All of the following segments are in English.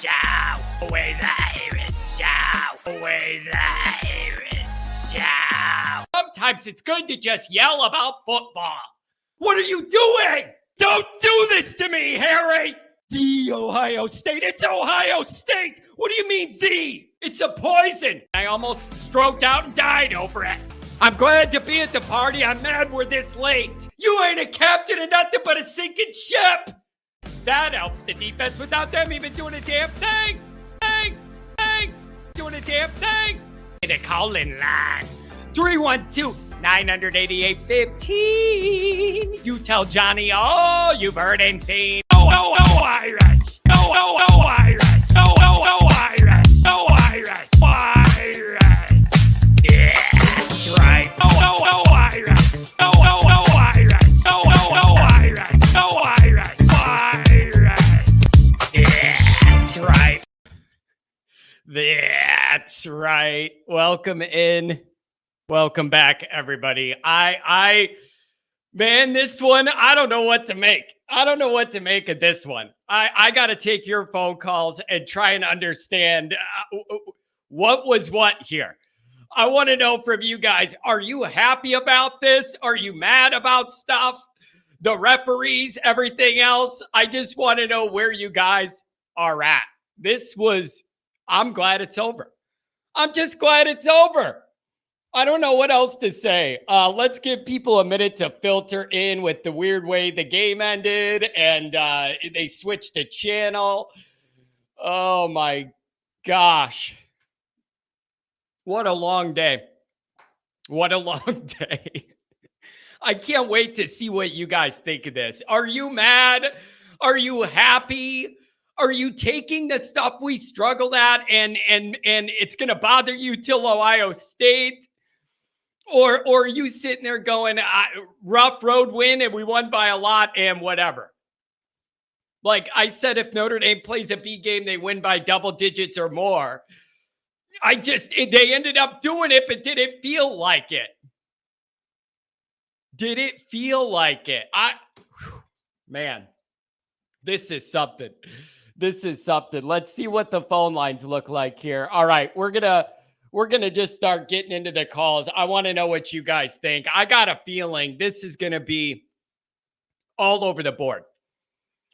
show. With Irish show. With Irish show. Sometimes it's good to just yell about football. What are you doing? Don't do this to me, Harry! The Ohio State. It's Ohio State! What do you mean, the? It's a poison! I almost stroked out and died over it. I'm glad to be at the party. I'm mad we're this late. You ain't a captain of nothing but a sinking ship! That helps the defense without them even doing a damn thing! Doing a damn thing! The call-in line. 312-988-15. You tell Johnny all you've heard and seen. Oh, Irish. Oh, Irish. Oh, Irish. Oh, Irish. Irish. Yeah, that's right. Oh, Irish. Oh, Irish. Oh, Irish. Oh, Irish. Irish. Yeah, that's right. That's right. Welcome in. Welcome back, everybody. Man, this one, I don't know what to make. I don't know what to make of this one. I got to take your phone calls and try and understand what was what here. I want to know from you guys, are you happy about this? Are you mad about stuff? The referees, everything else? I just want to know where you guys are at. I'm glad it's over. I'm just glad it's over. I don't know what else to say. Let's give people a minute to filter in with the weird way the game ended and they switched the channel. Oh my gosh. What a long day. What a long day. I can't wait to see what you guys think of this. Are you mad? Are you happy? Are you taking the stuff we struggled at and it's going to bother you till Ohio State? Or are you sitting there going, rough road win and we won by a lot and whatever? Like I said, if Notre Dame plays a B game, they win by double digits or more. They ended up doing it, but did it feel like it? Did it feel like it? Man, this is something. This is something. Let's see what the phone lines look like here. All right, we're going to just start getting into the calls. I want to know what you guys think. I got a feeling this is going to be all over the board.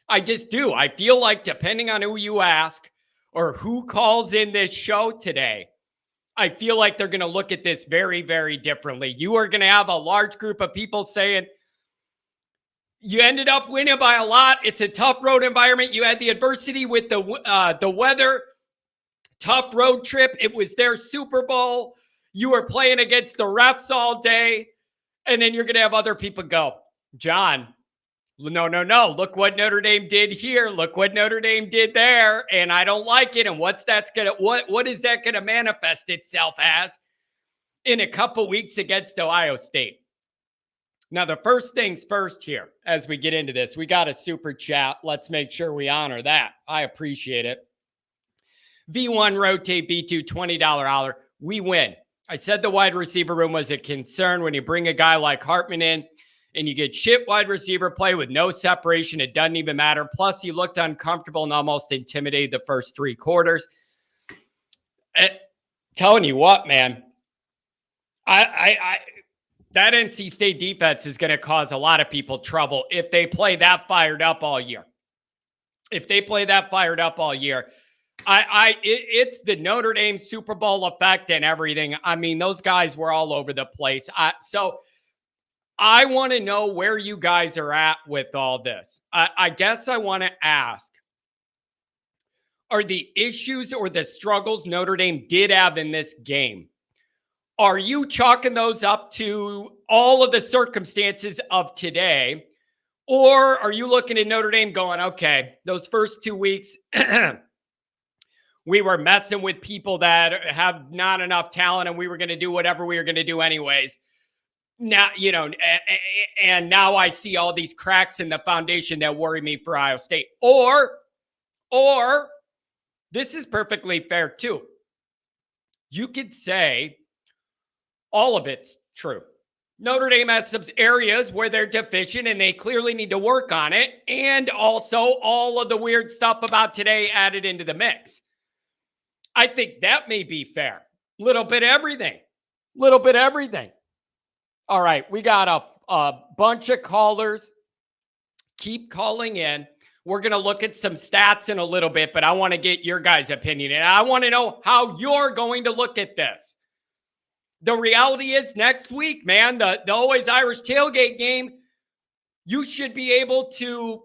I just do. I feel like depending on who you ask or who calls in this show today, I feel like they're going to look at this very, very differently. You are going to have a large group of people saying, you ended up winning by a lot. It's a tough road environment. You had the adversity with the weather. Tough road trip. It was their Super Bowl. You were playing against the refs all day. And then you're going to have other people go, John, no. Look what Notre Dame did here. Look what Notre Dame did there. And I don't like it. And what is that going to manifest itself as in a couple weeks against Ohio State? Now, the first things first here, as we get into this, we got a super chat. Let's make sure we honor that. I appreciate it. V1 rotate B2 $20 holler. We win. I said the wide receiver room was a concern when you bring a guy like Hartman in and you get shit wide receiver play with no separation. It doesn't even matter. Plus, he looked uncomfortable and almost intimidated the first three quarters. Telling you what, man, that NC State defense is going to cause a lot of people trouble if they play that fired up all year. It's the Notre Dame Super Bowl effect and everything. I mean, those guys were all over the place. So I want to know where you guys are at with all this. I guess I want to ask, are the issues or the struggles Notre Dame did have in this game, are you chalking those up to all of the circumstances of today? Or are you looking at Notre Dame going, okay, those first 2 weeks, we were messing with people that have not enough talent and we were going to do whatever we were going to do anyways. Now, and now I see all these cracks in the foundation that worry me for Ohio State. Or this is perfectly fair too. You could say all of it's true. Notre Dame has some areas where they're deficient and they clearly need to work on it. And also all of the weird stuff about today added into the mix. I think that may be fair. Little bit of everything. Little bit of everything. All right. We got a bunch of callers. Keep calling in. We're going to look at some stats in a little bit, but I want to get your guys' opinion. And I want to know how you're going to look at this. The reality is next week, man, the Always Irish tailgate game, you should be able to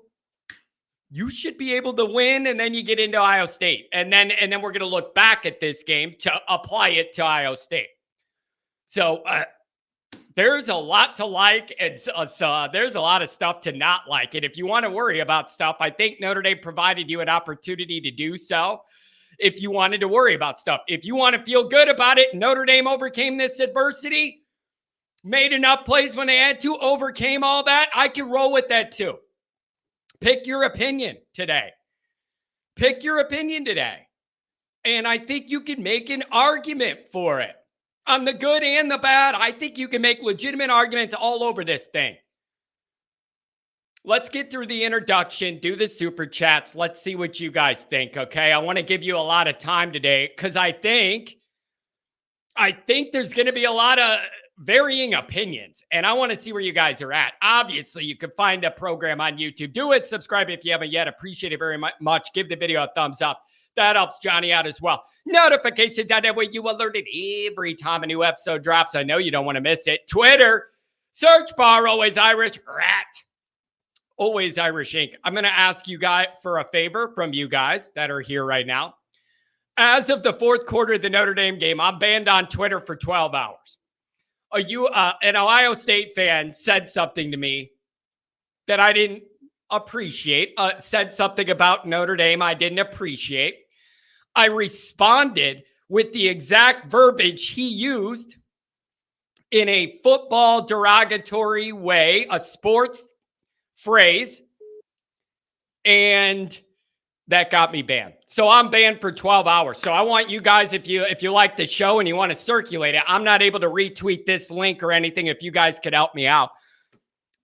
win, and then you get into Ohio State. And then we're going to look back at this game to apply it to Ohio State. So there's a lot to like, and there's a lot of stuff to not like. And if you want to worry about stuff, I think Notre Dame provided you an opportunity to do so. If you wanted to worry about stuff, if you want to feel good about it, Notre Dame overcame this adversity, made enough plays when they had to, overcame all that, I can roll with that too. Pick your opinion today. Pick your opinion today. And I think you can make an argument for it. On the good and the bad, I think you can make legitimate arguments all over this thing. Let's get through the introduction, do the super chats. Let's see what you guys think, okay? I want to give you a lot of time today because I think there's going to be a lot of varying opinions, and I want to see where you guys are at. Obviously, you can find a program on YouTube. Do it. Subscribe if you haven't yet. Appreciate it very much. Give the video a thumbs up. That helps Johnny out as well. Notifications on that way you alerted every time a new episode drops. I know you don't want to miss it. Twitter, search bar, Always Irish, rat. Always Irish Inc. I'm going to ask you guys for a favor from you guys that are here right now. As of the fourth quarter of the Notre Dame game, I'm banned on Twitter for 12 hours. An Ohio State fan said something to me that I didn't appreciate, said something about Notre Dame I didn't appreciate. I responded with the exact verbiage he used in a football derogatory way, a sports phrase, and that got me banned. So I'm banned for 12 hours. So I want you guys, if you like the show and you want to circulate it, I'm not able to retweet this link or anything. If you guys could help me out.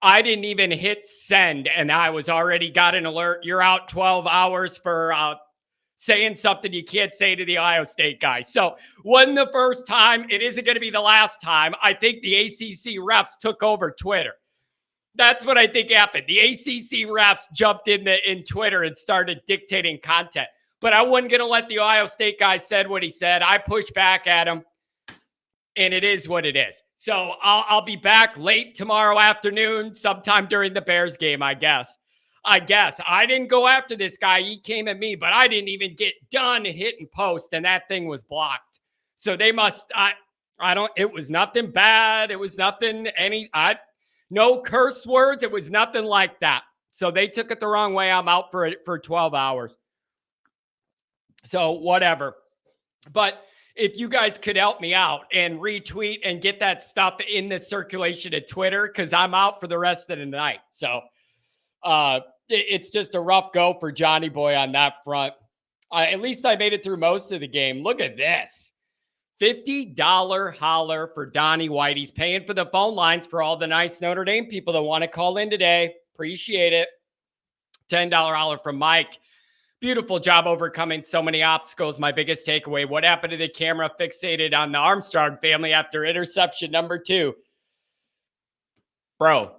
I didn't even hit send, and I was already got an alert. You're out 12 hours for saying something you can't say to the Ohio State guy. So wasn't the first time. It isn't going to be the last time. I think the ACC refs took over Twitter. That's what I think happened. The ACC refs jumped in Twitter and started dictating content. But I wasn't going to let the Ohio State guy said what he said. I pushed back at him, and it is what it is. So I'll be back late tomorrow afternoon, sometime during the Bears game, I guess. I didn't go after this guy. He came at me, but I didn't even get done hitting post, and that thing was blocked. So they must, it was nothing bad. It was nothing, no curse words. It was nothing like that. So they took it the wrong way. I'm out for 12 hours. So whatever. But if you guys could help me out and retweet and get that stuff in the circulation of Twitter, because I'm out for the rest of the night. So it's just a rough go for Johnny Boy on that front. At least I made it through most of the game. Look at this. $50 holler for Donnie White. He's paying for the phone lines for all the nice Notre Dame people that want to call in today. Appreciate it. $10 holler from Mike. Beautiful job overcoming so many obstacles. My biggest takeaway, what happened to the camera fixated on the Armstrong family after interception number 2? Bro,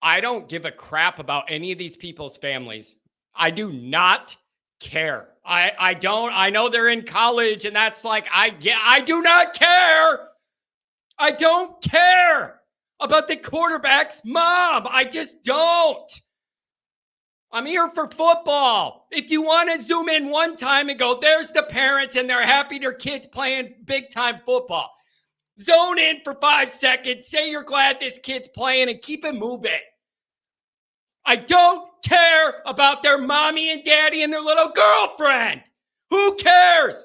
I don't give a crap about any of these people's families. I do not care. I don't. I know they're in college, and that's like, I do not care. I don't care about the quarterback's mom. I just don't. I'm here for football. If you want to zoom in one time and go, there's the parents and they're happy their kids playing big time football. Zone in for 5 seconds. Say you're glad this kid's playing and keep it moving. I don't care about their mommy and daddy and their little girlfriend. Who cares?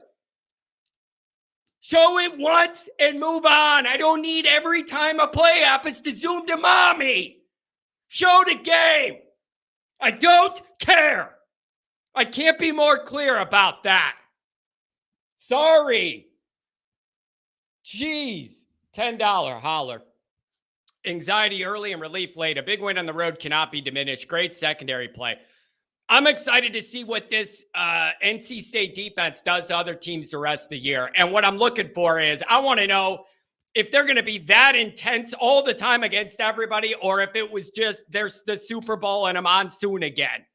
Show it once and move on. I don't need every time a play happens to zoom to mommy. Show the game. I don't care. I can't be more clear about that. Sorry. Jeez. $10 holler. Anxiety early and relief late. A big win on the road cannot be diminished. Great secondary play. I'm excited to see what this NC State defense does to other teams the rest of the year. And what I'm looking for is I want to know if they're going to be that intense all the time against everybody, or if it was just there's the Super Bowl and a monsoon again.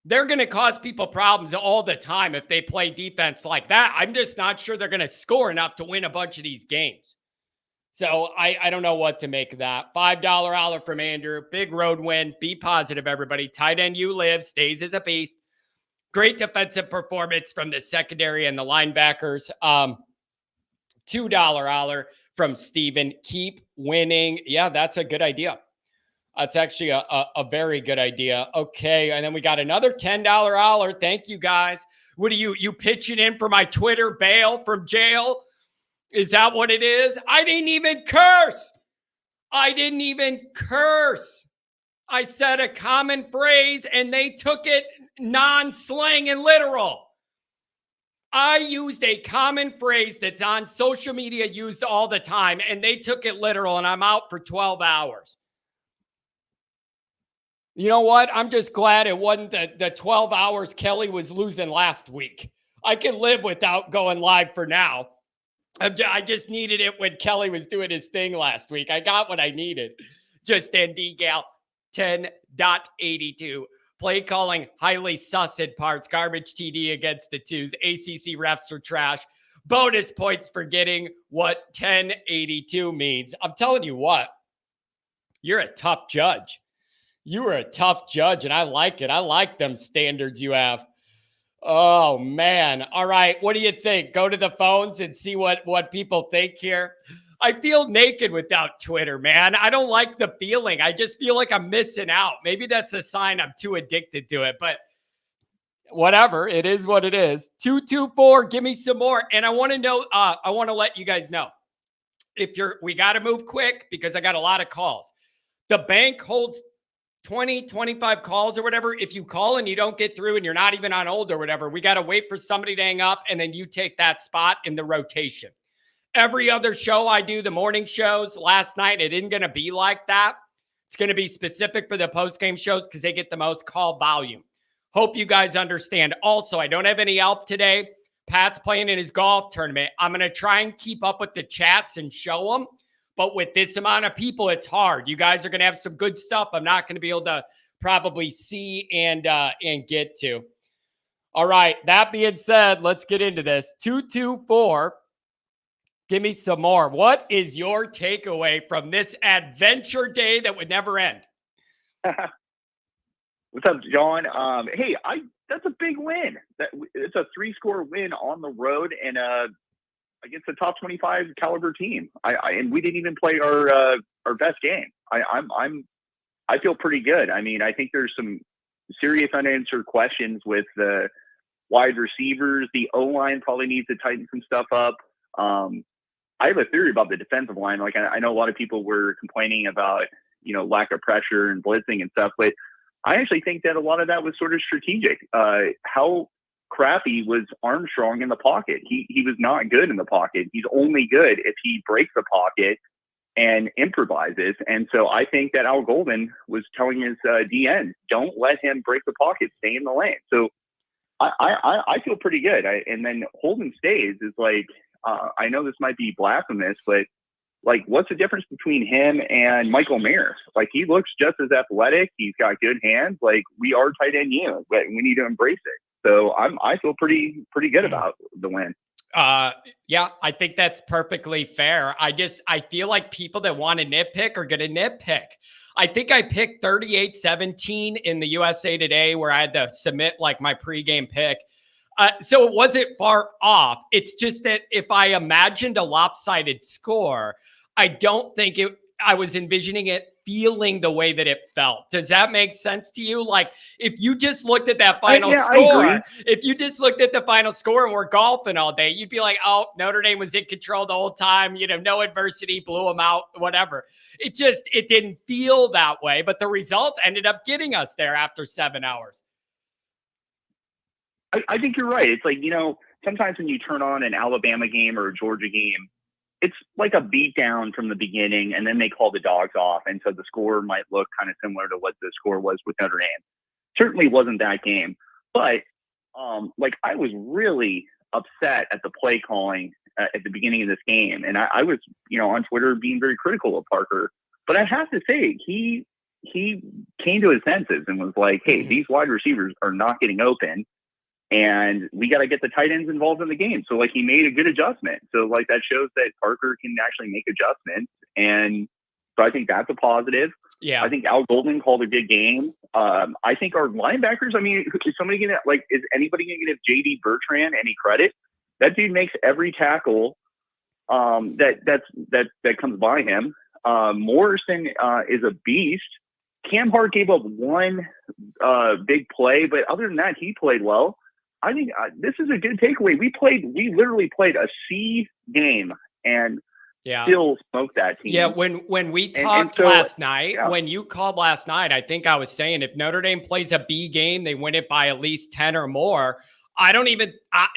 They're going to cause people problems all the time if they play defense like that. I'm just not sure they're going to score enough to win a bunch of these games. So I don't know what to make of that. $5 holler from Andrew. Big road win. Be positive, everybody. Tight end you live. Stays as a beast. Great defensive performance from the secondary and the linebackers. $2 holler from Steven. Keep winning. Yeah, that's a good idea. That's actually a very good idea. Okay, and then we got another $10 holler. Thank you, guys. What are you pitching in for my Twitter bail from jail? Is that what it is? I didn't even curse. I said a common phrase and they took it non-slang and literal. I used a common phrase that's on social media used all the time and they took it literal and I'm out for 12 hours. You know what? I'm just glad it wasn't the 12 hours Kelly was losing last week. I can live without going live for now. I just needed it when Kelly was doing his thing last week. I got what I needed. Just ND Gal 10.82. Play calling highly sussed parts. Garbage TD against the twos. ACC refs are trash. Bonus points for getting what 1082 means. I'm telling you what, you're a tough judge. You are a tough judge, and I like it. I like them standards you have. Oh, man. All right. What do you think? Go to the phones and see what people think here. I feel naked without Twitter, man. I don't like the feeling. I just feel like I'm missing out. Maybe that's a sign I'm too addicted to it, but whatever. It is what it is. 224. Give me some more. And I want to know, I want to let you guys know we got to move quick because I got a lot of calls. The bank holds 20, 25 calls or whatever. If you call and you don't get through and you're not even on hold or whatever, we got to wait for somebody to hang up and then you take that spot in the rotation. Every other show I do, the morning shows, last night, it isn't going to be like that. It's going to be specific for the post-game shows because they get the most call volume. Hope you guys understand. Also, I don't have any help today. Pat's playing in his golf tournament. I'm going to try and keep up with the chats and show them. But with this amount of people, it's hard. You guys are going to have some good stuff I'm not going to be able to probably see and get to. All right. That being said, let's get into this. 224. Give me some more. What is your takeaway from this adventure day that would never end? What's up, John? Hey, that's a big win. It's a 3-score win on the road and against a top 25 caliber team. And we didn't even play our best game. I feel pretty good. I mean, I think there's some serious unanswered questions with the wide receivers. The O-line probably needs to tighten some stuff up. I have a theory about the defensive line. Like I know a lot of people were complaining about, lack of pressure and blitzing and stuff, but I actually think that a lot of that was sort of strategic. How crappy was Armstrong in the pocket? He was not good in the pocket. He's only good if he breaks the pocket and improvises. And so I think that Al Golden was telling his DN, don't let him break the pocket, stay in the lane. So I feel pretty good. And then Holden Stays is like, I know this might be blasphemous, but like, what's the difference between him and Michael Mayer? Like, he looks just as athletic. He's got good hands. Like, we are tight end you, but we need to embrace it. So I feel pretty good about the win. Yeah, I think that's perfectly fair. I feel like people that want to nitpick are going to nitpick. I think I picked 38-17 in the USA Today where I had to submit like my pregame pick. So it wasn't far off. It's just that if I imagined a lopsided score, I don't think I was envisioning it feeling the way that it felt. Does that make sense to you? Like if you just looked at that final score, if you just looked at the final score and we're golfing all day, you'd be like, oh, Notre Dame was in control the whole time. No adversity, blew them out, whatever. It didn't feel that way, but the result ended up getting us there after 7 hours. I think you're right. It's like, sometimes when you turn on an Alabama game or a Georgia game, it's like a beat down from the beginning, and then they call the dogs off. And so the score might look kind of similar to what the score was with Notre Dame. Certainly wasn't that game, but like I was really upset at the play calling at the beginning of this game. And I was, on Twitter being very critical of Parker, but I have to say he came to his senses and was like, hey, these wide receivers are not getting open, and we got to get the tight ends involved in the game. So like he made a good adjustment. So like that shows that Parker can actually make adjustments. And so I think that's a positive. Yeah. I think Al Golden called a good game. I think our linebackers, I mean, is anybody going to give JD Bertrand any credit? That dude makes every tackle that comes by him. Morrison is a beast. Cam Hart gave up one big play, but other than that, he played well. I think this is a good takeaway. We literally played a C game and still smoked that team. Yeah, when we talked last night, when you called last night, I think I was saying if Notre Dame plays a B game, they win it by at least 10 or more. I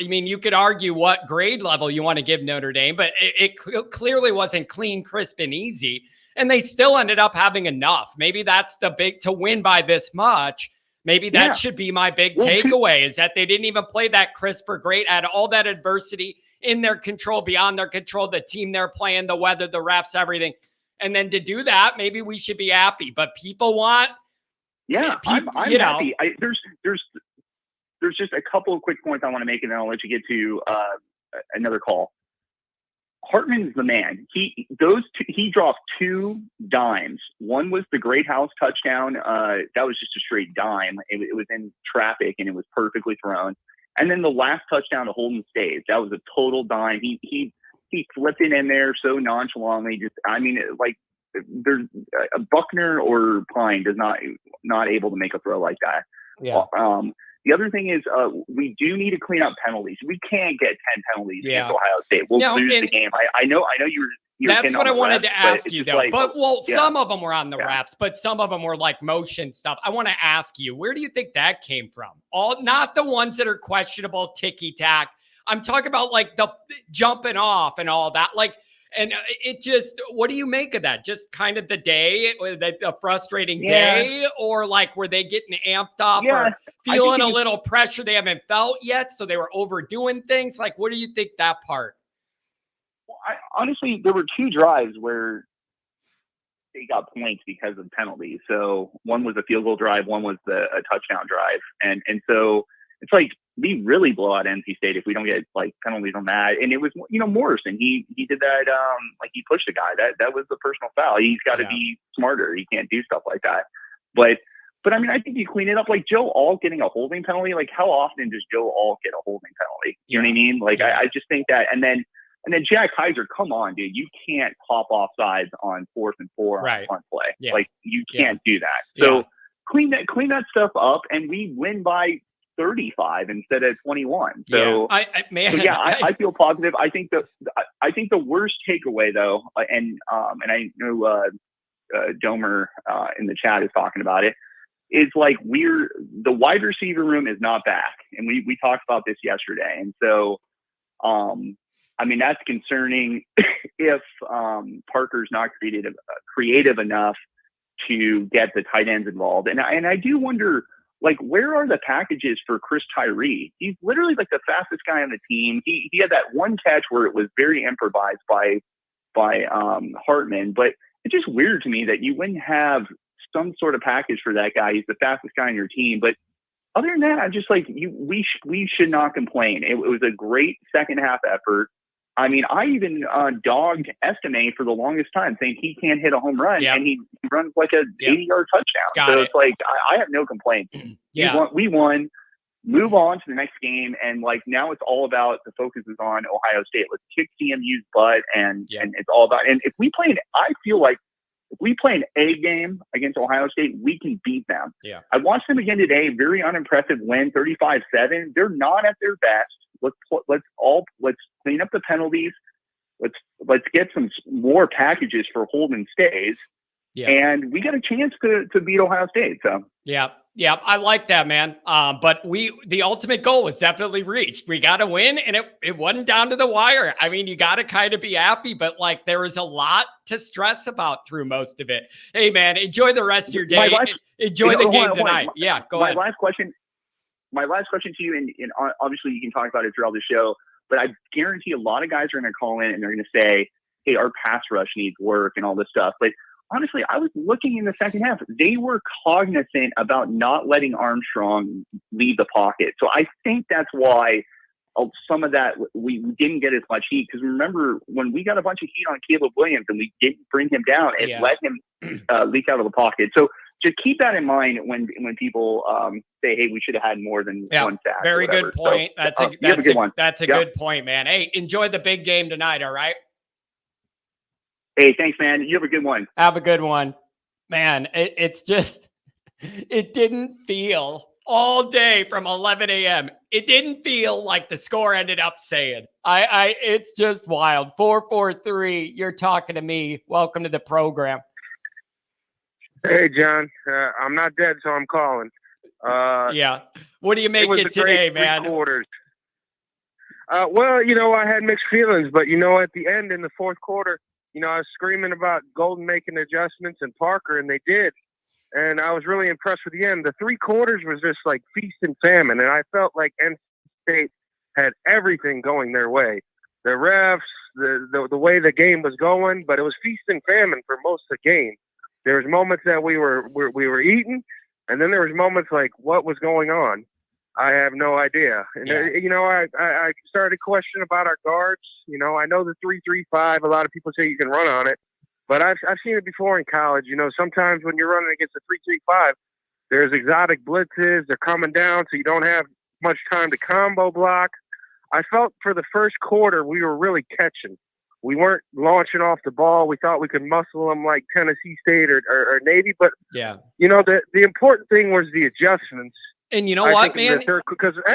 mean, you could argue what grade level you want to give Notre Dame, but it clearly wasn't clean, crisp, and easy. And they still ended up having enough. Maybe that's the big to win by this much. Maybe that should be my big takeaway, is that they didn't even play that crisp or great, had all that adversity in their control, beyond their control, the team they're playing, the weather, the refs, everything. And then to do that, maybe we should be happy. But people want... I'm happy. There's just a couple of quick points I want to make, and then I'll let you get to another call. Hartman's the man. He dropped two dimes. One was the Great House touchdown. That was just a straight dime. It was in traffic and it was perfectly thrown. And then the last touchdown to Holden Stays, that was a total dime. He flipped it in there so nonchalantly. There's a Buckner or Pine does not able to make a throw like that. Yeah. The other thing is we do need to clean up penalties. We can't get 10 penalties against Ohio State. We'll lose the game. I know you were that's what I wanted to ask you, though. Some of them were on the refs, but some of them were like motion stuff. I want to ask you, where do you think that came from? Not the ones that are questionable, ticky-tack. I'm talking about like the jumping off and all that. And it just, what do you make of that? Just kind of the day, a frustrating day, or like were they getting amped up or feeling a little pressure they haven't felt yet, so they were overdoing things? Like, what do you think that part? Well, honestly, there were two drives where they got points because of penalties. So one was a field goal drive, one was a touchdown drive, and so it's like, we really blow out NC State if we don't get like penalties on that. And it was, Morrison, he did that. Like he pushed a guy that was the personal foul. He's got to be smarter. He can't do stuff like that. But I mean, I think you clean it up, like Joe Alt getting a holding penalty. Like how often does Joe Alt get a holding penalty? You know what I mean? Like I just think that, and then Jack Heiser, come on, dude, you can't pop off sides on 4th and 4 on front play. Yeah. Like you can't do that. So clean that stuff up, and we win by 35 instead of 21. So I feel positive. I think the worst takeaway though, and I know Domer in the chat is talking about it, is like the wide receiver room is not back, and we talked about this yesterday, and so I mean that's concerning if Parker's not creative enough to get the tight ends involved, and I do wonder, like, where are the packages for Chris Tyree? He's literally like the fastest guy on the team. He had that one catch where it was very improvised by Hartman, but it's just weird to me that you wouldn't have some sort of package for that guy. He's the fastest guy on your team. But other than that, I'm just like, we should not complain. It was a great second half effort. I mean, I even dogged Estime for the longest time, saying he can't hit a home run, and he runs like a 80-yard touchdown. It's like I have no complaints. We won. Move on to the next game, and like now it's all about the focus is on Ohio State. Let's kick CMU's butt, and it's all about. And if we play an A game against Ohio State, we can beat them. Yeah, I watched them again today. Very unimpressive win, 35-7. They're not at their best. Let's clean up the penalties. Let's get some more packages for Holden Stays. Yeah. And we got a chance to beat Ohio State. So Yeah, I like that, man. But the ultimate goal was definitely reached. We got to win, and it wasn't down to the wire. I mean, you got to kind of be happy, but like there was a lot to stress about through most of it. Hey, man, enjoy the rest of your day. Enjoy the game tonight. Yeah, go ahead. My last question to you, and obviously you can talk about it throughout the show, but I guarantee a lot of guys are going to call in and they're going to say, hey, our pass rush needs work and all this stuff. But honestly, I was looking in the second half. They were cognizant about not letting Armstrong leave the pocket. So I think that's why some of that we didn't get as much heat. Because remember, when we got a bunch of heat on Caleb Williams and we didn't bring him down and let him leak out of the pocket. So just keep that in mind when people say, hey, we should have had more than one sack. Very good point. So, that's a good point, man. Hey, enjoy the big game tonight, all right? Hey, thanks, man. You have a good one. Have a good one. Man, it's just, it didn't feel all day from 11 a.m. It didn't feel like the score ended up saying. It's just wild. 443, you're talking to me. Welcome to the program. Hey, John. I'm not dead, so I'm calling. Yeah. What do you make it today, man? Quarters. Well, I had mixed feelings, but, at the end in the fourth quarter, I was screaming about Golden making adjustments and Parker, and they did. And I was really impressed with the end. The three quarters was just like feast and famine, and I felt like NC State had everything going their way. The refs, the way the game was going, but it was feast and famine for most of the game. There was moments that we were eating, and then there was moments like, what was going on? I have no idea. And, I started to question about our guards. I know the 3-3-5, a lot of people say you can run on it, but I've seen it before in college. Sometimes when you're running against a 3-3-5, there's exotic blitzes. They're coming down, so you don't have much time to combo block. I felt for the first quarter we were really catching. We weren't launching off the ball. We thought we could muscle them like Tennessee State or Navy. But, the important thing was the adjustments. And you know what, man?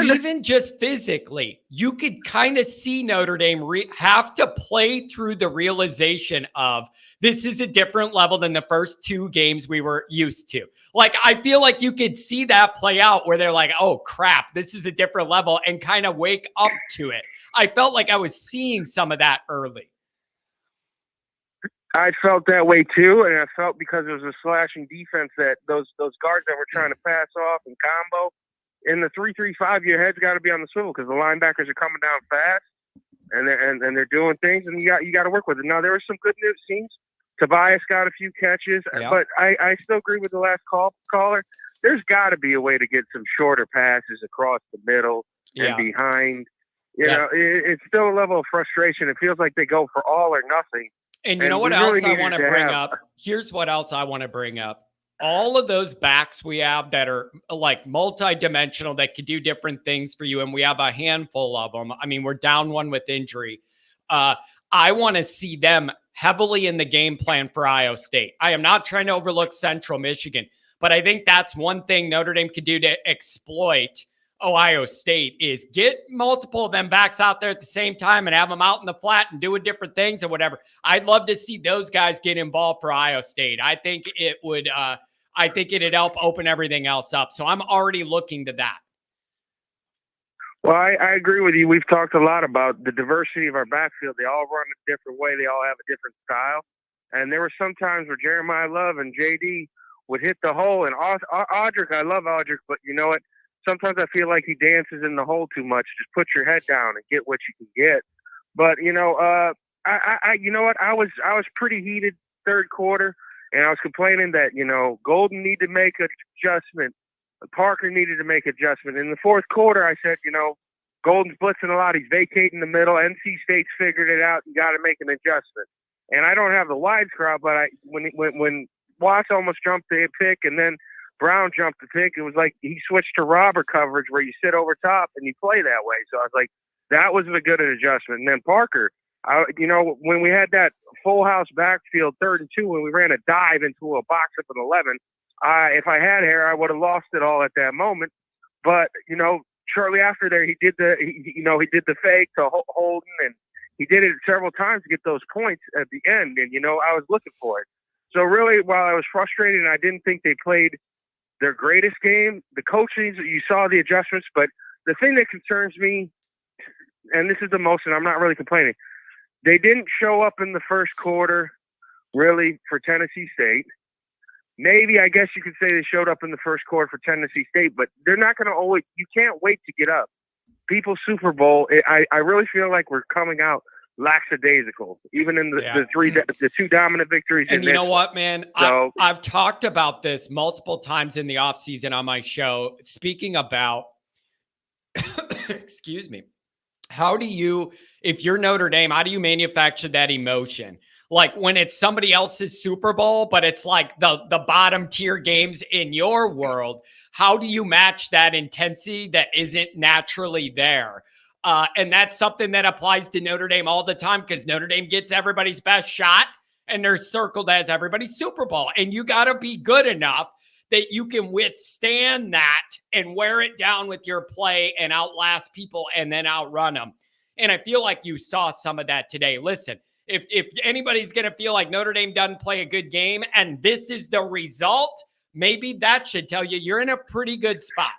Even just physically, you could kind of see Notre Dame have to play through the realization of this is a different level than the first two games we were used to. Like, I feel like you could see that play out where they're like, oh, crap, this is a different level, and kind of wake up to it. I felt like I was seeing some of that early. I felt that way too, and I felt because it was a slashing defense that those guards that were trying to pass off and combo in the 3-3-5, your head's got to be on the swivel because the linebackers are coming down fast and they're doing things, and you got to work with it. Now there were some good news scenes. Tobias got a few catches, but I still agree with the last caller. There's got to be a way to get some shorter passes across the middle and behind. It's still a level of frustration. It feels like they go for all or nothing. And you know what else I want to bring up? Here's what else I want to bring up. All of those backs we have that are like multi-dimensional that can do different things for you, and we have a handful of them. I mean, we're down one with injury. I want to see them heavily in the game plan for Iowa State. I am not trying to overlook Central Michigan, but I think that's one thing Notre Dame could do to exploit Ohio State is get multiple of them backs out there at the same time and have them out in the flat and doing different things or whatever. I'd love to see those guys get involved for Iowa State. I think it would, it'd help open everything else up. So I'm already looking to that. Well, I agree with you. We've talked a lot about the diversity of our backfield. They all run a different way. They all have a different style. And there were some times where Jeremiah Love and JD would hit the hole. And Audric, I love Audric, but you know what? Sometimes I feel like he dances in the hole too much. Just put your head down and get what you can get. But you know what? I was pretty heated third quarter, and I was complaining that Golden needed to make an adjustment, Parker needed to make adjustment. In the fourth quarter, I said, Golden's blitzing a lot. He's vacating the middle. NC State's figured it out. You got to make an adjustment. And I don't have the wide crowd, but when Watts almost jumped the pick, and then Brown jumped the pick, it was like he switched to robber coverage where you sit over top and you play that way. So I was like, that was a good adjustment. And then Parker, when we had that full house backfield 3rd and 2, when we ran a dive into a box up at 11, if I had hair, I would have lost it all at that moment. But, shortly after there, he did the fake to Holden, and he did it several times to get those points at the end. And, I was looking for it. So really, while I was frustrated and I didn't think they played their greatest game. The coaching, you saw the adjustments, but the thing that concerns me, and this is the most, and I'm not really complaining, they didn't show up in the first quarter really for Tennessee State. Maybe, I guess you could say they showed up in the first quarter for Tennessee State, but they're not going to always, you can't wait to get up. People's Super Bowl, I really feel like we're coming out lackadaisical, even in the two dominant victories. And you know what, man? So, I've talked about this multiple times in the offseason on my show, speaking about, excuse me, how do you, if you're Notre Dame, how do you manufacture that emotion? Like when it's somebody else's Super Bowl, but it's like the bottom tier games in your world, how do you match that intensity that isn't naturally there? And that's something that applies to Notre Dame all the time, because Notre Dame gets everybody's best shot and they're circled as everybody's Super Bowl. And you got to be good enough that you can withstand that and wear it down with your play and outlast people and then outrun them. And I feel like you saw some of that today. Listen, if anybody's going to feel like Notre Dame doesn't play a good game and this is the result, maybe that should tell you you're in a pretty good spot.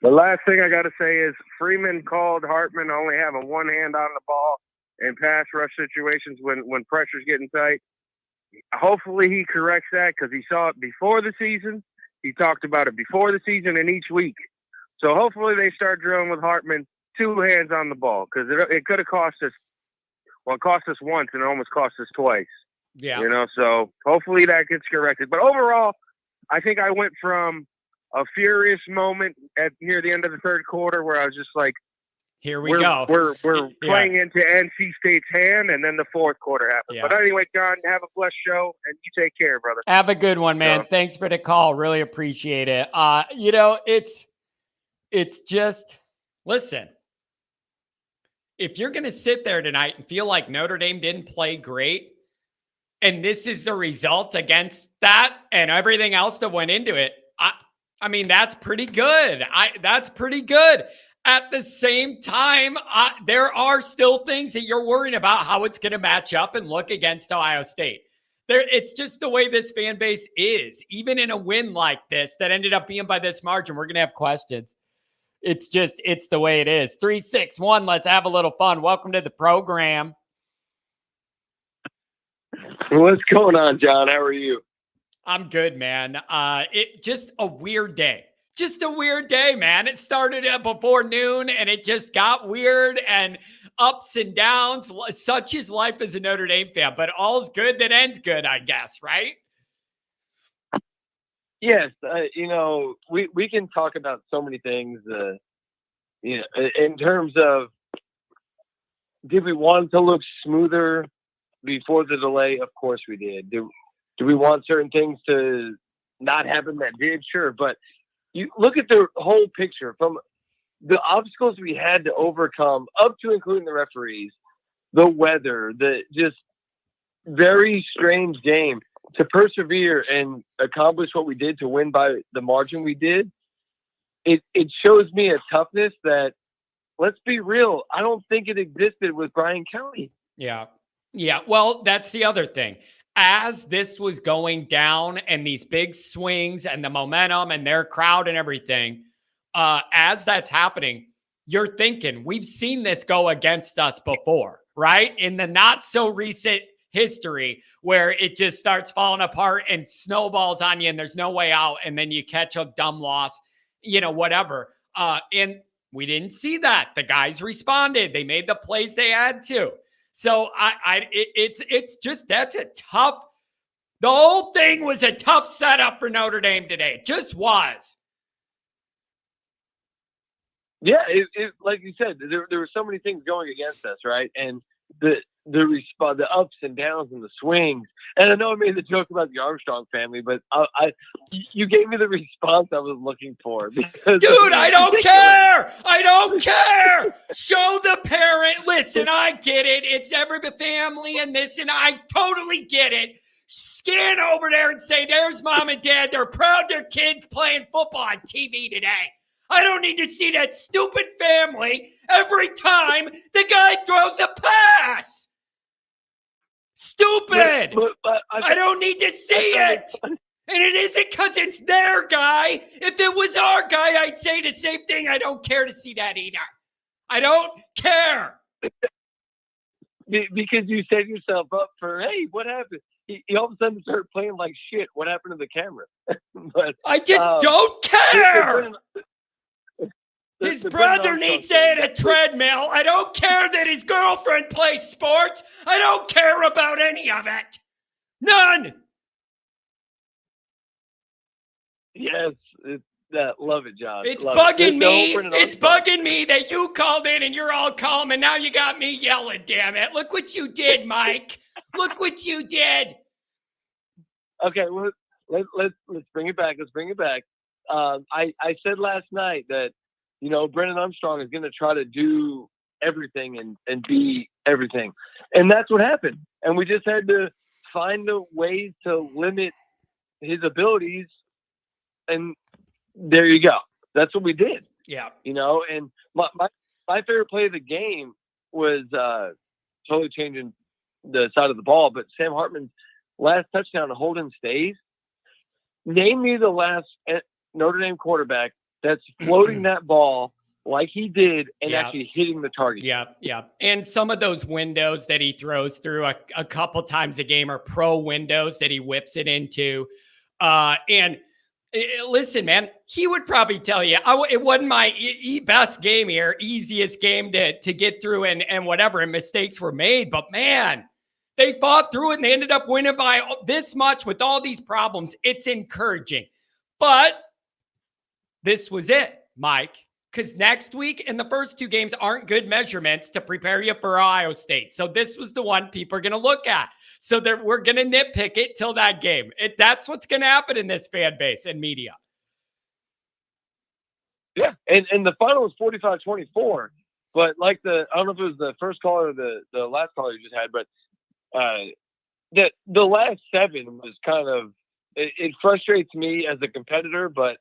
The last thing I got to say is Freeman called Hartman only having one hand on the ball in pass rush situations when pressure's getting tight. Hopefully he corrects that, because he saw it before the season. He talked about it before the season and each week. So hopefully they start drilling with Hartman two hands on the ball, because it could have cost us. Well, it cost us once and it almost cost us twice. Yeah. You know, so hopefully that gets corrected. But overall, I think I went from a furious moment near the end of the third quarter where I was just like, here we go. We're playing into NC State's hand, and then the fourth quarter happened. Yeah. But anyway, John, have a blessed show, and you take care, brother. Have a good one, man. Thanks for the call. Really appreciate it. You know, it's just, listen, if you're going to sit there tonight and feel like Notre Dame didn't play great, and this is the result against that and everything else that went into it, I mean, that's pretty good. That's pretty good. At the same time, there are still things that you're worrying about how it's going to match up and look against Ohio State. It's just the way this fan base is. Even in a win like this that ended up being by this margin, we're going to have questions. It's the way it is. 361, let's have a little fun. Welcome to the program. What's going on, John? How are you? I'm good, man. It just a weird day. Just a weird day, man. It started before noon and it just got weird and ups and downs. Such is life as a Notre Dame fan, but all's good that ends good, I guess, right? Yes. You know, we can talk about so many things, you know, in terms of, did we want to look smoother before the delay? Of course we did. Do we want certain things to not happen that did? Sure. But you look at the whole picture, from the obstacles we had to overcome, up to including the referees, the weather, the just very strange game, to persevere and accomplish what we did, to win by the margin we did. It shows me a toughness that, let's be real, I don't think it existed with Bryan Kelly. Yeah. Yeah. Well, that's the other thing. As this was going down and these big swings and the momentum and their crowd and everything, as that's happening, you're thinking, we've seen this go against us before, right? In the not so recent history, where it just starts falling apart and snowballs on you and there's no way out. And then you catch a dumb loss, you know, whatever. And we didn't see that. The guys responded. They made the plays they had to. So it's just, that's a tough, the whole thing was a tough setup for Notre Dame today. It just was. Yeah, it like you said, there were so many things going against us, right? And the response, the ups and downs and the swings. And I know I made the joke about the Armstrong family, but you gave me the response I was looking for. Because dude, I don't care. I don't care. Show the parent. Listen, I get it. It's every family and this, and I totally get it. Scan over there and say, there's mom and dad. They're proud their kids playing football on TV today. I don't need to see that stupid family every time the guy throws a pass. Stupid. But I don't need to see it. And it isn't because it's their guy. If it was our guy, I'd say the same thing. I don't care to see that either. I don't care. Because you set yourself up for, hey, what happened? He all of a sudden started playing like shit. What happened to the camera? But I just don't care. His the brother needs to hit a treadmill. I don't care that his girlfriend plays sports. I don't care about any of it. None. Yes, love it, John. It's love bugging me. Brennan It's Armstrong. bugging me that you called in and you're all calm, and now you got me yelling. Damn it! Look what you did, Mike. Look what you did. Okay, well, let's bring it back. Let's bring it back. I said last night that Brennan Armstrong is going to try to do everything and be everything, and that's what happened. And we just had to find the ways to limit his abilities, and there you go. That's what we did. Yeah. And my favorite play of the game was totally changing the side of the ball, but Sam Hartman's last touchdown to Holden Stays. Name me the last Notre Dame quarterback that's floating that ball like he did and actually hitting the target. Yeah. And some of those windows that he throws through a couple times a game are pro windows that he whips it into. Listen, man, he would probably tell you it wasn't my best game here, easiest game to get through and whatever, and mistakes were made. But man, they fought through it and they ended up winning by this much with all these problems. It's encouraging. But this was it, Mike, because next week and the first two games aren't good measurements to prepare you for Ohio State. So this was the one people are going to look at. So we're going to nitpick it till that game. That's what's going to happen in this fan base and media. Yeah, and the final was 45-24. But like I don't know if it was the first caller or the last caller you just had, but the last seven was kind of it frustrates me as a competitor, but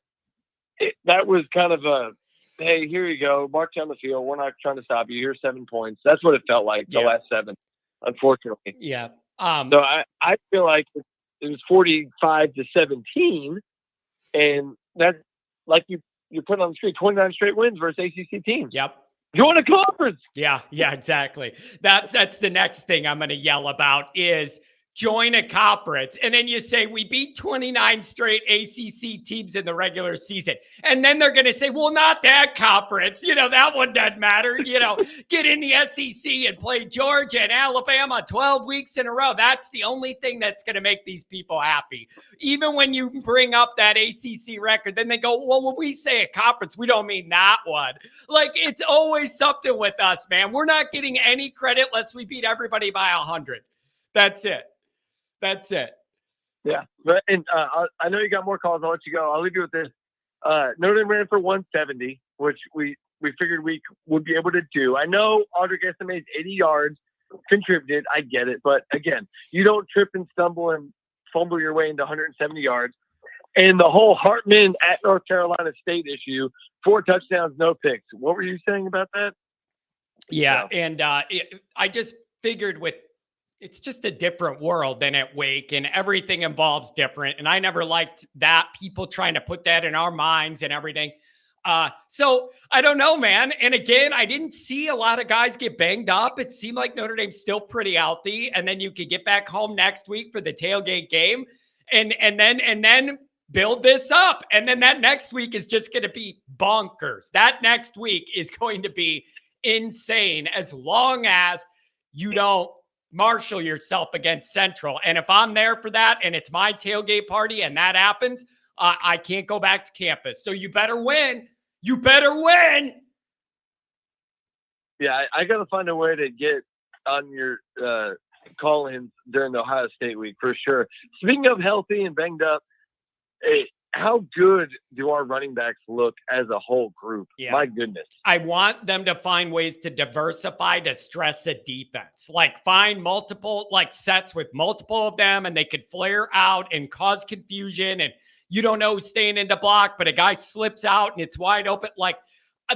that was kind of a, hey, here you go, march down the field. We're not trying to stop you. Here's 7 points. That's what it felt like, the last seven, unfortunately. Yeah. So I feel like it was 45-17, and that's like you put on the street 29 straight wins versus ACC teams. Yep. Join a conference. Yeah, exactly. That's the next thing I'm going to yell about is join a conference. And then you say, we beat 29 straight ACC teams in the regular season. And then they're going to say, well, not that conference. That one doesn't matter. Get in the SEC and play Georgia and Alabama 12 weeks in a row. That's the only thing that's going to make these people happy. Even when you bring up that ACC record, then they go, well, when we say a conference, we don't mean that one. Like, it's always something with us, man. We're not getting any credit unless we beat everybody by 100. That's it. Yeah. And I know you got more calls. I'll let you go. I'll leave you with this. Notre Dame ran for 170, which we figured we would be able to do. I know Audric estimates 80 yards contributed. I get it. But again, you don't trip and stumble and fumble your way into 170 yards. And the whole Hartman at North Carolina State issue, 4 touchdowns, no picks. What were you saying about that? Yeah. And I just figured it's just a different world than at Wake, and everything involves different. And I never liked that, people trying to put that in our minds and everything. So I don't know, man. And again, I didn't see a lot of guys get banged up. It seemed like Notre Dame's still pretty healthy. And then you could get back home next week for the tailgate game and then build this up. And then that next week is just going to be bonkers. That next week is going to be insane as long as you don't marshal yourself against Central. And if I'm there for that and it's my tailgate party and that happens, I can't go back to campus. So you better win. You better win. Yeah, I got to find a way to get on your call-ins during the Ohio State week for sure. Speaking of healthy and banged up, how good do our running backs look as a whole group? Yeah. My goodness. I want them to find ways to diversify to stress the defense. Like find multiple sets with multiple of them, and they could flare out and cause confusion. And you don't know who's staying in the block, but a guy slips out and it's wide open. Like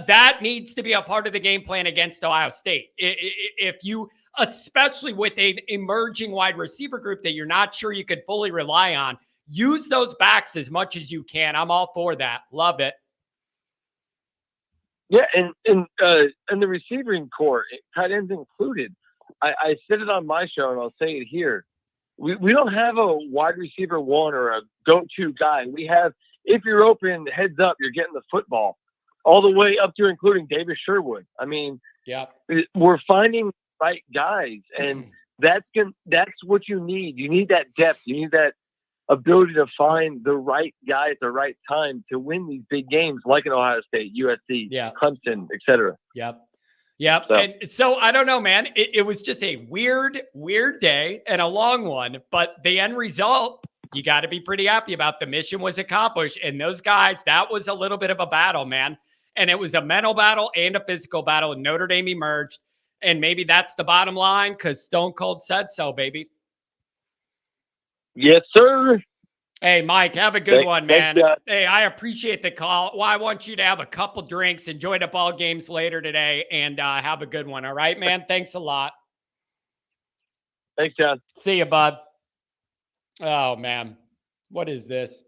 that needs to be a part of the game plan against Ohio State. If you, especially with an emerging wide receiver group that you're not sure you could fully rely on, use those backs as much as you can. I'm all for that. Love it. Yeah, and the receiving core, tight ends included. I said it on my show, and I'll say it here. We don't have a wide receiver one or a go-to guy. We have, if you're open, heads up, you're getting the football, all the way up to including Davis Sherwood. I mean, we're finding the right guys, and that's what you need. You need that depth. You need that ability to find the right guy at the right time to win these big games like in Ohio State, USC, Clemson, etc. Yep. So. And so I don't know, man. It was just a weird day and a long one, but the end result, you got to be pretty happy about. The mission was accomplished. And those guys, that was a little bit of a battle, man. And it was a mental battle and a physical battle. And Notre Dame emerged. And maybe that's the bottom line because Stone Cold said so, baby. Yes, sir. Hey, Mike, have a good one, man. Hey, I appreciate the call. Well, I want you to have a couple drinks, enjoy the ball games later today, and have a good one. All right, man? Thanks a lot. Thanks, John. See you, bud. Oh, man. What is this?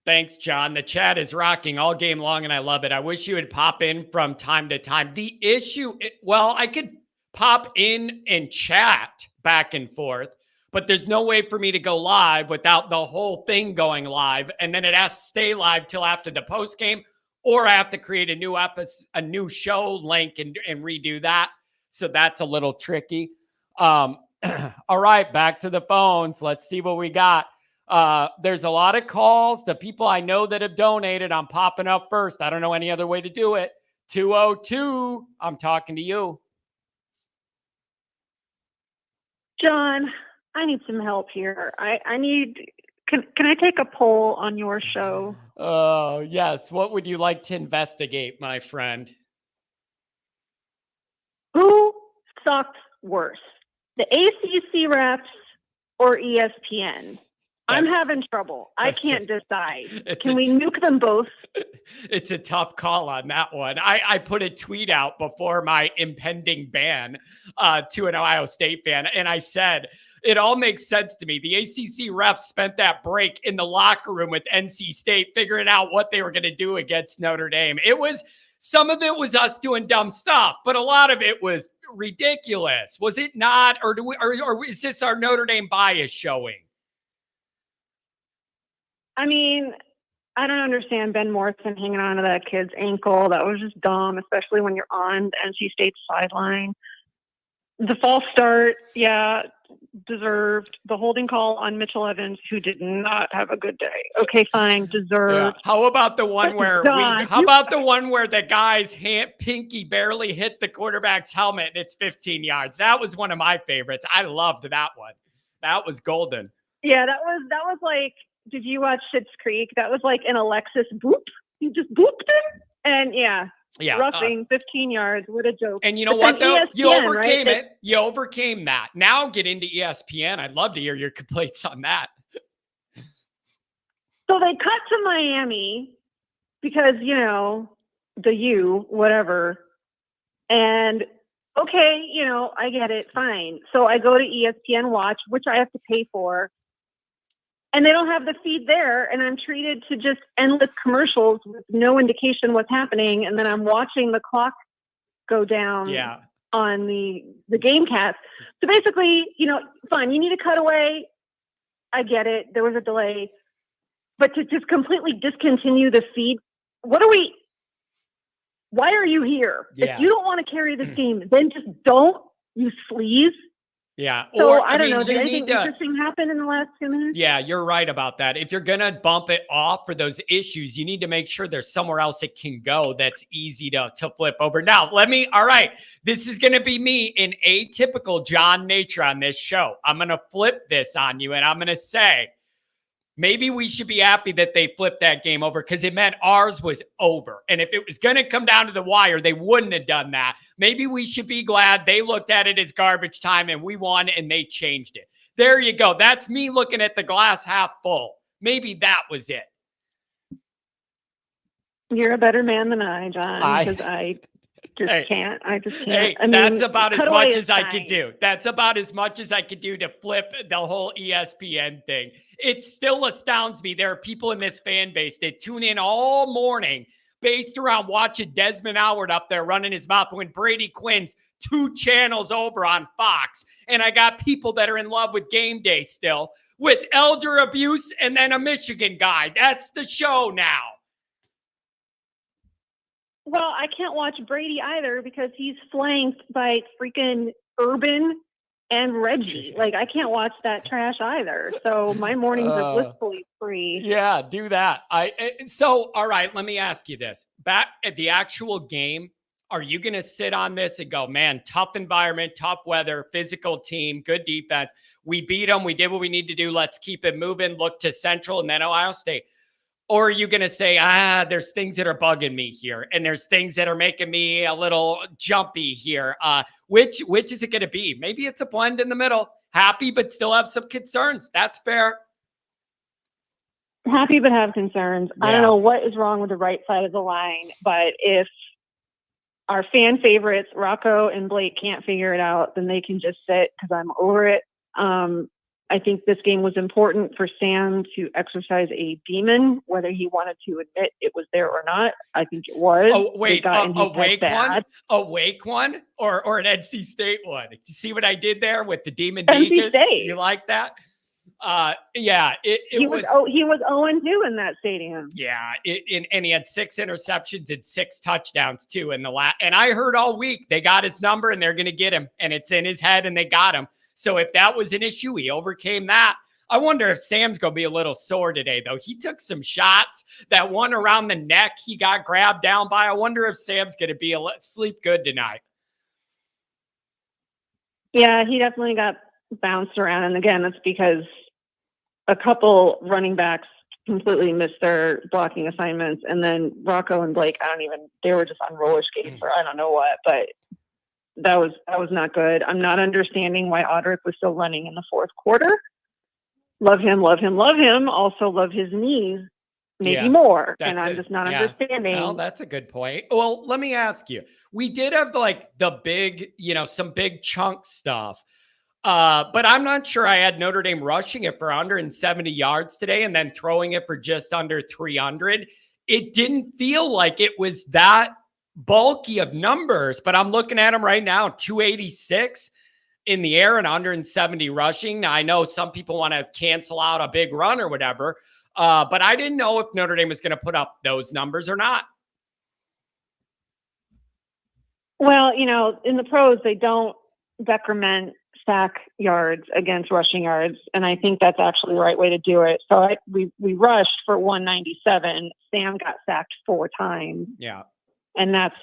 Thanks, John. The chat is rocking all game long, and I love it. I wish you would pop in from time to time. The issue, well, I could pop in and chat back and forth, but there's no way for me to go live without the whole thing going live. And then it has to stay live till after the post game, or I have to create a new episode, a new show link and redo that. So that's a little tricky. All right, back to the phones. Let's see what we got. There's a lot of calls. The people I know that have donated, I'm popping up first. I don't know any other way to do it. 202, I'm talking to you. John, I need some help here. I need, can I take a poll on your show? Oh, yes. What would you like to investigate, my friend? Who sucks worse, the ACC refs or ESPN? I'm having trouble. I can't decide. Can we nuke them both? It's a tough call on that one. I put a tweet out before my impending ban to an Ohio State fan, and I said, it all makes sense to me. The ACC refs spent that break in the locker room with NC State figuring out what they were going to do against Notre Dame. Some of it was us doing dumb stuff, but a lot of it was ridiculous. Was it not? Or is this our Notre Dame bias showing? I mean, I don't understand Ben Morrison hanging on to that kid's ankle. That was just dumb, especially when you're on the NC State sideline. The false start, deserved. The holding call on Mitchell Evans, who did not have a good day. Okay, fine, deserved. Yeah. How about the one where the guy's pinky barely hit the quarterback's helmet and it's 15 yards? That was one of my favorites. I loved that one. That was golden. Yeah, that was like, did you watch Schitt's Creek? That was like an Alexis boop. You just booped him, and roughing 15 yards. What a joke! And you know what though? You overcame it. You overcame that. Now get into ESPN. I'd love to hear your complaints on that. So they cut to Miami because whatever, and okay, I get it, fine. So I go to ESPN Watch, which I have to pay for. And they don't have the feed there, and I'm treated to just endless commercials with no indication what's happening. And then I'm watching the clock go down on the game cast. So basically, fine, you need a cutaway. I get it. There was a delay. But to just completely discontinue the feed, why are you here? Yeah. If you don't want to carry this game, then just don't, you sleaze. Yeah. So I don't know. Did anything interesting happen in the last 2 minutes? Yeah, you're right about that. If you're going to bump it off for those issues, you need to make sure there's somewhere else it can go that's easy to flip over. Now, all right, this is going to be me in atypical John nature on this show. I'm going to flip this on you, and I'm going to say, maybe we should be happy that they flipped that game over because it meant ours was over. And if it was going to come down to the wire, they wouldn't have done that. Maybe we should be glad they looked at it as garbage time and we won and they changed it. There you go. That's me looking at the glass half full. Maybe that was it. You're a better man than I, John, because Hey. can't. I just can't. Hey, I mean, that's about as cutaway much is as I could fine. do. That's about as much as I could do to flip the whole ESPN thing. It still astounds me. There are people in this fan base that tune in all morning based around watching Desmond Howard up there running his mouth when Brady Quinn's 2 channels over on Fox. And I got people that are in love with Game Day still with elder abuse and then a Michigan guy. That's the show now. Well, I can't watch Brady either because he's flanked by freaking Urban and Reggie. Like, I can't watch that trash either. So my mornings are blissfully free. Yeah, do that. So, all right, let me ask you this. Back at the actual game, are you going to sit on this and go, man, tough environment, tough weather, physical team, good defense. We beat them. We did what we need to do. Let's keep it moving. Look to Central and then Ohio State. Or are you going to say, there's things that are bugging me here, and there's things that are making me a little jumpy here? Which is it going to be? Maybe it's a blend in the middle. Happy, but still have some concerns. That's fair. Happy, but have concerns. Yeah. I don't know what is wrong with the right side of the line, but if our fan favorites, Rocco and Blake, can't figure it out, then they can just sit because I'm over it. I think this game was important for Sam to exercise a demon, whether he wanted to admit it was there or not. I think it was. Oh, wait, a wake one or an NC State one? You see what I did there with the demon NC deacon? State. You like that? Yeah, he was 0-2 in that stadium. Yeah, and he had 6 interceptions and 6 touchdowns too in the last. And I heard all week they got his number and they're going to get him, and it's in his head and they got him. So if that was an issue, he overcame that. I wonder if Sam's going to be a little sore today, though. He took some shots. That one around the neck he got grabbed down by. I wonder if Sam's going to be sleep good tonight. Yeah, he definitely got bounced around. And again, that's because a couple running backs completely missed their blocking assignments. And then Rocco and Blake, they were just on roller skates or I don't know what, but that was not good. I'm not understanding why Audric was still running in the fourth quarter. Love him. Also love his knees, maybe more. And I'm just not understanding. Well, that's a good point. Well, let me ask you. We did have like the big, some big chunk stuff. But I'm not sure I had Notre Dame rushing it for 170 yards today and then throwing it for just under 300. It didn't feel like it was that bulky of numbers, but I'm looking at them right now, 286 in the air and 170 rushing. Now, I know some people want to cancel out a big run or whatever, but I didn't know if Notre Dame was going to put up those numbers or not. Well, in the pros, they don't decrement stack yards against rushing yards, and I think that's actually the right way to do it. So we rushed for 197. Sam got sacked 4 times. Yeah. And that's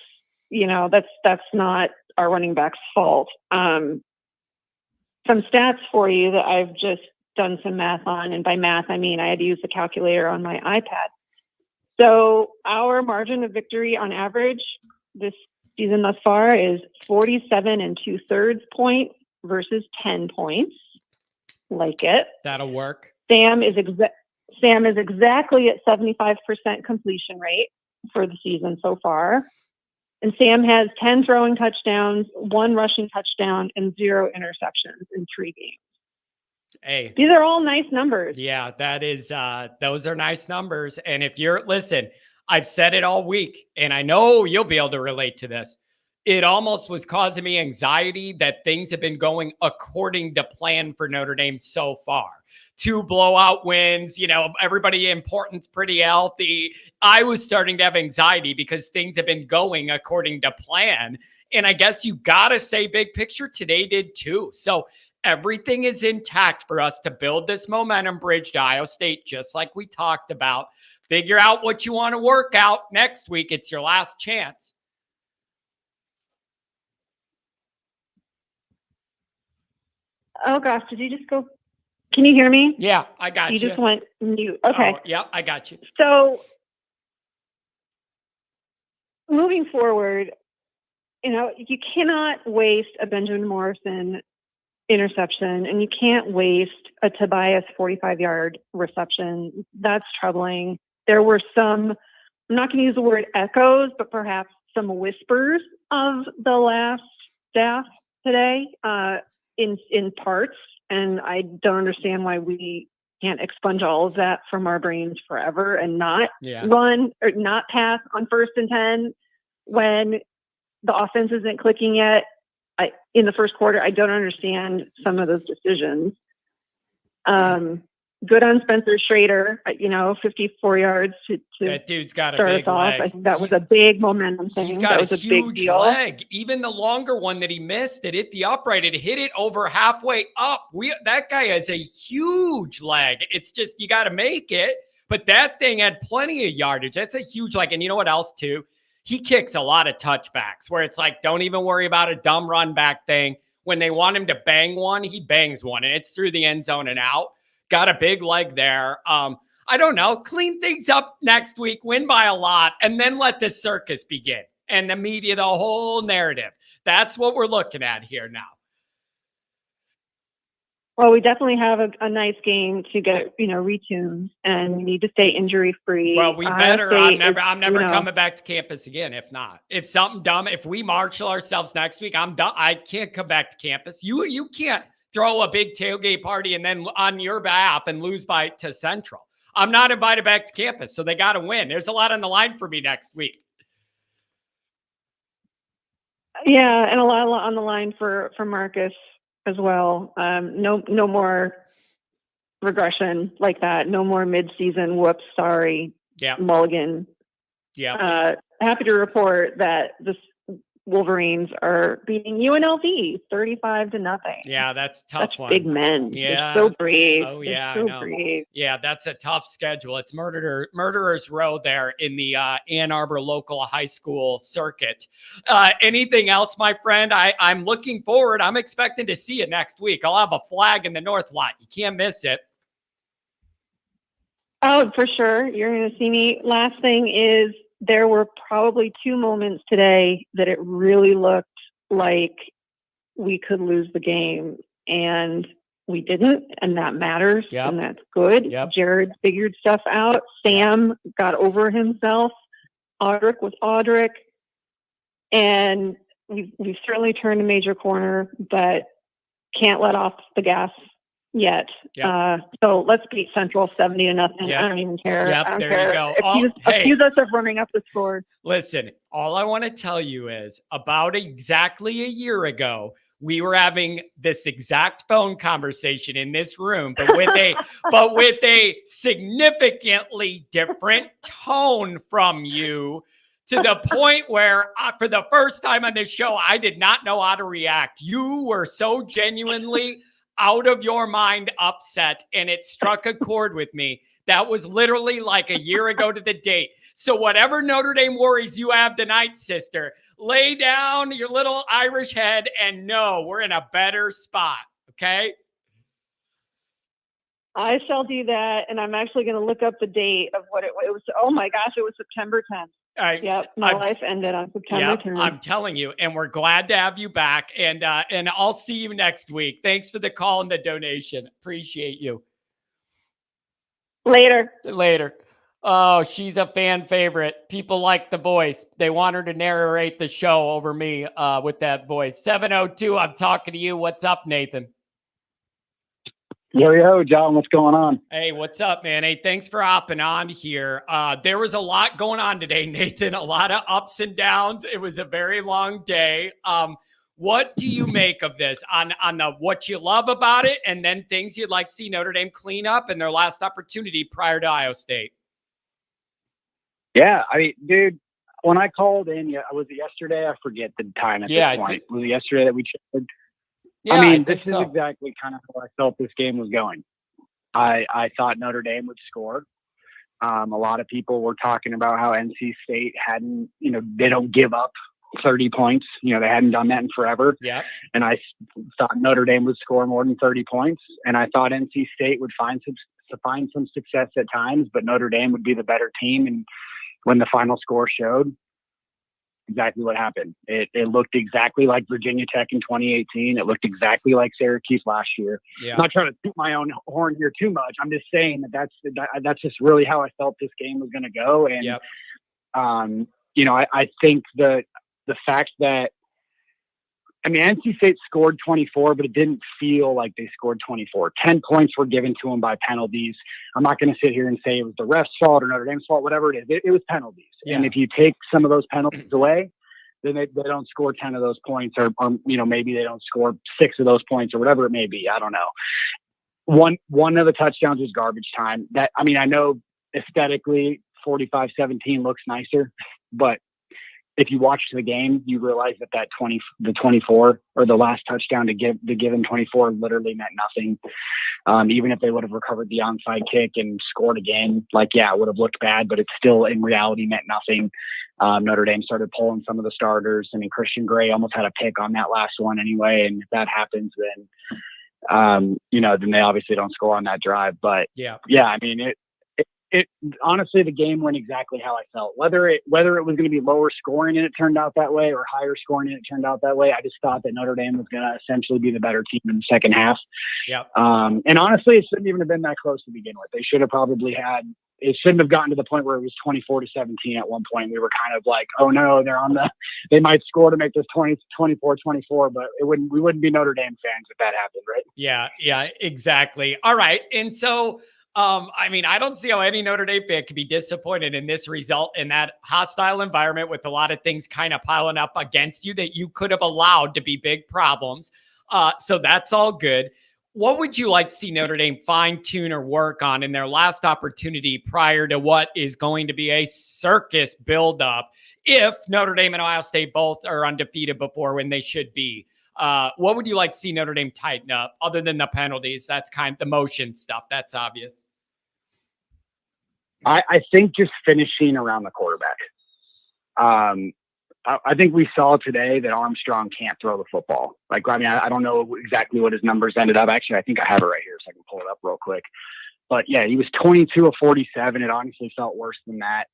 not our running back's fault. Some stats for you that I've just done some math on. And by math, I mean, I had to use the calculator on my iPad. So our margin of victory on average this season thus far is 47 2/3 points versus 10 points. Like it. That'll work. Sam is exactly at 75% completion rate for the season so far. And Sam has 10 throwing touchdowns, 1 rushing touchdown, and 0 interceptions in 3 games. Hey, these are all nice numbers. Yeah, that is, those are nice numbers. And if listen, I've said it all week, and I know you'll be able to relate to this. It almost was causing me anxiety that things have been going according to plan for Notre Dame so far. 2 blowout wins, everybody important's pretty healthy. I was starting to have anxiety because things have been going according to plan. And I guess you got to say big picture today did too. So everything is intact for us to build this momentum bridge to Ohio State, just like we talked about. Figure out what you want to work out next week. It's your last chance. Oh gosh, did you just go? Can you hear me? Yeah, I got you. You just went mute. Okay. Oh, yeah, I got you. So moving forward, you cannot waste a Benjamin Morrison interception, and you can't waste a Tobias 45-yard reception. That's troubling. There were some, I'm not going to use the word echoes, but perhaps some whispers of the last staff today in parts, and I don't understand why we can't expunge all of that from our brains forever and not run or not pass on 1st and 10 when the offense isn't clicking yet. In the first quarter, I don't understand some of those decisions. Good on Spencer Schrader, 54 yards to that dude's got a start big us off. leg. I think that was a big momentum thing. He's got that was a big huge deal. leg. Even the longer one that he missed, it hit the upright. It hit it over halfway up. That guy has a huge leg. It's just you got to make it. But that thing had plenty of yardage. That's a huge leg. And you know what else too? He kicks a lot of touchbacks where it's like, don't even worry about a dumb run back thing. When they want him to bang one, he bangs one, and it's through the end zone and out. Got a big leg there. I don't know. Clean things up next week, win by a lot, and then let the circus begin. And the media, the whole narrative. That's what we're looking at here now. Well, we definitely have a nice game to get, retuned, and we need to stay injury free. Well, we better. I'm never coming back to campus again. If not, if something dumb, if we marshal ourselves next week, I'm done. I can't come back to campus. You can't throw a big tailgate party and then on your behalf and lose to Central. I'm not invited back to campus, so they got to win. There's a lot on the line for me next week. Yeah, and a lot on the line for Marcus as well. No more regression like that. No more mid-season whoops, sorry, mulligan. Yeah. Happy to report that the Wolverines are beating UNLV 35-0. Yeah, that's a tough one. Big men. Yeah. They're so brave. Oh, yeah, They're I so know. brave. Yeah, that's a tough schedule. It's Murderer's Row there in the Ann Arbor local high school circuit. Anything else, my friend? I'm looking forward. I'm expecting to see it next week. I'll have a flag in the North lot. You can't miss it. Oh, for sure. You're going to see me. Last thing is, there were probably 2 moments today that it really looked like we could lose the game, and we didn't, and that matters, and that's good. Jared figured stuff out. Sam got over himself. Audric was Audric, and we've certainly turned a major corner, but can't let off the gas yet. So let's beat Central 70-0. I don't even care. I don't care. You go. Accuse us of running up the score. Listen, all I want to tell you is about exactly a year ago, we were having this exact phone conversation in this room, but with a significantly different tone from you, to the point where for the first time on this show, I did not know how to react. You were so genuinely out of your mind upset, and it struck a chord with me. That was literally like a year ago to the date. So whatever Notre Dame worries you have tonight, sister, lay down your little Irish head and know we're in a better spot. Okay? I shall do that, and I'm actually going to look up the date of what it was. Oh my gosh, it was September 10th. My life ended on September 10th. I'm telling you, and we're glad to have you back, and I'll see you next week. Thanks for the call and the donation. Appreciate you. Later. Oh, she's a fan favorite. People like the voice. They want her to narrate the show over me with that voice. 702, I'm talking to you. What's up, Nathan? Yo, John, what's going on? Hey, what's up, man? Hey, thanks for hopping on here. There was a lot going on today, Nathan, a lot of ups and downs. It was a very long day. What do you make of this on the what you love about it, and then things you'd like to see Notre Dame clean up in their last opportunity prior to Iowa State? Yeah, I mean, dude, when I called in, was it yesterday? I forget the time at this point. Was it yesterday that we chatted? Yeah, I mean, this is exactly kind of how I felt this game was going. I thought Notre Dame would score. A lot of people were talking about how NC State hadn't, they don't give up 30 points. They hadn't done that in forever. Yeah. And I thought Notre Dame would score more than 30 points. And I thought NC State would find some success at times, but Notre Dame would be the better team. And when the final score showed, exactly what happened. It looked exactly like Virginia Tech in 2018. It looked exactly like Syracuse last year. Yeah. I'm not trying to toot my own horn here too much. I'm just saying that's just really how I felt this game was going to go. And, I think the the fact that, I mean, NC State scored 24, but it didn't feel like they scored 24. 10 points were given to them by penalties. I'm not going to sit here and say it was the ref's fault or Notre Dame's fault, whatever it is. It was penalties. Yeah. And if you take some of those penalties away, then they don't score 10 of those points, or maybe they don't score 6 of those points or whatever it may be. I don't know. One of the touchdowns was garbage time. I know aesthetically 45-17 looks nicer, but if you watch the game, you realize that the 24 or the last touchdown to give them 24 literally meant nothing. Even if they would have recovered the onside kick and scored again, it would have looked bad, but it still in reality meant nothing. Notre Dame started pulling some of the starters. I mean, Christian Gray almost had a pick on that last one anyway. And if that happens, then, then they obviously don't score on that drive. But yeah, I mean, it honestly, the game went exactly how I felt. Whether it was going to be lower scoring and it turned out that way, or higher scoring and it turned out that way, I just thought that Notre Dame was going to essentially be the better team in the second half. Yeah. And honestly, it shouldn't even have been that close to begin with. They should have probably it shouldn't have gotten to the point where it was 24-17 at one point. We were kind of like, oh no, they might score to make this 24-24, but we wouldn't be Notre Dame fans if that happened, right? Yeah, exactly. All right. And so, I don't see how any Notre Dame fan could be disappointed in this result in that hostile environment with a lot of things kind of piling up against you that you could have allowed to be big problems. So that's all good. What would you like to see Notre Dame fine tune or work on in their last opportunity prior to what is going to be a circus buildup if Notre Dame and Ohio State both are undefeated before when they should be? What would you like to see Notre Dame tighten up other than the penalties? That's kind of the motion stuff. That's obvious. I think just finishing around the quarterback. I think we saw today that Armstrong can't throw the football. I don't know exactly what his numbers ended up. Actually, I think I have it right here, so I can pull it up real quick. But yeah, he was 22 of 47. It honestly felt worse than that.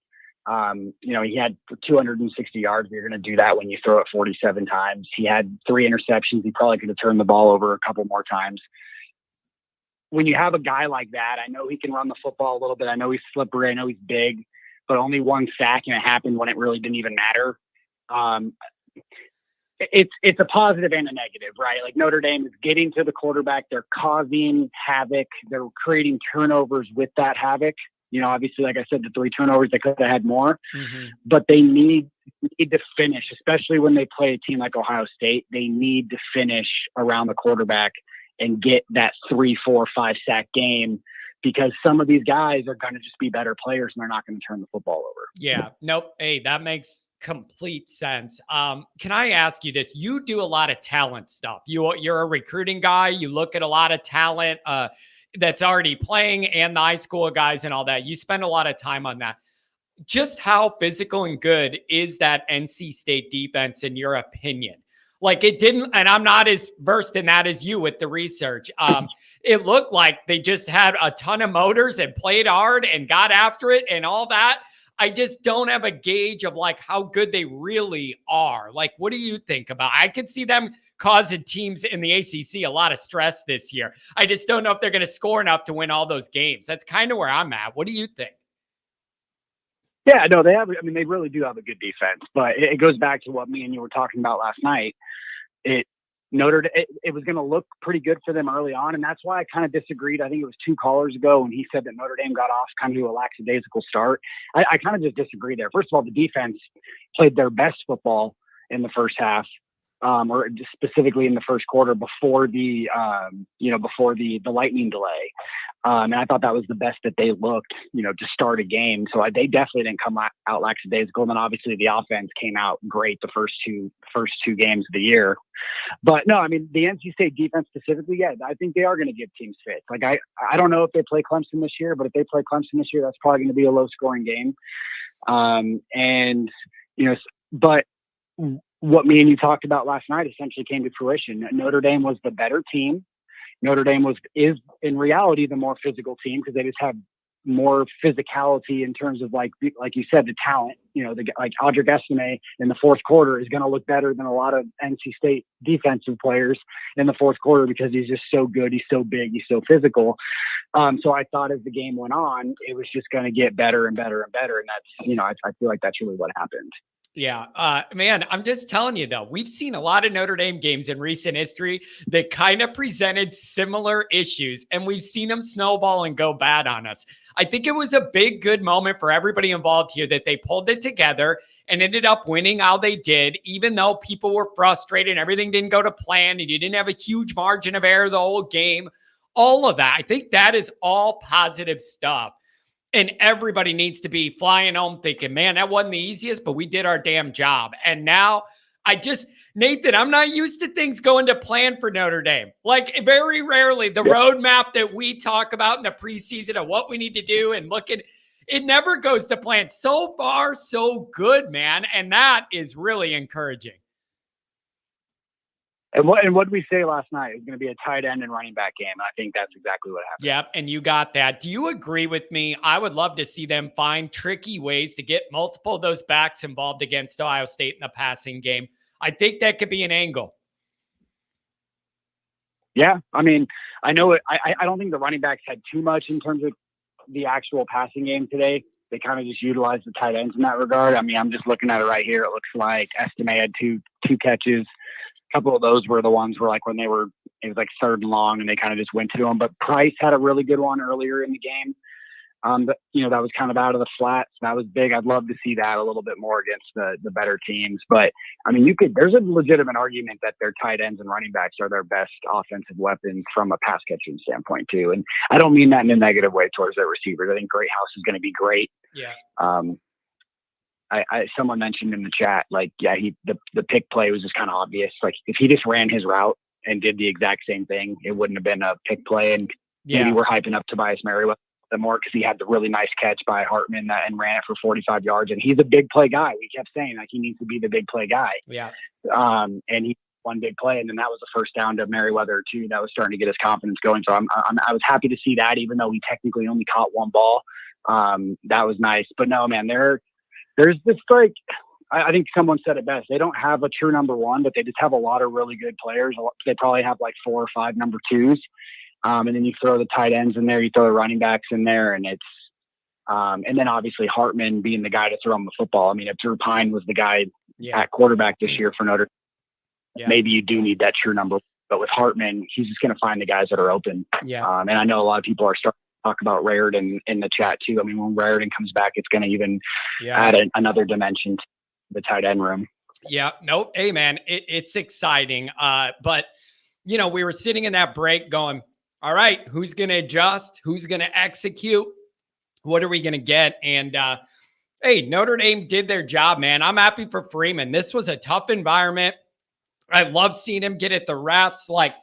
He had 260 yards. You're going to do that when you throw it 47 times. He had 3 interceptions. He probably could have turned the ball over a couple more times. When you have a guy like that, I know he can run the football a little bit. I know he's slippery. I know he's big, but only 1 sack, and it happened when it really didn't even matter. It's a positive and a negative, right? Like, Notre Dame is getting to the quarterback. They're causing havoc. They're creating turnovers with that havoc. Obviously, like I said, the 3 turnovers, they could have had more, but they need to finish, especially when they play a team like Ohio State. They need to finish around the quarterback and get that 3, 4, 5 sack game, because some of these guys are going to just be better players and they're not going to turn the football over. Yeah, nope. Hey, that makes complete sense. Can I ask you this? You do a lot of talent stuff. You're a recruiting guy. You look at a lot of talent that's already playing and the high school guys and all that. You spend a lot of time on that. Just how physical and good is that NC State defense in your opinion? Like, it didn't, and I'm not as versed in that as you with the research. It looked like they just had a ton of motors and played hard and got after it and all that. I just don't have a gauge of how good they really are. Like, what do you think about? I could see them causing teams in the ACC a lot of stress this year. I just don't know if they're going to score enough to win all those games. That's kind of where I'm at. What do you think? Yeah, no, they really do have a good defense, but it goes back to what me and you were talking about last night. It was going to look pretty good for them early on, and that's why I kind of disagreed. I think it was 2 callers ago when he said that Notre Dame got off kind of to a lackadaisical start. I kind of just disagree there. First of all, the defense played their best football in the first half, or specifically in the first quarter before the lightning delay. And I thought that was the best that they looked, to start a game. So they definitely didn't come out lackadaisical. And then obviously the offense came out great the first two games of the year. But no, the NC State defense specifically, yeah, I think they are going to give teams fits. Like, I don't know if they play Clemson this year, but if they play Clemson this year, that's probably going to be a low scoring game. But what me and you talked about last night essentially came to fruition. Notre Dame was the better team. Notre Dame is in reality the more physical team, because they just have more physicality in terms of like you said, the talent. Like Audric Estime in the fourth quarter is going to look better than a lot of NC State defensive players in the fourth quarter, because he's just so good. He's so big. He's so physical. So I thought as the game went on, it was just going to get better and better and better. And that's, I feel like that's really what happened. Yeah. Man, I'm just telling you, though, we've seen a lot of Notre Dame games in recent history that kind of presented similar issues, and we've seen them snowball and go bad on us. I think it was a big, good moment for everybody involved here that they pulled it together and ended up winning how they did, even though people were frustrated and everything didn't go to plan and you didn't have a huge margin of error the whole game. All of that. I think that is all positive stuff. And everybody needs to be flying home thinking, man, that wasn't the easiest, but we did our damn job. And now Nathan, I'm not used to things going to plan for Notre Dame. Like very rarely the roadmap that we talk about in the preseason of what we need to do and it never goes to plan. So far, so good, man. And that is really encouraging. And what did we say last night? It's going to be a tight end and running back game. And I think that's exactly what happened. Yep, and you got that. Do you agree with me? I would love to see them find tricky ways to get multiple of those backs involved against Ohio State in the passing game. I think that could be an angle. Yeah, I mean, I know it. I don't think the running backs had too much in terms of the actual passing game today. They kind of just utilized the tight ends in that regard. I mean, I'm just looking at it right here. It looks like Estime had two catches. A couple of those were the ones where like when it was like 3rd and long and they kind of just went to them. But Price had a really good one earlier in the game. But that was kind of out of the flat. So that was big. I'd love to see that a little bit more against the better teams. But I mean, there's a legitimate argument that their tight ends and running backs are their best offensive weapons from a pass catching standpoint too. And I don't mean that in a negative way towards their receivers. I think Greathouse is going to be great. Yeah. Someone mentioned in the chat, like, the pick play was just kind of obvious. Like if he just ran his route and did the exact same thing, it wouldn't have been a pick play. And maybe we're hyping up Tobias Merriweather more because he had the really nice catch by Hartman and ran it for 45 yards. And he's a big play guy. We kept saying like he needs to be the big play guy. Yeah. And he one big play, and then that was the first down to Merriweather too. That was starting to get his confidence going. So I was happy to see that, even though he technically only caught one ball. That was nice. But no, man, there's this like, I think someone said it best. They don't have a true number one, but they just have a lot of really good players. They probably have like 4 or 5 number twos. And then you throw the tight ends in there, you throw the running backs in there, and it's, and then obviously Hartman being the guy to throw him the football. I mean, if Drew Pine was the guy at quarterback this year for Notre Dame, maybe you do need that true number. But with Hartman, he's just going to find the guys that are open. Yeah. And I know a lot of people are starting to talk about Raridan in the chat too. I mean, when Raridan comes back, it's going to even add another dimension to the tight end room. Yeah. Nope. Hey, man, it's exciting. But, we were sitting in that break going, all right, who's going to adjust? Who's going to execute? What are we going to get? And, hey, Notre Dame did their job, man. I'm happy for Freeman. This was a tough environment. I love seeing him get at the refs. Like,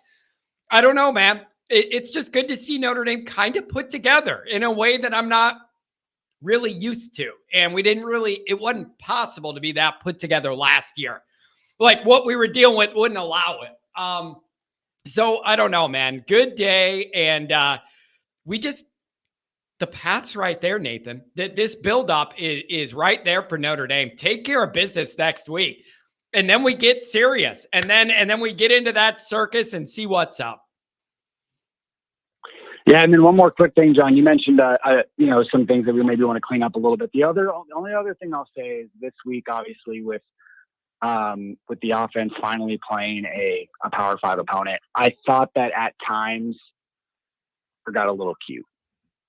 I don't know, man. It's just good to see Notre Dame kind of put together in a way that I'm not really used to. And it wasn't possible to be that put together last year. Like what we were dealing with wouldn't allow it. So I don't know, man. Good day. And the path's right there, Nathan. This buildup is right there for Notre Dame. Take care of business next week. And then we get serious. And then we get into that circus and see what's up. Yeah, and then one more quick thing, John. You mentioned, some things that we maybe want to clean up a little bit. The only other thing I'll say is this week, obviously, with the offense finally playing a Power 5 opponent, I thought that at times got a little cute.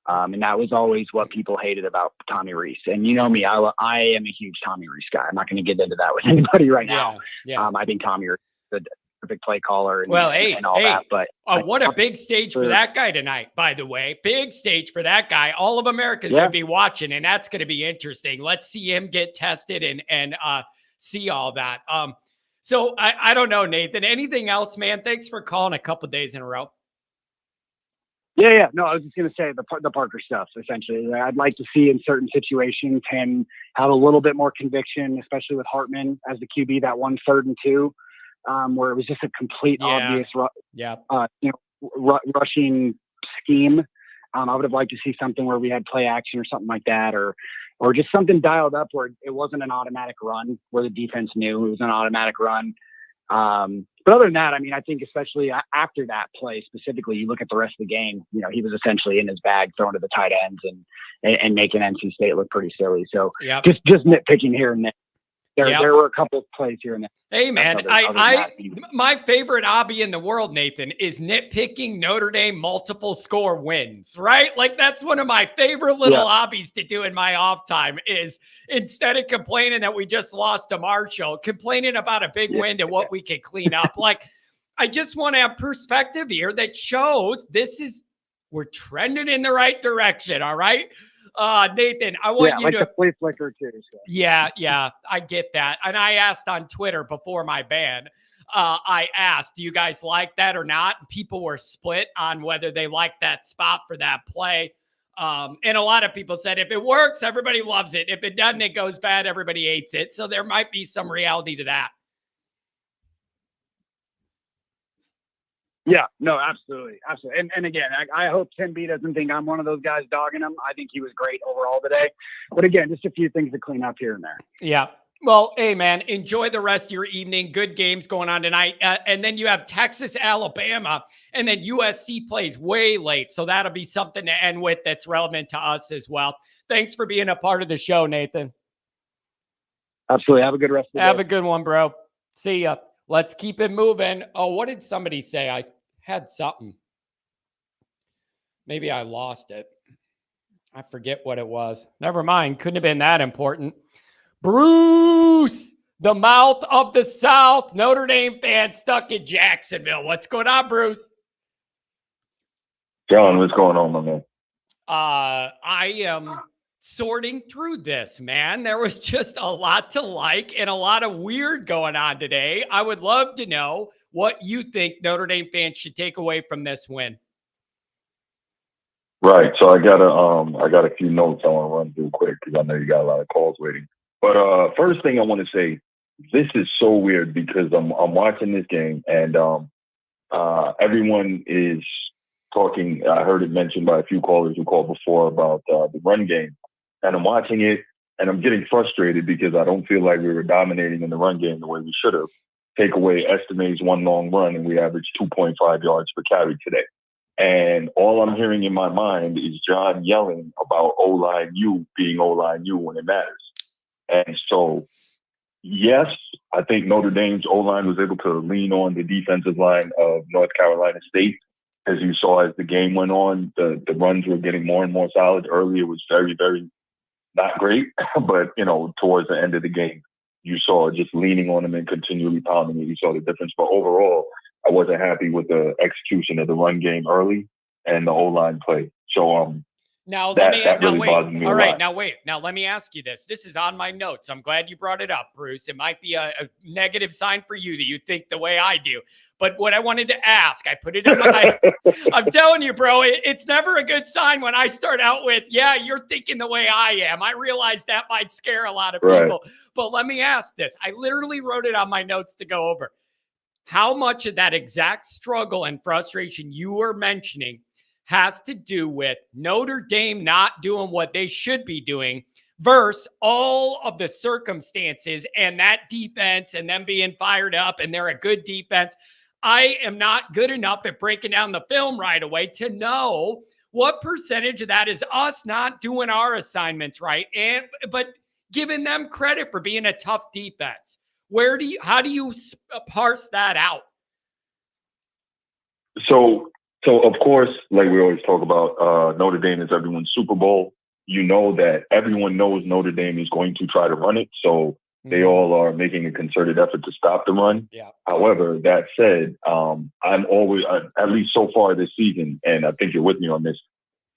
And that was always what people hated about Tommy Rees. And you know me, I am a huge Tommy Rees guy. I'm not going to get into that with anybody right now. Yeah. I think Tommy Rees is a big play caller and all that. But what a big stage for that guy tonight, by the way. Big stage for that guy. All of America's going to be watching, and that's going to be interesting. Let's see him get tested and see all that. So I don't know, Nathan. Anything else, man? Thanks for calling a couple days in a row. Yeah. No, I was just going to say the Parker stuff, essentially. I'd like to see in certain situations him have a little bit more conviction, especially with Hartman as the QB, that 1 3rd and 2, where it was just a complete obvious rushing scheme. I would have liked to see something where we had play action or something like that, or just something dialed up where it wasn't an automatic run, where the defense knew it was an automatic run. But other than that, I mean, I think especially after that play specifically, you look at the rest of the game, he was essentially in his bag throwing to the tight ends and making NC State look pretty silly. So just nitpicking here and there. There were a couple of plays here and there. Hey man, Other than that, my favorite hobby in the world, Nathan, is nitpicking Notre Dame multiple score wins, right? Like that's one of my favorite little hobbies to do in my off time is instead of complaining that we just lost to Marshall, complaining about a big win and what we can clean up. Like I just want to have perspective here that shows we're trending in the right direction. All right. Nathan, I want you like to the flea flicker too. So. Yeah, I get that. And I asked on Twitter before my ban, I asked, do you guys like that or not? And people were split on whether they like that spot for that play. And a lot of people said, if it works, everybody loves it. If it doesn't, it goes bad. Everybody hates it. So there might be some reality to that. Yeah, no, absolutely. Absolutely. And again, I hope Tim B doesn't think I'm one of those guys dogging him. I think he was great overall today. But again, just a few things to clean up here and there. Yeah. Well, hey, man, enjoy the rest of your evening. Good games going on tonight. And then you have Texas, Alabama, and then USC plays way late. So that'll be something to end with that's relevant to us as well. Thanks for being a part of the show, Nathan. Absolutely. Have a good rest of the day. Have a good one, bro. See ya. Let's keep it moving. Oh, what did somebody say? I had something. Maybe I lost it. I forget what it was. Never mind. Couldn't have been that important. Bruce, the mouth of the South, Notre Dame fan stuck in Jacksonville. What's going on, Bruce? John, what's going on, my man? I am sorting through this, man. There was just a lot to like and a lot of weird going on today. I would love to know what you think Notre Dame fans should take away from this win. Right. So I got a few notes I want to run through quick because I know you got a lot of calls waiting. But first thing I want to say, this is so weird because I'm watching this game and everyone is talking. I heard it mentioned by a few callers who called before about the run game. And I'm watching it, and I'm getting frustrated because I don't feel like we were dominating in the run game the way we should have. Take away Estime's one long run, and we averaged 2.5 yards per carry today. And all I'm hearing in my mind is John yelling about O-line U being O-line U when it matters. And so, yes, I think Notre Dame's O-line was able to lean on the defensive line of North Carolina State. As you saw as the game went on, the runs were getting more and more solid. Early, it was very, very not great, but, towards the end of the game, you saw just leaning on them and continually pounding it. You saw the difference. But overall, I wasn't happy with the execution of the run game early and the O-line play. So Now, that really bothers me a lot. All right, now wait. Now, let me ask you this. This is on my notes. I'm glad you brought it up, Bruce. It might be a negative sign for you that you think the way I do. But what I wanted to ask, I put it in my I'm telling you, bro, it's never a good sign when I start out with, yeah, you're thinking the way I am. I realize that might scare a lot of people. Right. But let me ask this. I literally wrote it on my notes to go over. How much of that exact struggle and frustration you were mentioning has to do with Notre Dame not doing what they should be doing versus all of the circumstances and that defense and them being fired up and they're a good defense? I am not good enough at breaking down the film right away to know what percentage of that is us not doing our assignments right, but giving them credit for being a tough defense. How do you parse that out? So of course, like we always talk about, Notre Dame is everyone's Super Bowl. You know that everyone knows Notre Dame is going to try to run it. So they all are making a concerted effort to stop the run. Yeah. However, that said, I'm always, at least so far this season, and I think you're with me on this,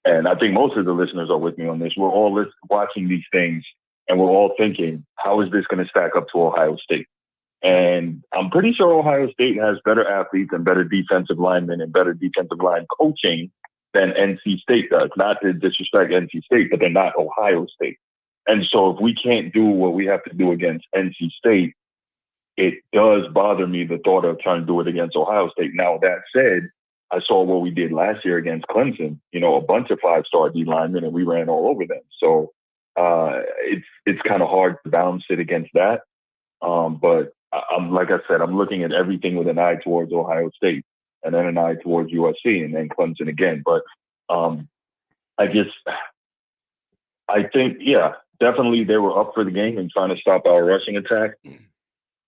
and I think most of the listeners are with me on this, we're all watching these things, and we're all thinking, how is this going to stack up to Ohio State? And I'm pretty sure Ohio State has better athletes and better defensive linemen and better defensive line coaching than NC State does. Not to disrespect NC State, but they're not Ohio State. And so if we can't do what we have to do against NC State, it does bother me, the thought of trying to do it against Ohio State. Now, that said, I saw what we did last year against Clemson, a bunch of 5-star D linemen, and we ran all over them. So it's kind of hard to balance it against that. But like I said, I'm looking at everything with an eye towards Ohio State and then an eye towards USC and then Clemson again. But I think, definitely they were up for the game and trying to stop our rushing attack.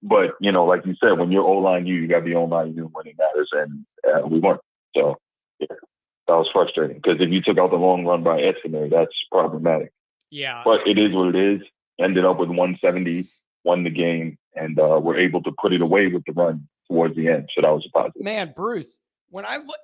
But, you know, like you said, when you're O-line you got to be O-line you when it matters. And we weren't. So, yeah, that was frustrating. Because if you took out the long run by Estimate, that's problematic. Yeah. But it is what it is. Ended up with 170, won the game, and were able to put it away with the run towards the end. So that was a positive. Man, Bruce, when I look,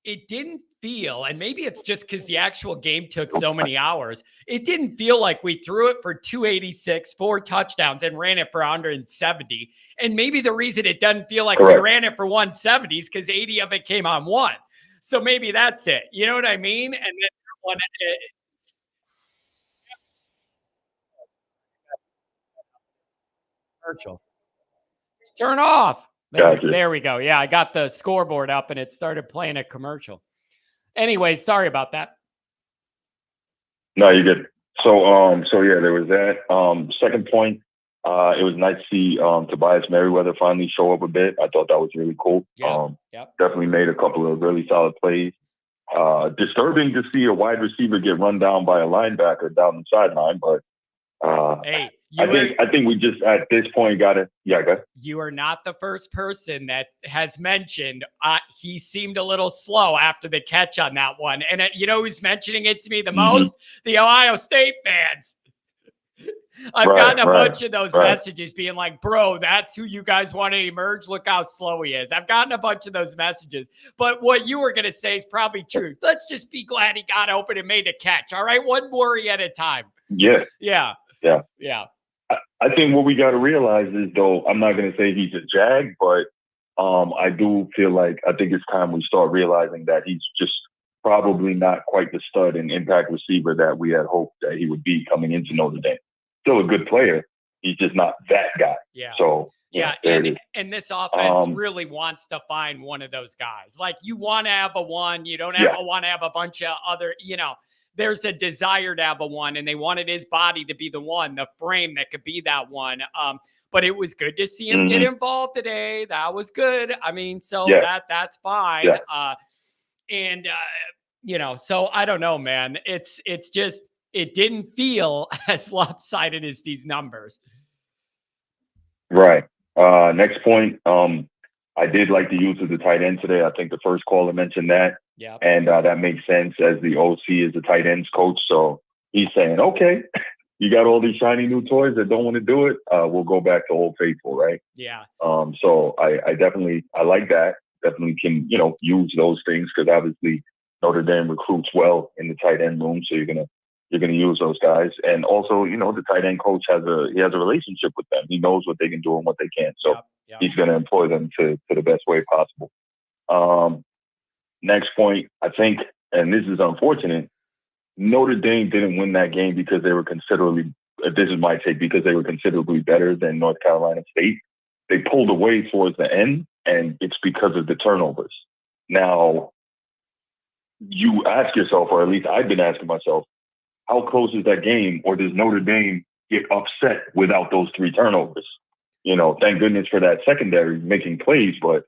it didn't feel, and maybe it's just because the actual game took so many hours, it didn't feel like we threw it for 286, 4 touchdowns, and ran it for 170. And maybe the reason it doesn't feel like we ran it for 170 is because 80 of it came on one. So maybe that's it. You know what I mean? And then one. Commercial. Turn off. There we go. Yeah, I got the scoreboard up and it started playing a commercial. Anyway, sorry about that. No, you're good. So yeah, there was that. Second point, it was nice to see Tobias Merriweather finally show up a bit. I thought that was really cool. Definitely made a couple of really solid plays. Disturbing to see a wide receiver get run down by a linebacker down the sideline, but hey, I think we just at this point got to go. You are not the first person that has mentioned he seemed a little slow after the catch on that one. And you know who's mentioning it to me the most? The Ohio State fans. I've gotten a bunch of those messages being like, bro, that's who you guys want to emerge. Look how slow he is. I've gotten a bunch of those messages. But what you were going to say is probably true. Let's just be glad he got open and made a catch. All right. One worry at a time. Yeah. I think what we got to realize is, though, I'm not going to say he's a jag, but I do feel like I think it's time we start realizing that he's just probably not quite the stud and impact receiver that we had hoped that he would be coming into Notre Dame. Still a good player. He's just not that guy. Yeah. So, and this offense really wants to find one of those guys. Like, you want to have a one. You don't want to have a bunch of other, there's a desire to have a one, and they wanted his body to be the one, the frame that could be that one. But it was good to see him get involved today. That was good. I mean, so that's fine. So I don't know, man. It's just, it didn't feel as lopsided as these numbers. Right. Next point. I did like the use of the tight end today. I think the first caller mentioned that. Yeah. And that makes sense as the OC is the tight ends coach. So he's saying, okay, you got all these shiny new toys that don't want to do it. We'll go back to Old Faithful, right? Yeah. So I like that. Definitely can, use those things because obviously Notre Dame recruits well in the tight end room. So you're gonna use those guys. And also, the tight end coach has a relationship with them. He knows what they can do and what they can't. So he's going to employ them to the best way possible. Next point, I think, and this is unfortunate, Notre Dame didn't win that game because they were considerably better than North Carolina State. They pulled away towards the end, and it's because of the turnovers. Now, you ask yourself, or at least I've been asking myself, how close is that game, or does Notre Dame get upset without those 3 turnovers? Thank goodness for that secondary making plays, but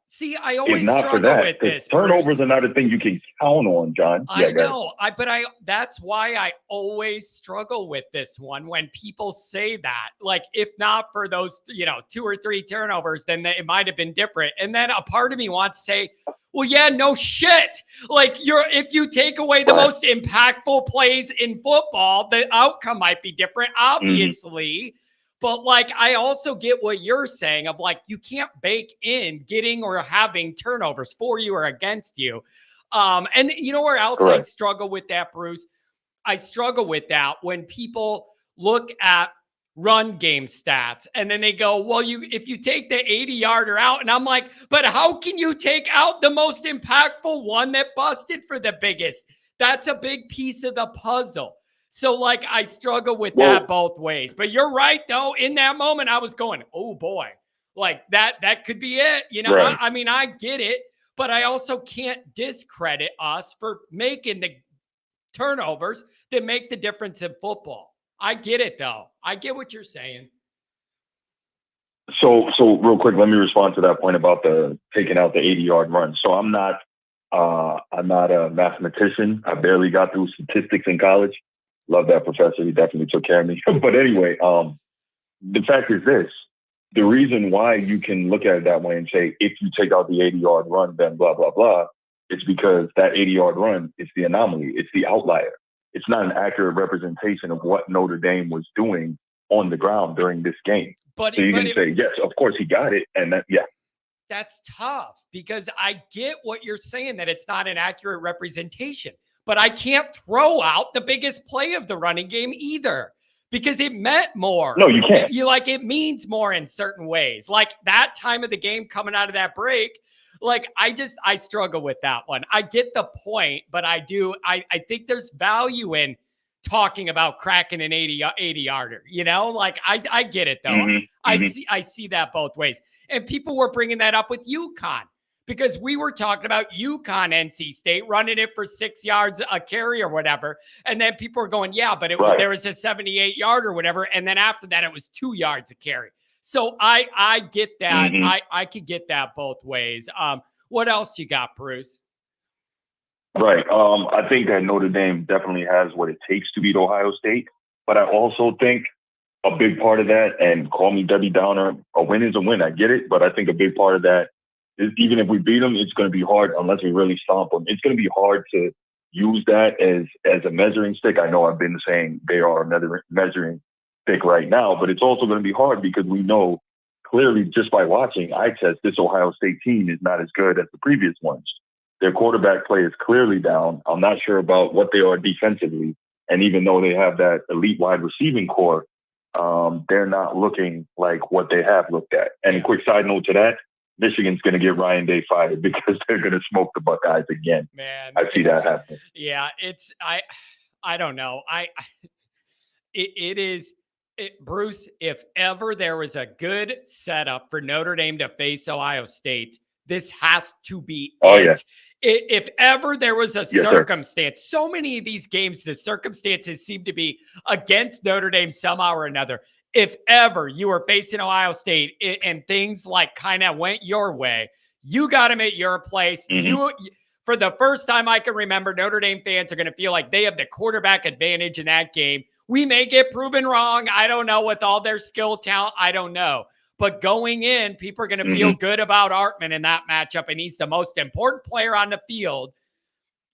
see, I always not struggle for that, with this. Turnovers Bruce. are not a thing you can count on, John. I know, that's why I always struggle with this one when people say that. Like, if not for those, 2 or 3 turnovers, then it might have been different. And then a part of me wants to say, well, yeah, no shit. Like, if you take away the most impactful plays in football, the outcome might be different, obviously. But like, I also get what you're saying of like, you can't bake in getting or having turnovers for you or against you. And you know where else I struggle with that, Bruce? I struggle with that when people look at run game stats and then they go, well, if you take the 80-yarder out, and I'm like, but how can you take out the most impactful one that busted for the biggest? That's a big piece of the puzzle. So, like, I struggle with that both ways. But you're right, though. In that moment, I was going, oh, boy. Like, that could be it. I mean, I get it. But I also can't discredit us for making the turnovers that make the difference in football. I get it, though. I get what you're saying. So real quick, let me respond to that point about the taking out the 80-yard run. So I'm not a mathematician. I barely got through statistics in college. Love that professor. He definitely took care of me. But anyway, the fact is this. The reason why you can look at it that way and say, if you take out the 80-yard run, then blah, blah, blah, it's because that 80-yard run is the anomaly. It's the outlier. It's not an accurate representation of what Notre Dame was doing on the ground during this game. But so you can say, yes, of course he got it. And that, yeah. That's tough because I get what you're saying, that it's not an accurate representation, but I can't throw out the biggest play of the running game either because it meant more. No, you can't. It means more in certain ways. Like that time of the game coming out of that break, like I struggle with that one. I get the point, but I think there's value in talking about cracking an 80-yarder, like I get it though. Mm-hmm. I see that both ways. And people were bringing that up with UConn because we were talking about UConn, NC State running it for 6 yards a carry or whatever. And then people were going, yeah, but there was a 78-yard or whatever. And then after that, it was 2 yards a carry. So I get that. Mm-hmm. I could get that both ways. What else you got, Bruce? Right. I think that Notre Dame definitely has what it takes to beat Ohio State. But I also think a big part of that, and call me Debbie Downer, a win is a win. I get it. But I think a big part of that is even if we beat them, it's going to be hard unless we really stomp them. It's going to be hard to use that as a measuring stick. I know I've been saying they are another measuring stick right now, but it's also going to be hard because we know clearly just by watching eye test, this Ohio State team is not as good as the previous ones. Their quarterback play is clearly down. I'm not sure about what they are defensively. And even though they have that elite wide receiving core, they're not looking like what they have looked at. And a quick side note to that, Michigan's going to get Ryan Day fired because they're going to smoke the Buckeyes again. Man, I see that happening. Yeah, I don't know. Bruce, if ever there was a good setup for Notre Dame to face Ohio State, this has to be it. Yeah. If ever there was a Yes, circumstance, so many of these games, the circumstances seem to be against Notre Dame somehow or another. If ever you were facing Ohio State and things like kind of went your way, you got them at your place. Mm-hmm. For the first time I can remember, Notre Dame fans are going to feel like they have the quarterback advantage in that game. We may get proven wrong. I don't know, with all their skill, talent. I don't know. But going in, people are going to feel good about Artman in that matchup, and he's the most important player on the field.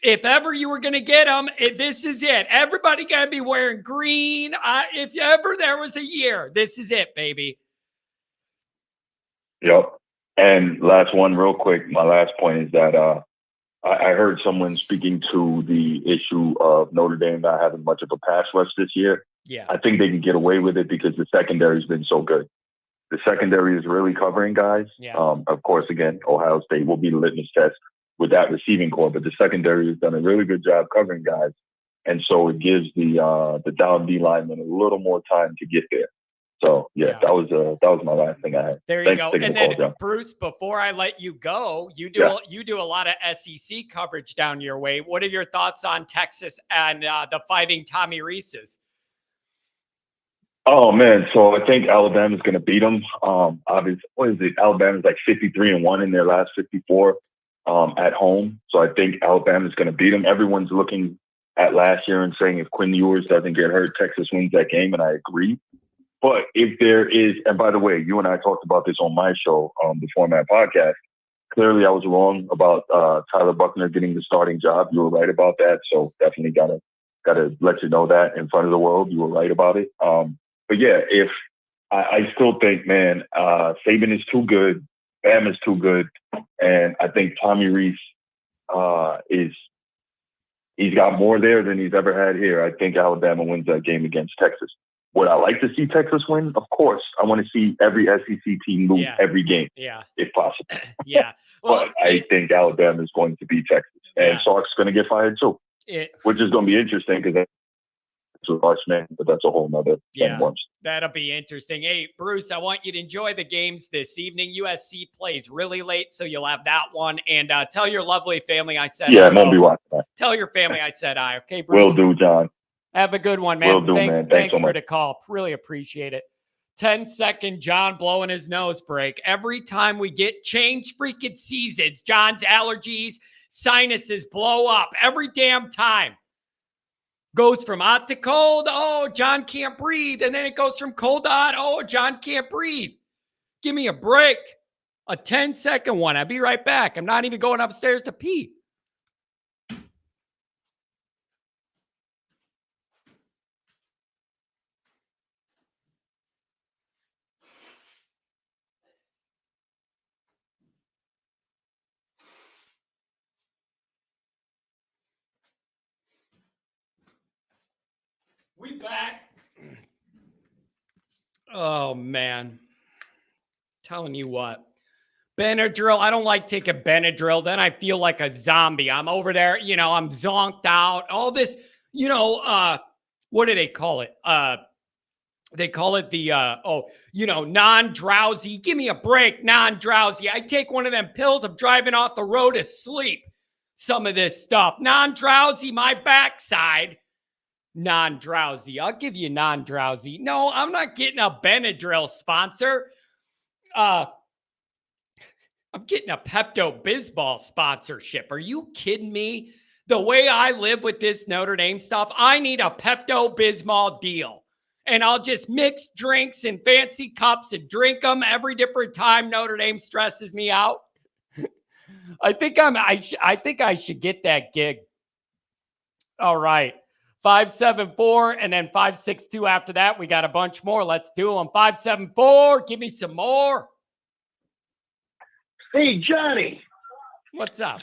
If ever you were going to get him, this is it. Everybody got to be wearing green. If ever there was a year, this is it, baby. Yep. And last one real quick. My last point is that I heard someone speaking to the issue of Notre Dame not having much of a pass rush this year. Yeah. I think they can get away with it because the secondary's been so good. The secondary is really covering guys. Yeah. Of course, again, Ohio State will be the litmus test with that receiving core, but the secondary has done a really good job covering guys. And so it gives the down D lineman a little more time to get there. So yeah. That was my last thing I had. There you go. And then Bruce, before I let you go, you do a lot of SEC coverage down your way. What are your thoughts on Texas and the Fighting Tommy Reeses? Oh man, so I think Alabama's going to beat them. Obviously, what is it? Alabama's like 53-1 in their last 54 at home. So I think Alabama's going to beat them. Everyone's looking at last year and saying if Quinn Ewers doesn't get hurt, Texas wins that game, and I agree. But if there is, and by the way, you and I talked about this on my show, the Format Podcast. Clearly, I was wrong about Tyler Buckner getting the starting job. You were right about that. So definitely gotta let you know that in front of the world. You were right about it. But yeah, if I still think, man, Saban is too good, Bam is too good, and I think Tommy Rees he's got more there than he's ever had here. I think Alabama wins that game against Texas. Would I like to see Texas win? Of course. I want to see every SEC team lose every game, if possible. Yeah. Well, but I think Alabama is going to beat Texas, and Sark's going to get fired too, which is going to be interesting because that's a rush man, but that's a whole nother thing. That'll be interesting. Hey, Bruce, I want you to enjoy the games this evening. USC plays really late, so you'll have that one. And tell your lovely family I said I won't be watching that. Tell your family I said hi. Okay, Bruce? Will do, John. Have a good one, man. Will do, man. Thanks so for much. the call. Really appreciate it. 10-second John blowing his nose break. Every time we get change freaking seasons, John's allergies, sinuses blow up every damn time. Goes from hot to cold. Oh, John can't breathe. And then it goes from cold to hot. Oh, John can't breathe. Give me a break. A 10-second one. I'll be right back. I'm not even going upstairs to pee. We back. Oh, man. Telling you what. Benadryl. I don't like taking Benadryl. Then I feel like a zombie. I'm over there, I'm zonked out. All this, what do they call it? They call it the, non-drowsy. Give me a break, non-drowsy. I take one of them pills. I'm driving off the road asleep. Some of this stuff. Non-drowsy, my backside. Non-drowsy. I'll give you non-drowsy. No, I'm not getting a Benadryl sponsor. I'm getting a Pepto-Bismol sponsorship. Are you kidding me? The way I live with this Notre Dame stuff, I need a Pepto-Bismol deal. And I'll just mix drinks in fancy cups and drink them every different time Notre Dame stresses me out. I think I should get that gig. All right. 574 and then 562 after that. We got a bunch more. Let's do them. 574. Give me some more. Hey, Johnny. What's up?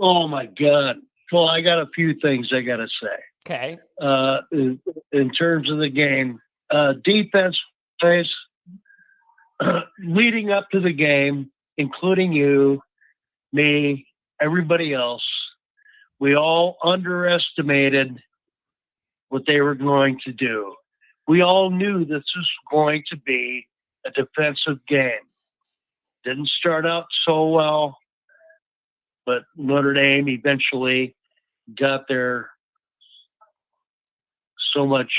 Oh, my God. Well, I got a few things I got to say. Okay. In terms of the game, defense plays leading up to the game, including you, me, everybody else, we all underestimated what they were going to do. We all knew this was going to be a defensive game. Didn't start out so well, but Notre Dame eventually got their so much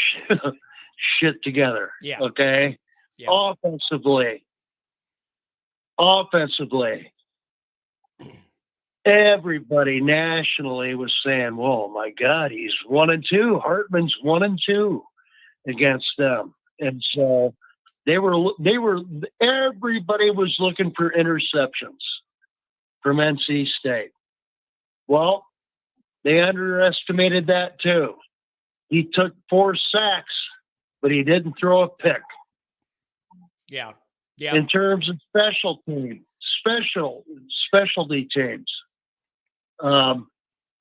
shit together. Yeah. Okay. Yeah. Offensively, everybody nationally was saying, "Whoa, my God, he's 1-2. Hartman's 1-2 against them," and so everybody was looking for interceptions from NC State. Well, they underestimated that too. He took 4 sacks, but he didn't throw a pick. Yeah. Yeah. In terms of specialty teams, I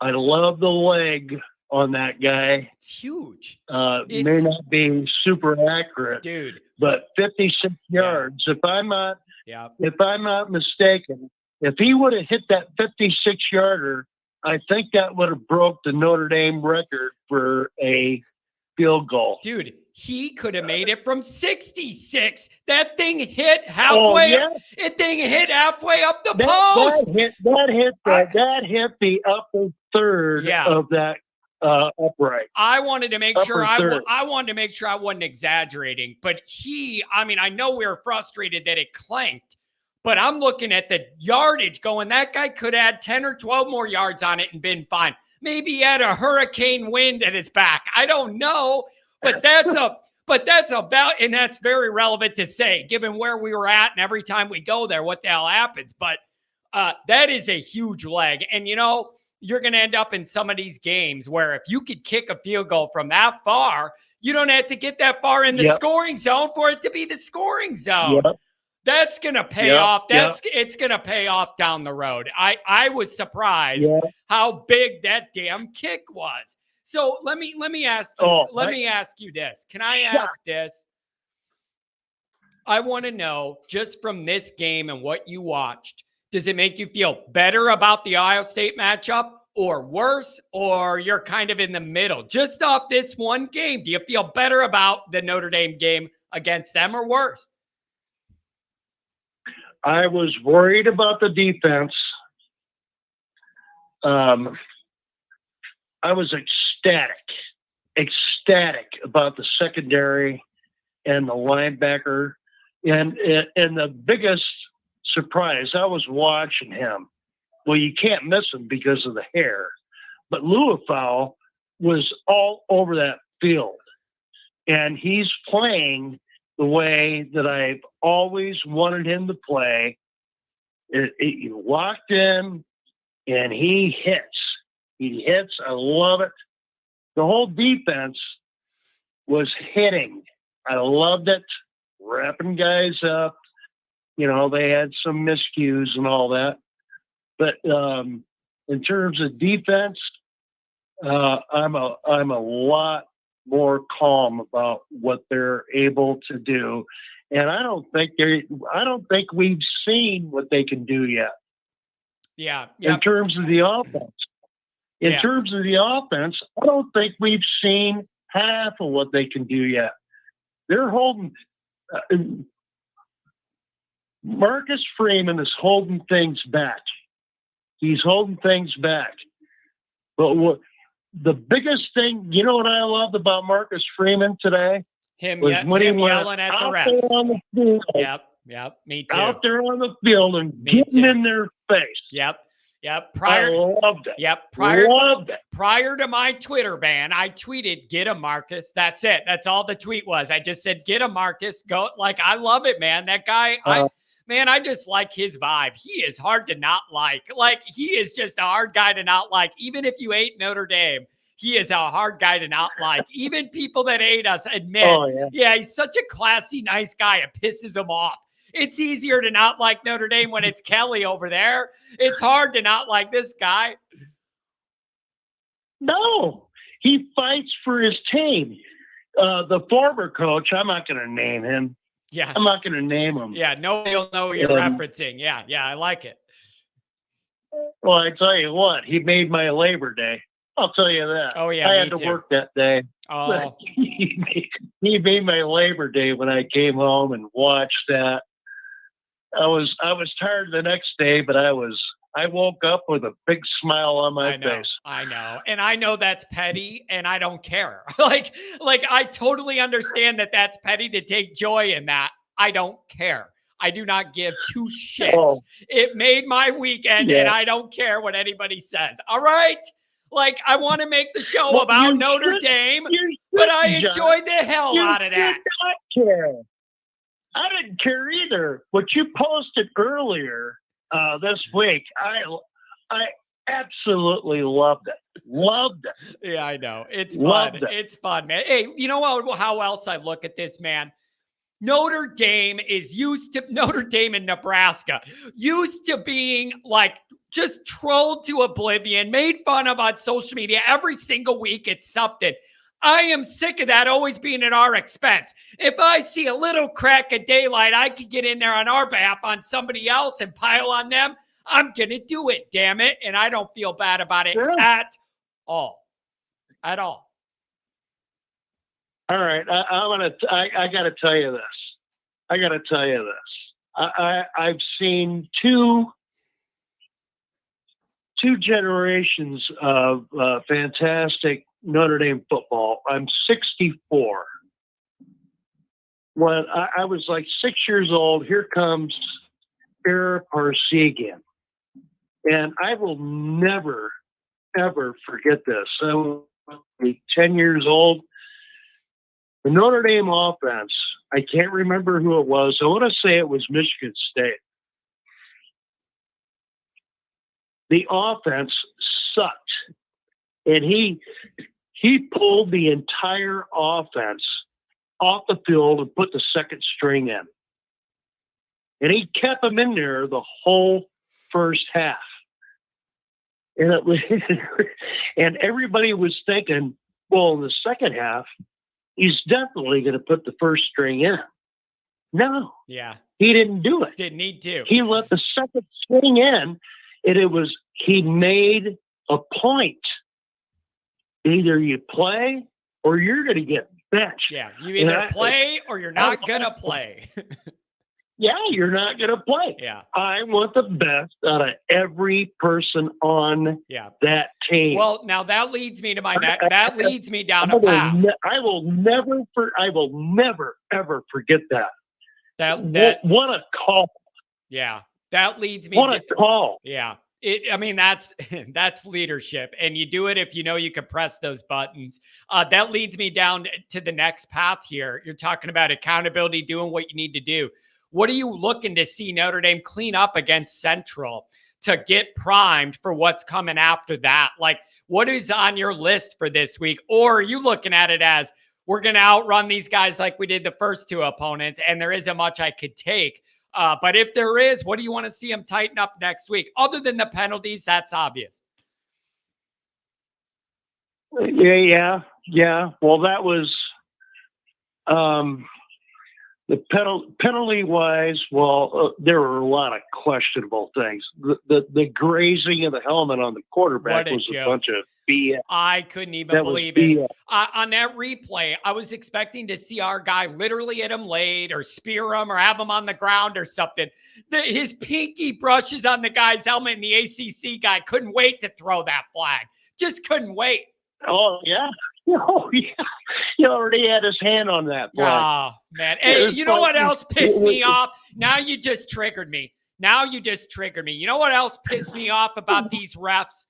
love the leg on that guy. It's huge. May not be super accurate, Dude. but 56 yards. If I'm not mistaken, if he would have hit that 56-yarder, I think that would have broke the Notre Dame record for a field goal. Dude, he could have made it from 66. That thing hit halfway. It thing hit halfway up the post. That hit the upper third of that upright. I wanted to make sure I wanted to make sure I wasn't exaggerating, but I know we were frustrated that it clanked, but I'm looking at the yardage going, that guy could add 10 or 12 more yards on it and been fine. Maybe he had a hurricane wind at his back. I don't know, but that's about, and that's very relevant to say, given where we were at and every time we go there, what the hell happens. But that is a huge leg. And, you're going to end up in some of these games where if you could kick a field goal from that far, you don't have to get that far in the scoring zone for it to be the scoring zone. Yep. That's going to pay off. It's going to pay off down the road. I was surprised how big that damn kick was. So let me ask you, me ask you this. Can I ask this? I want to know, just from this game and what you watched, does it make you feel better about the Ohio State matchup or worse, or you're kind of in the middle? Just off this one game, do you feel better about the Notre Dame game against them or worse? I was worried about the defense. I was ecstatic about the secondary and the linebacker. And the biggest surprise, I was watching him. Well, you can't miss him because of the hair. But Luafau was all over that field. And he's playing the way that I've always wanted him to play. He locked in, and he hits. He hits. I love it. The whole defense was hitting. I loved it. Wrapping guys up. You know, they had some miscues and all that. But in terms of defense, I'm a lot more calm about what they're able to do, and I don't think we've seen what they can do yet. Yeah. In terms of the offense, I don't think we've seen half of what they can do yet. They're holding. Marcus Freeman is holding things back. He's holding things back. But the biggest thing, you know what I loved about Marcus Freeman today? Him was when he went yelling at the out refs. there on the field, Yep. Me too. out there on the field and Me getting too. in their face. Yep. I loved it. Yep. Loved it. Prior to my Twitter ban, I tweeted, "Get him, Marcus." That's it. That's all the tweet was. I just said, "Get him, Marcus." Go. Like, I love it, man. That guy, I just like his vibe. He is hard to not like. Like, he is just a hard guy to not like. Even if you hate Notre Dame, he is a hard guy to not like. Even people that hate us admit, yeah, he's such a classy, nice guy. It pisses them off. It's easier to not like Notre Dame when it's Kelly over there. It's hard to not like this guy. No, he fights for his team. The former coach, I'm not going to name him. Yeah. I'm not going to name him. Yeah, nobody will know what you're referencing. Yeah, I like it. Well, I tell you what, he made my Labor Day. I'll tell you that. Oh, yeah, I had me to too. work that day. Oh, He made my Labor Day when I came home and watched that. I was tired the next day, but I woke up with a big smile on my face. I know. And I know that's petty, and I don't care. like I totally understand that that's petty to take joy in that. I don't care. I do not give two shits. Oh. It made my weekend, and I don't care what anybody says. All right? Like, I want to make the show about Notre Dame, but I enjoyed the hell out of that. I did not care. I didn't care either. What you posted earlier this week, I absolutely loved it. Loved it. Yeah, I know. It's Loved fun. it. It's fun, man. Hey, you know how else I look at this, man? Notre Dame in Nebraska used to being like just trolled to oblivion, made fun of on social media every single week. It's something. I am sick of that always being at our expense. If I see a little crack of daylight, I could get in there on our behalf on somebody else and pile on them. I'm going to do it, damn it. And I don't feel bad about it at all. At all. All right. I got to tell you this. I've seen two generations of fantastic Notre Dame football. I'm 64. When I was like 6 years old, here comes Eric Parsegian. And I will never, ever forget this. I was 10 years old. The Notre Dame offense, I can't remember who it was. I want to say it was Michigan State. The offense sucked. And he pulled the entire offense off the field and put the second string in. And he kept them in there the whole first half. And it was, and everybody was thinking, well, in the second half, he's definitely going to put the first string in. No. Yeah. He didn't do it. Didn't need to. He let the second string in, and he made a point. Either you play or you're going to get benched. Yeah. You either play or you're not going to play. Yeah, you're not going to play. Yeah. I want the best out of every person on that team. Well, now that leads me to that leads me down a path. I will never ever forget that. That what a call. Yeah. That leads me What a call. Yeah. I mean, that's that's leadership, and you do it if you know you can press those buttons. That leads me down to the next path here. You're talking about accountability, doing what you need to do. What are you looking to see Notre Dame clean up against Central to get primed for what's coming after that? Like, what is on your list for this week? Or are you looking at it as we're going to outrun these guys like we did the first two opponents, and there isn't much I could take? But if there is, what do you want to see them tighten up next week? Other than the penalties, that's obvious. Yeah. Well, that was the penalty wise. Well, there were a lot of questionable things. The grazing of the helmet on the quarterback was a bunch of BS. I couldn't even believe it. On that replay, I was expecting to see our guy literally hit him late or spear him or have him on the ground or something. His pinky brushes on the guy's helmet, and the ACC guy couldn't wait to throw that flag. Just couldn't wait. Oh, yeah. Oh, yeah. He already had his hand on that flag. Oh, man. Hey, you know what else pissed me off? Now you just triggered me. You know what else pissed me off about these refs?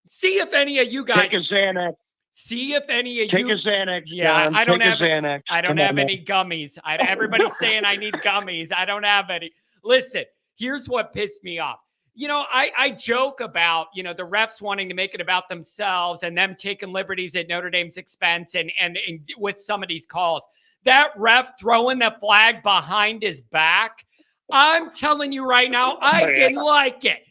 See if any of you guys take a Xanax. See if any of take you a Xanax. Yeah, John. I don't take have a Xanax. I don't have any gummies. Everybody's saying I need gummies. I don't have any. Listen, here's what pissed me off. You know, I joke about, you know, the refs wanting to make it about themselves and them taking liberties at Notre Dame's expense and with some of these calls. That ref throwing the flag behind his back, I'm telling you right now, I didn't like it.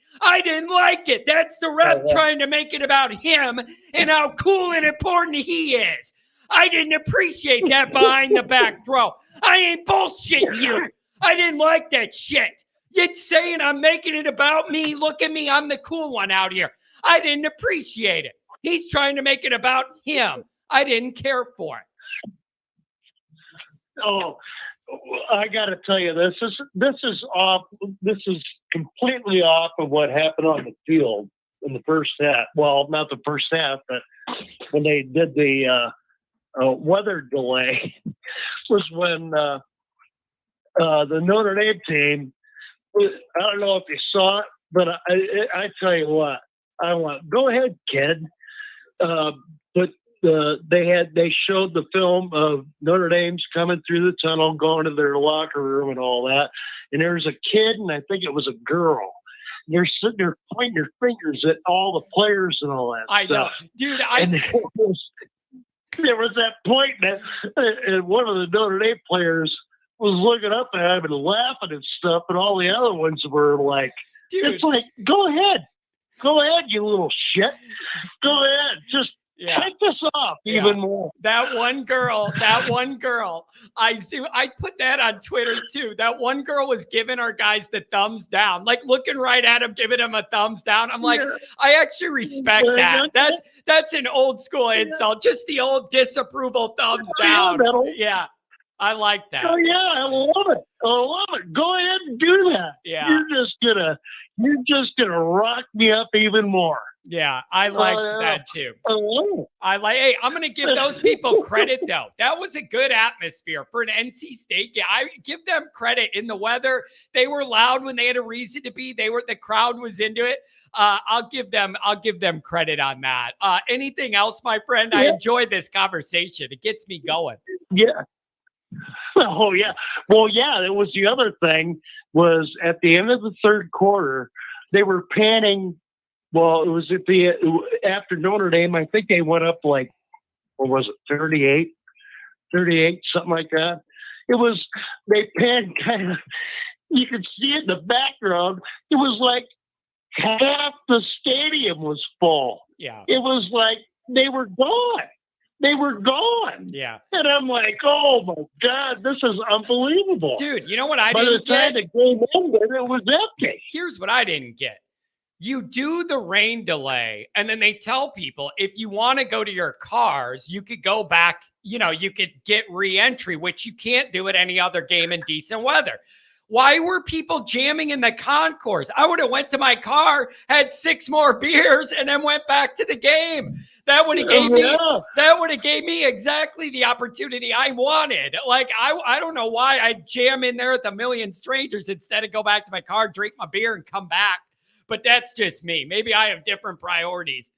That's the ref trying to make it about him and how cool and important he is. I didn't appreciate that behind the back throw. I ain't bullshitting you. I didn't like that shit. You're saying I'm making it about me. Look at me. I'm the cool one out here. I didn't appreciate it. He's trying to make it about him. I didn't care for it. Oh, I got to tell you, this is off. This is completely off of what happened on the field in the first half. Well, not the first half, but when they did the weather delay, was when the Notre Dame team. I don't know if you saw it, but I tell you what, I want go ahead, kid. But they showed the film of Notre Dame's coming through the tunnel, going to their locker room and all that. And there's a kid, and I think it was a girl. They're sitting there pointing their fingers at all the players and all that I stuff. know. Dude, And there was that point that and one of the Notre Dame players was looking up at him and laughing and stuff, and all the other ones were like, dude, it's like, go ahead, you little shit. Go ahead. Just take this off even more. That one girl, I put that on Twitter too. That one girl was giving our guys the thumbs down, like looking right at him, giving him a thumbs down. I'm like, I actually respect that. That's an old school insult, just the old disapproval thumbs down. Yeah. I like that. Oh yeah, I love it. Go ahead and do that. Yeah. You're just gonna rock me up even more. Yeah, I liked that too. Oh. Hey, I'm gonna give those people credit though. That was a good atmosphere for an NC State game. I give them credit in the weather. They were loud when they had a reason to be. The crowd was into it. I'll give them credit on that. Anything else, my friend? I enjoyed this conversation. It gets me going. Yeah. Oh yeah. Well, yeah, it was the other thing was at the end of the third quarter, they were panning. Well, it was after Notre Dame, I think they went up like, what was it, 38, something like that. They panned kind of, you could see it in the background. It was like half the stadium was full. Yeah. It was like they were gone. Yeah. And I'm like, oh my God, this is unbelievable. Dude, you know what I By didn't the time get? the game ended, it was empty. Here's what I didn't get. You do the rain delay, and then they tell people if you want to go to your cars, you could go back, you could get re-entry, which you can't do at any other game in decent weather. Why were people jamming in the concourse? I would have went to my car, had 6 more beers, and then went back to the game. That would have gave me exactly the opportunity I wanted. Like, I don't know why I'd jam in there with a million strangers instead of go back to my car, drink my beer, and come back. but that's just me. Maybe I have different priorities.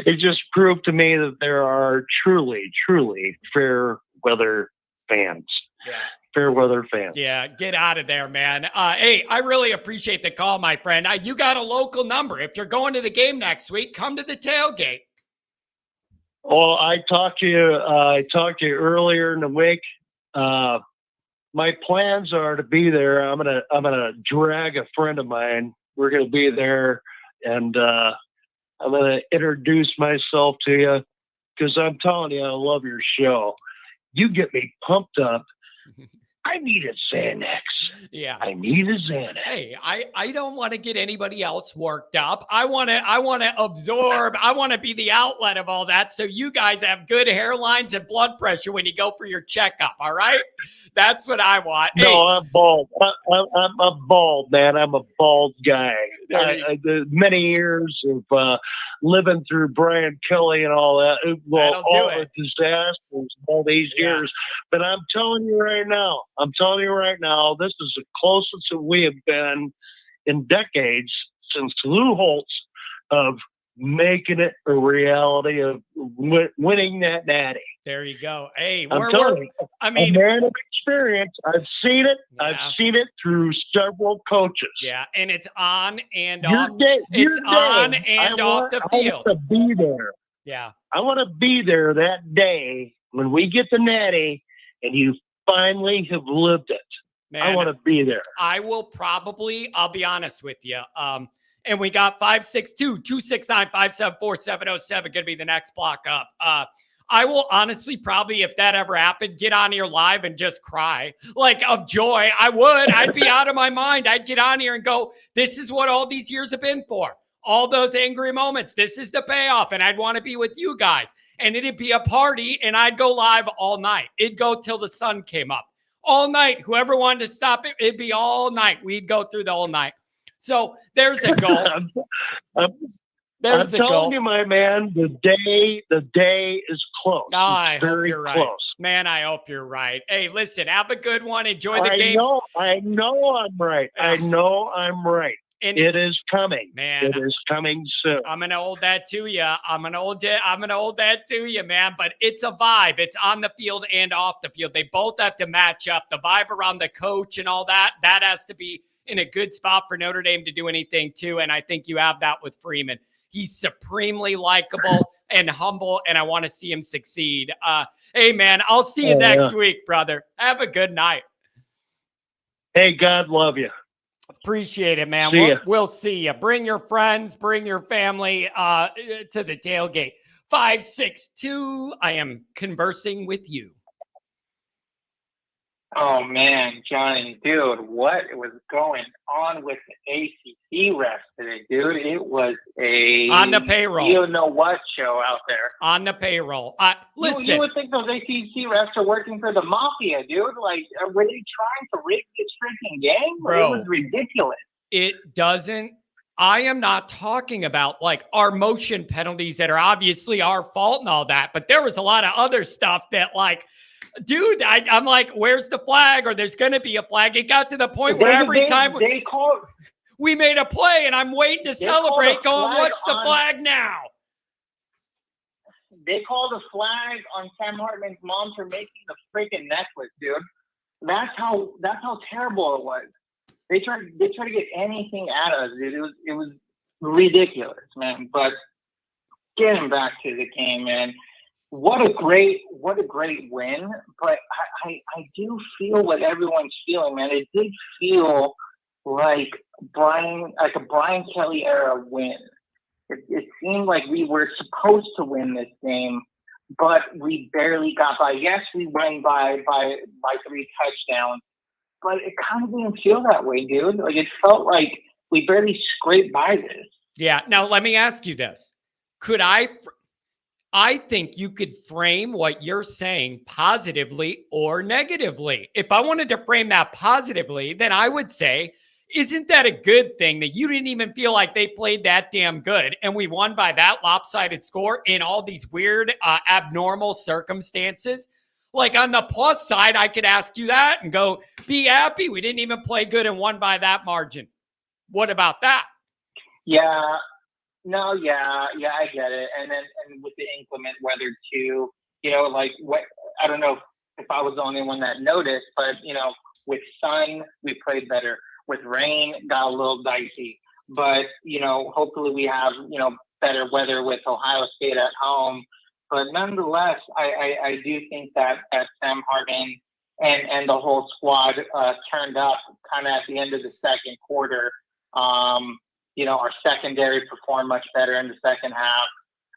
It just proved to me that there are truly, truly fair weather fans. Yeah. Fair weather fans. Yeah, get out of there, man. Hey, I really appreciate the call, my friend. You got a local number. If you're going to the game next week, come to the tailgate. Well, I talked to you earlier in the week. My plans are to be there. I'm gonna drag a friend of mine. We're gonna be there, and I'm gonna introduce myself to you because I'm telling you, I love your show. You get me pumped up. I need a Xanax. Yeah. I need a Xanax. Hey, I don't want to get anybody else worked up. I want to absorb. I want to be the outlet of all that. So you guys have good hairlines and blood pressure when you go for your checkup. All right. That's what I want. No, hey, I'm bald. I'm bald, man. I'm a bald guy. Many years of living through Brian Kelly and all that. Well, all the disasters, all these years. But I'm telling you right now, this is the closest that we have been in decades since Lou Holtz of making it a reality of winning that natty. There you go. Hey, I'm telling you, a man of experience. I've seen it. Yeah. I've seen it through several coaches. Yeah, and it's on and off. It's on and off the field. I want to be there. Yeah. I want to be there that day when we get the natty and you finally have lived it. Man, I want to be there. I will probably, I'll be honest with you. And we got 562-269-574-707 going to be the next block up. I will honestly probably, if that ever happened, get on here live and just cry like of joy. I would. I'd be out of my mind. I'd get on here and go, this is what all these years have been for. All those angry moments. This is the payoff. And I'd want to be with you guys. And it'd be a party and I'd go live all night. It'd go till the sun came up. All night. Whoever wanted to stop it, it'd be all night. We'd go through the whole night. So there's a goal. I'm telling you, my man, the day is close. Oh, I hope you're close. Right. Man, I hope you're right. Hey, listen, have a good one. Enjoy the game. I know I'm right. I know I'm right. And it is coming. Man, it is coming soon. I'm going to hold that to you. I'm going to hold that to you, man. But it's a vibe. It's on the field and off the field. They both have to match up. The vibe around the coach and all that has to be in a good spot for Notre Dame to do anything too. And I think you have that with Freeman. He's supremely likable and humble, and I want to see him succeed. Hey, man, I'll see you next week, brother. Have a good night. Hey, God love you. Appreciate it, man. We'll see you. Bring your friends, bring your family to the tailgate. 562, I am conversing with you. Oh, man, Johnny, dude, what was going on with the ACC refs today, dude? It was on the payroll. You don't know what show out there. On the payroll. Listen. You would think those ACC refs are working for the mafia, dude. Like, were they trying to rig this freaking game? Bro, it was ridiculous. It doesn't. I am not talking about like our motion penalties that are obviously our fault and all that, but there was a lot of other stuff that like, dude, I'm like, where's the flag? Or there's going to be a flag. It got to the point where every time we made a play and I'm waiting to celebrate going, what's the flag now? They called a flag on Sam Hartman's mom for making the freaking necklace, dude. That's how terrible it was. They tried to get anything out of us, dude. It was ridiculous, man. But getting back to the game, man. What a great win. But I do feel what everyone's feeling, man. It did feel like a Brian Kelly era win. It seemed like we were supposed to win this game, but we barely got by. Yes, we won by 3 touchdowns, but it kind of didn't feel that way, dude. Like it felt like we barely scraped by this. Yeah. Now let me ask you this: I think you could frame what you're saying positively or negatively. If I wanted to frame that positively, then I would say, isn't that a good thing that you didn't even feel like they played that damn good and we won by that lopsided score in all these weird, abnormal circumstances? Like on the plus side, I could ask you that and go, be happy we didn't even play good and won by that margin. What about that? Yeah. No, yeah, I get it. And with the inclement weather too, like what, I don't know if I was the only one that noticed, but with sun, we played better. With rain, got a little dicey. But, hopefully we have, better weather with Ohio State at home. But nonetheless, I do think that Sam Hartman and the whole squad turned up kind of at the end of the second quarter. Our secondary performed much better in the second half.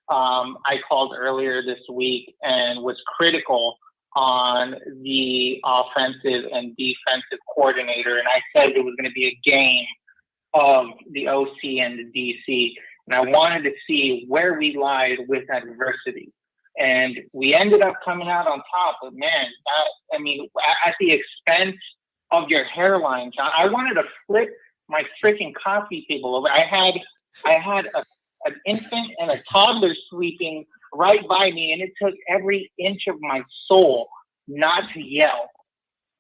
I called earlier this week and was critical on the offensive and defensive coordinator. And I said it was going to be a game of the OC and the DC. And I wanted to see where we lied with adversity. And we ended up coming out on top. But, man, at the expense of your hairline, John, I wanted to flip my freaking coffee table over. I had an infant and a toddler sleeping right by me, and it took every inch of my soul not to yell.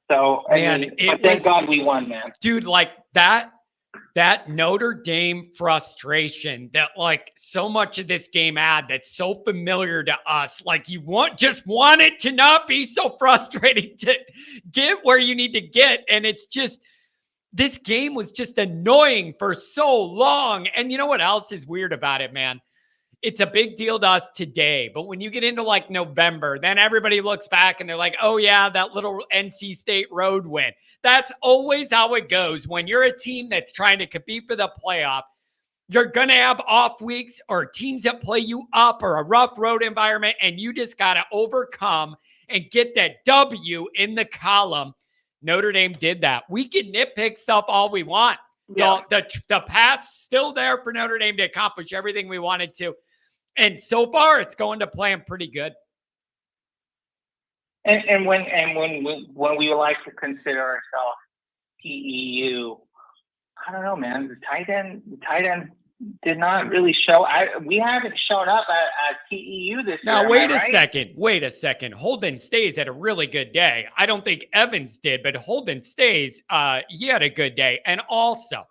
So, thank God we won, man. Dude, like that Notre Dame frustration that like so much of this game had that's so familiar to us. Like you just want it to not be so frustrating to get where you need to get. And it's just, this game was just annoying for so long. And you know what else is weird about it, man? It's a big deal to us today. But when you get into like November, then everybody looks back and they're like, oh yeah, that little NC State road win. That's always how it goes. When you're a team that's trying to compete for the playoff, you're going to have off weeks or teams that play you up or a rough road environment. And you just got to overcome and get that W in the column. Notre Dame did that. We can nitpick stuff all we want. Yeah. The path's still there for Notre Dame to accomplish everything we wanted to. And so far, it's going to plan pretty good. And when we like to consider ourselves TEU, I don't know, man. The tight end did not really show. We haven't shown up at TEU this year. Now, wait a second. Holden Stays had a really good day. I don't think Evans did, but Holden Stays, he had a good day. And also,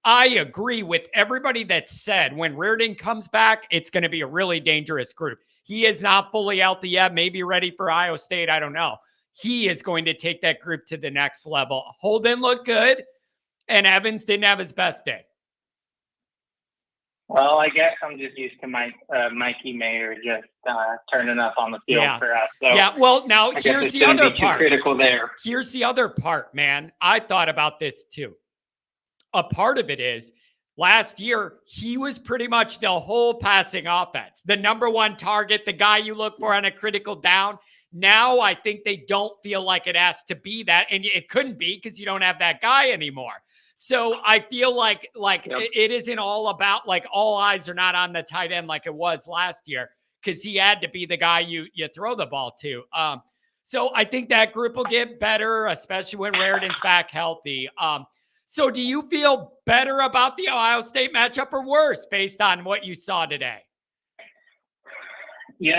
I agree with everybody that said when Reardon comes back, it's going to be a really dangerous group. He is not fully healthy yet, maybe ready for Iowa State. I don't know. He is going to take that group to the next level. Holden looked good, and Evans didn't have his best day. Well, I guess I'm just used to Mikey Mayer just turning up on the field for us. So well, now here's the other part. Critical there. Here's the other part, man. I thought about this too. A part of it is last year, he was pretty much the whole passing offense, the number one target, the guy you look for on a critical down. Now I think they don't feel like it has to be that, and it couldn't be because you don't have that guy anymore. So I feel like it isn't all about like all eyes are not on the tight end like it was last year because he had to be the guy you throw the ball to. So I think that group will get better, especially when Reardon's back healthy. So do you feel better about the Ohio State matchup or worse based on what you saw today? You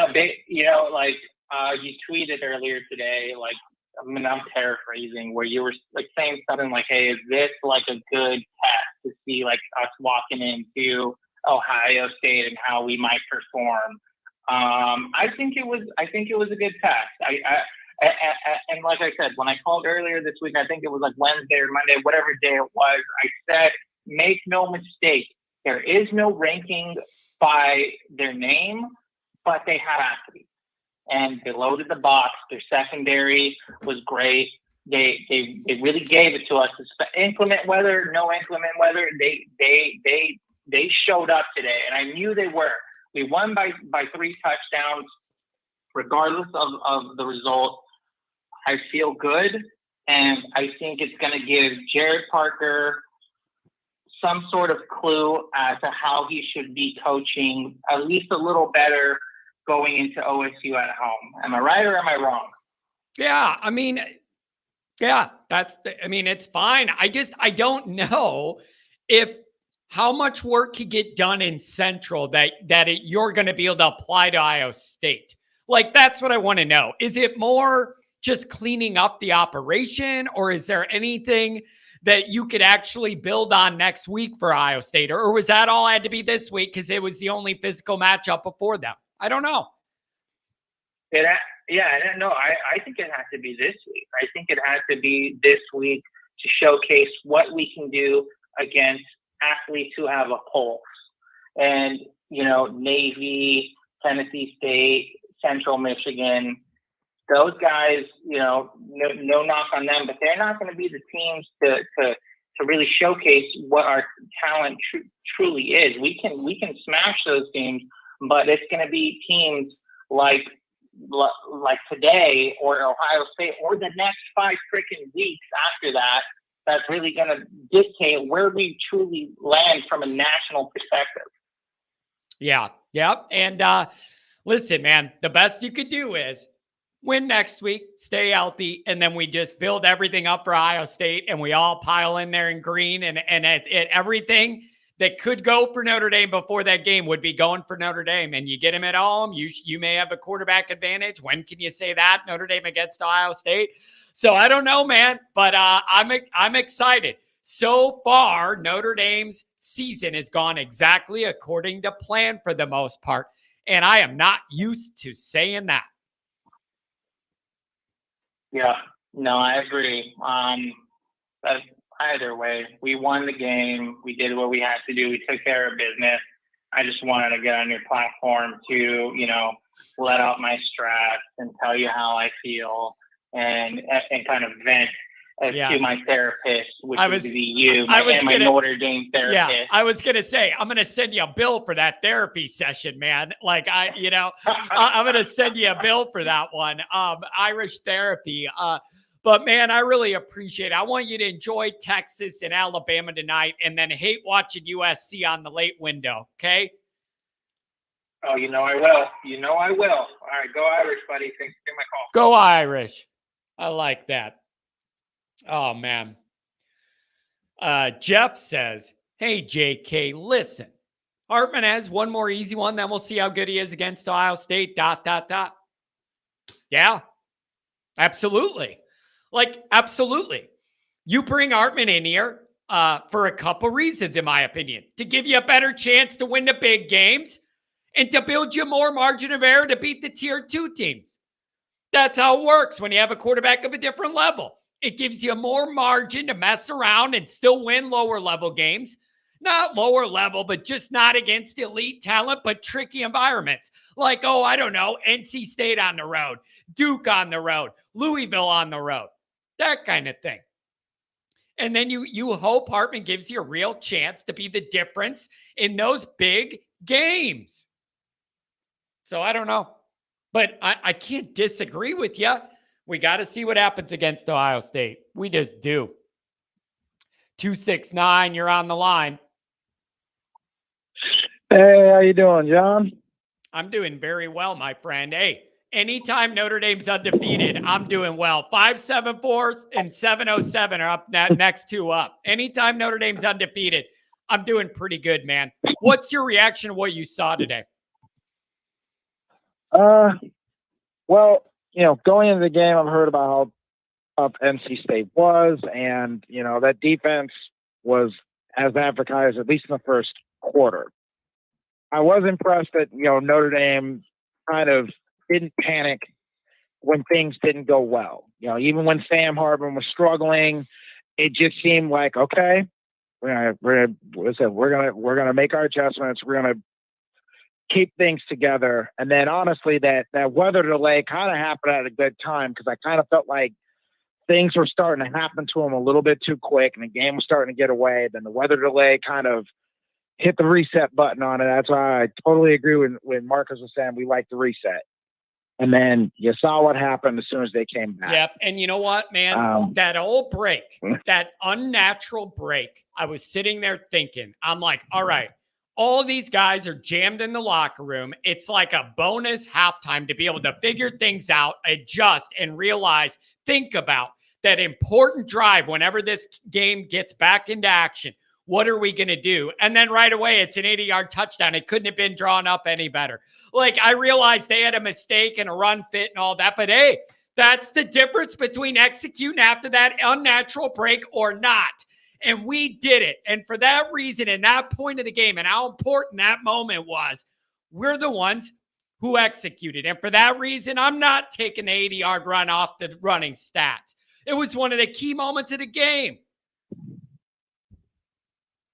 tweeted earlier today, like, I'm paraphrasing, where you were like saying something like, hey, is this like a good test to see like us walking into Ohio State and how we might perform? I think it was a good test. And like I said, when I called earlier this week, I think it was like Wednesday or Monday, whatever day it was, I said, make no mistake, there is no ranking by their name, but they have athletes. And they loaded the box. Their secondary was great. They really gave it to us. Inclement weather, no inclement weather. They showed up today, and I knew they were. We won by 3 touchdowns, regardless of the result. I feel good, and I think it's going to give Jared Parker some sort of clue as to how he should be coaching, at least a little better going into OSU at home. Am I right or am I wrong? Yeah, it's fine. I don't know how much work could get done in Central that you're going to be able to apply to Iowa State. Like, that's what I want to know. Is it more just cleaning up the operation, or is there anything that you could actually build on next week for Ohio State? Or was that all had to be this week because it was the only physical matchup before them? I don't know. I think it has to be this week. I think it has to be this week to showcase what we can do against athletes who have a pulse. And, Navy, Tennessee State, Central Michigan, those guys, no knock on them, but they're not going to be the teams to really showcase what our talent truly is. We can smash those teams, but it's going to be teams like today or Ohio State or the next 5 freaking weeks after that that's really going to dictate where we truly land from a national perspective. Yeah. Yep. And listen, man, the best you could do is win next week, stay healthy, and then we just build everything up for Ohio State and we all pile in there in green and everything that could go for Notre Dame before that game would be going for Notre Dame. And you get them at home. You may have a quarterback advantage. When can you say that? Notre Dame against Ohio State. So I don't know, man, but I'm excited. So far, Notre Dame's season has gone exactly according to plan for the most part. And I am not used to saying that. Yeah, no, I agree. But either way, we won the game. We did what we had to do. We took care of business. I just wanted to get on your platform to, let out my stress and tell you how I feel and kind of vent to my therapist, which would be you, my Notre Dame therapist. Yeah, I was going to say, I'm going to send you a bill for that therapy session, man. Like I'm going to send you a bill for that one. Irish therapy. But man, I really appreciate it. I want you to enjoy Texas and Alabama tonight and then hate watching USC on the late window. Okay. Oh, I will. I will. All right. Go Irish, buddy. Thanks for my call. Go Irish. I like that. Oh, man. Jeff says, hey, JK, listen. Hartman has one more easy one. Then we'll see how good he is against Ohio State. ... Yeah, absolutely. Absolutely. You bring Hartman in here for a couple reasons, in my opinion. To give you a better chance to win the big games and to build you more margin of error to beat the tier 2 teams. That's how it works when you have a quarterback of a different level. It gives you more margin to mess around and still win lower level games. Not lower level, but just not against elite talent, but tricky environments. Like, I don't know, NC State on the road, Duke on the road, Louisville on the road, that kind of thing. And then you hope Hartman gives you a real chance to be the difference in those big games. So I don't know, but I can't disagree with you. We got to see what happens against Ohio State. We just do. 269, you're on the line. Hey, how you doing, John? I'm doing very well, my friend. Hey, anytime Notre Dame's undefeated, I'm doing well. 574 and 707 are up next two up. Anytime Notre Dame's undefeated, I'm doing pretty good, man. What's your reaction to what you saw today? Well, going into the game, I've heard about how up NC State was, and, that defense was as advertised, at least in the first quarter. I was impressed that, Notre Dame kind of didn't panic when things didn't go well. Even when Sam Hartman was struggling, it just seemed like, okay, we're gonna make our adjustments. We're gonna keep things together. And then honestly, that weather delay kind of happened at a good time, because I kind of felt like things were starting to happen to them a little bit too quick, and the game was starting to get away. Then the weather delay kind of hit the reset button on it. That's why I totally agree with Marcus was saying we like the reset. And then you saw what happened as soon as they came back. Yep. And you know what, man? That old break, that unnatural break, I was sitting there thinking, I'm like, all right, all these guys are jammed in the locker room. It's like a bonus halftime to be able to figure things out, adjust, and realize, think about that important drive whenever this game gets back into action. What are we going to do? And then right away, it's an 80-yard touchdown. It couldn't have been drawn up any better. I realized they had a mistake and a run fit and all that, but hey, that's the difference between executing after that unnatural break or not. And we did it. And for that reason, in that point of the game and how important that moment was, we're the ones who executed. And for that reason, I'm not taking the 80-yard run off the running stats. It was one of the key moments of the game.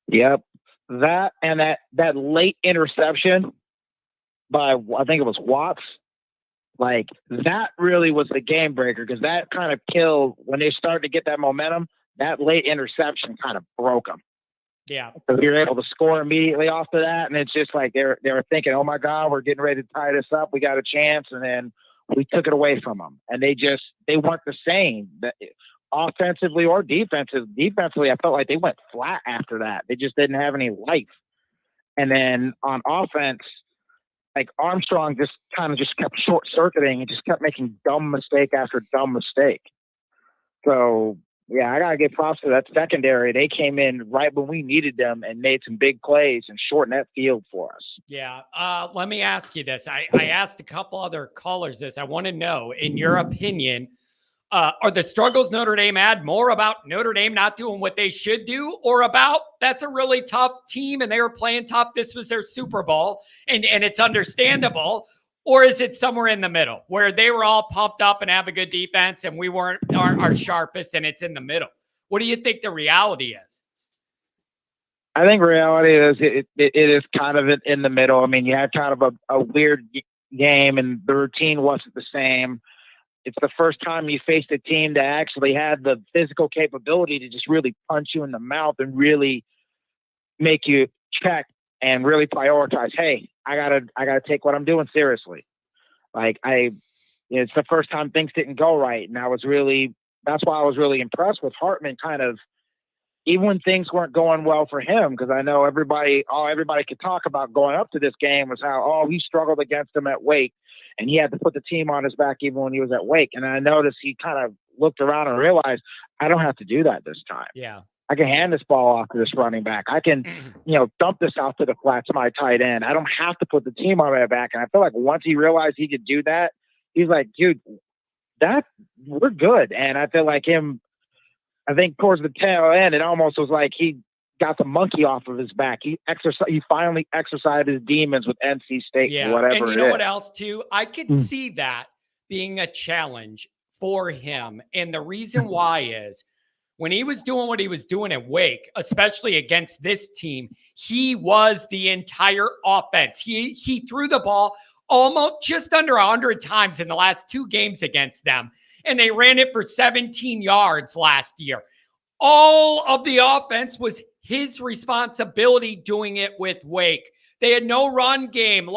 Yep. That and that late interception by, I think it was Watts, like that really was the game breaker, because that kind of killed when they started to get that momentum. That late interception kind of broke them. Yeah. So we were able to score immediately off of that, and it's just like they were thinking, oh my God, we're getting ready to tie this up. We got a chance, and then we took it away from them, and they weren't the same. Offensively or defensively, I felt like they went flat after that. They just didn't have any life. And then on offense, like Armstrong just kind of kept short circuiting and just kept making dumb mistake after dumb mistake. So yeah, I gotta give props to that secondary. They came in right when we needed them and made some big plays and shortened that field for us. Yeah. Let me ask you this. I asked a couple other callers this. I want to know, in your opinion, are the struggles Notre Dame had more about Notre Dame not doing what they should do, or about that's a really tough team and they were playing tough, this was their Super Bowl, and it's understandable? Or is it somewhere in the middle where they were all pumped up and have a good defense and we weren't our sharpest, and it's in the middle? What do you think the reality is? I think reality is it is kind of in the middle. I mean, you had kind of a weird game and the routine wasn't the same. It's the first time you faced a team that actually had the physical capability to just really punch you in the mouth and really make you check and really prioritize. Hey, I gotta take what I'm doing seriously. Like it's the first time things didn't go right, and that's why I was really impressed with Hartman. Kind of, even when things weren't going well for him, because I know everybody could talk about going up to this game was how he struggled against them at Wake. And he had to put the team on his back even when he was at Wake. And I noticed he kind of looked around and realized, I don't have to do that this time. Yeah. I can hand this ball off to this running back. I can, dump this out to the flat to my tight end. I don't have to put the team on my back. And I feel like once he realized he could do that, he's like, dude, we're good. And I feel like I think towards the tail end, it almost was like he got the monkey off of his back. He finally exercised his demons with NC State, whatever. And you know what else too? I could see that being a challenge for him. And the reason why is when he was doing what he was doing at Wake, especially against this team, he was the entire offense. He threw the ball almost just under 100 times in the last 2 games against them. And they ran it for 17 yards last year. All of the offense was his responsibility doing it with Wake. They had no run game.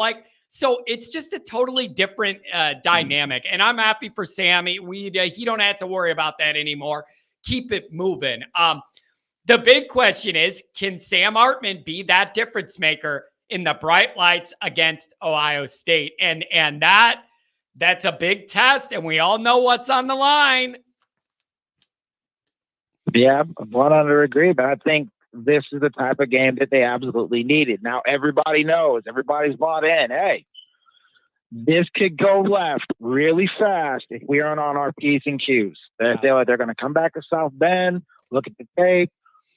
So it's just a totally different dynamic. And I'm happy for Sammy. He don't have to worry about that anymore. Keep it moving. The big question is, can Sam Hartman be that difference maker in the bright lights against Ohio State? And that's a big test, and we all know what's on the line. Yeah, I 100% agree, but I think this is the type of game that they absolutely needed. Now, everybody knows, everybody's bought in. Hey, this could go left really fast if we aren't on our P's and Q's. They're going to come back to South Bend, look at the tape,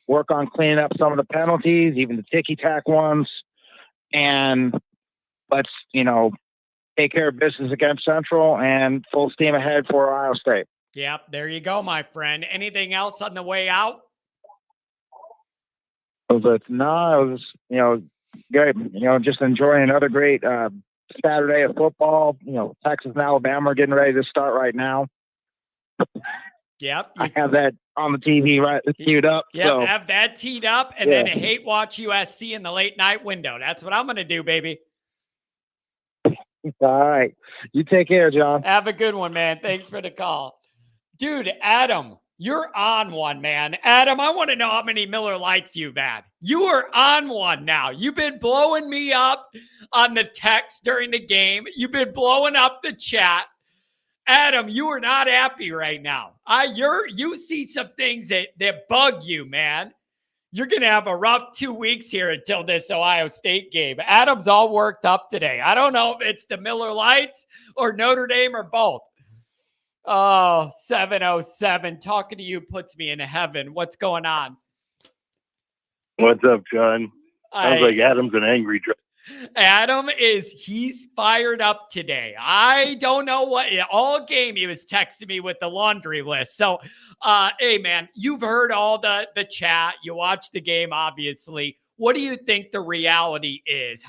work on cleaning up some of the penalties, even the ticky-tack ones, and let's, take care of business against Central and full steam ahead for Ohio State. Yep, there you go, my friend. Anything else on the way out? It was great. Just enjoying another great Saturday of football. Texas and Alabama are getting ready to start right now. Yep. I have that on the TV right queued up. Yep, so. Have that teed up, and then hate watch USC in the late night window. That's what I'm going to do, baby. All right. You take care, John. Have a good one, man. Thanks for the call. Dude, Adam, you're on one, man. Adam, I want to know how many Miller Lights you've had. You are on one now. You've been blowing me up on the text during the game. You've been blowing up the chat. Adam, you are not happy right now. You see some things that bug you, man. You're going to have a rough 2 weeks here until this Ohio State game. Adam's all worked up today. I don't know if it's the Miller Lights or Notre Dame or both. Oh, 707. Talking to you puts me in heaven. What's going on? What's up, John? Sounds like Adam's an angry drunk. Adam he's fired up today. I don't know what all game he was texting me with the laundry list. So, hey man, you've heard all the chat. You watched the game, obviously. What do you think the reality is?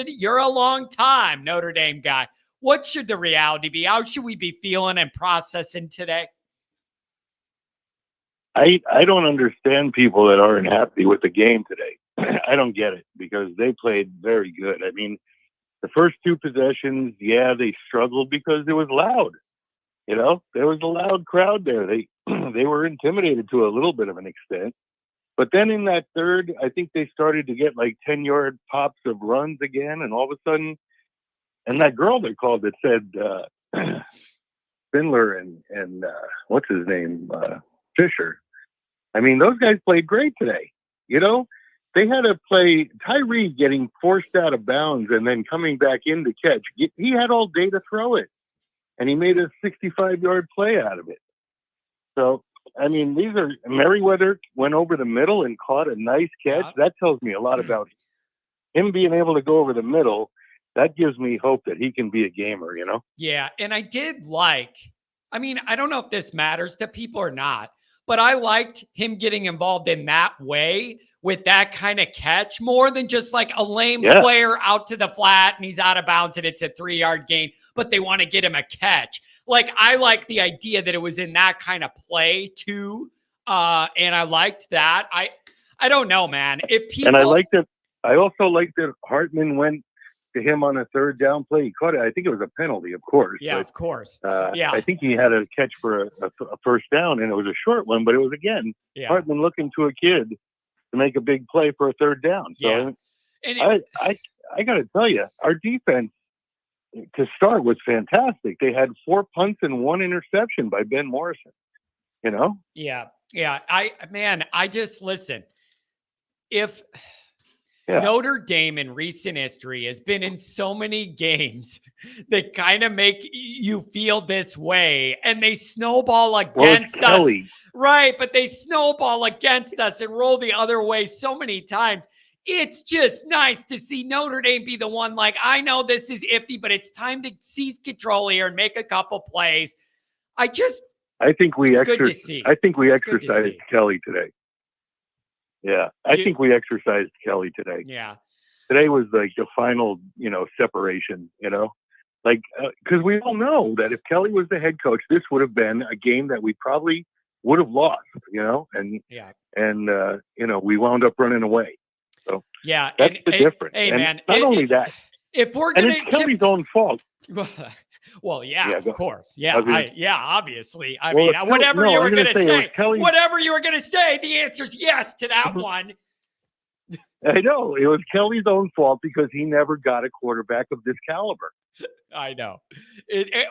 You're a long time Notre Dame guy. What should the reality be? How should we be feeling and processing today? I don't understand people that aren't happy with the game today. I don't get it because they played very good. I mean, the first two possessions, yeah, they struggled because it was loud. You know, there was a loud crowd there. They were intimidated to a little bit of an extent. But then in that third, I think they started to get like 10-yard pops of runs again. And all of a sudden, and that girl they called that said Spindler and what's his name? Fisher. I mean, those guys played great today. You know, they had to play Tyree getting forced out of bounds and then coming back in to catch. He had all day to throw it, and he made a 65-yard play out of it. So, I mean, Merriweather went over the middle and caught a nice catch. That tells me a lot about him being able to go over the middle. That gives me hope that he can be a gamer, you know? Yeah, and I don't know if this matters to people or not, but I liked him getting involved in that way with that kind of catch more than just like a lame player out to the flat and he's out of bounds and it's a 3-yard gain, but they want to get him a catch. Like, I like the idea that it was in that kind of play too. And I liked that. I don't know, man. And I also liked that Hartman went to him on a third down play. He caught it. I think it was a penalty, of course. Yeah, but, of course. I think he had a catch for a first down, and it was a short one, but it was, again, Hartman looking to a kid to make a big play for a third down. So I got to tell you, our defense to start was fantastic. They had 4 punts and 1 interception by Ben Morrison, you know? Yeah. I just listen. If Notre Dame in recent history has been in so many games that kind of make you feel this way, and they snowball against us. Right, but they snowball against us and roll the other way so many times. It's just nice to see Notre Dame be the one, like, I know this is iffy, but it's time to seize control here and make a couple plays. I think we exercised Kelly today. Yeah, I think we exercised Kelly today. Yeah. Today was like the final, separation, like, because we all know that if Kelly was the head coach, this would have been a game that we probably would have lost, and we wound up running away. So that's the difference. Hey, and man, not only that, if we're going it's Kelly's own fault. Well, of course. Yeah. Obviously. Whatever you were going to say, the answer is yes to that one. I know it was Kelly's own fault because he never got a quarterback of this caliber. I know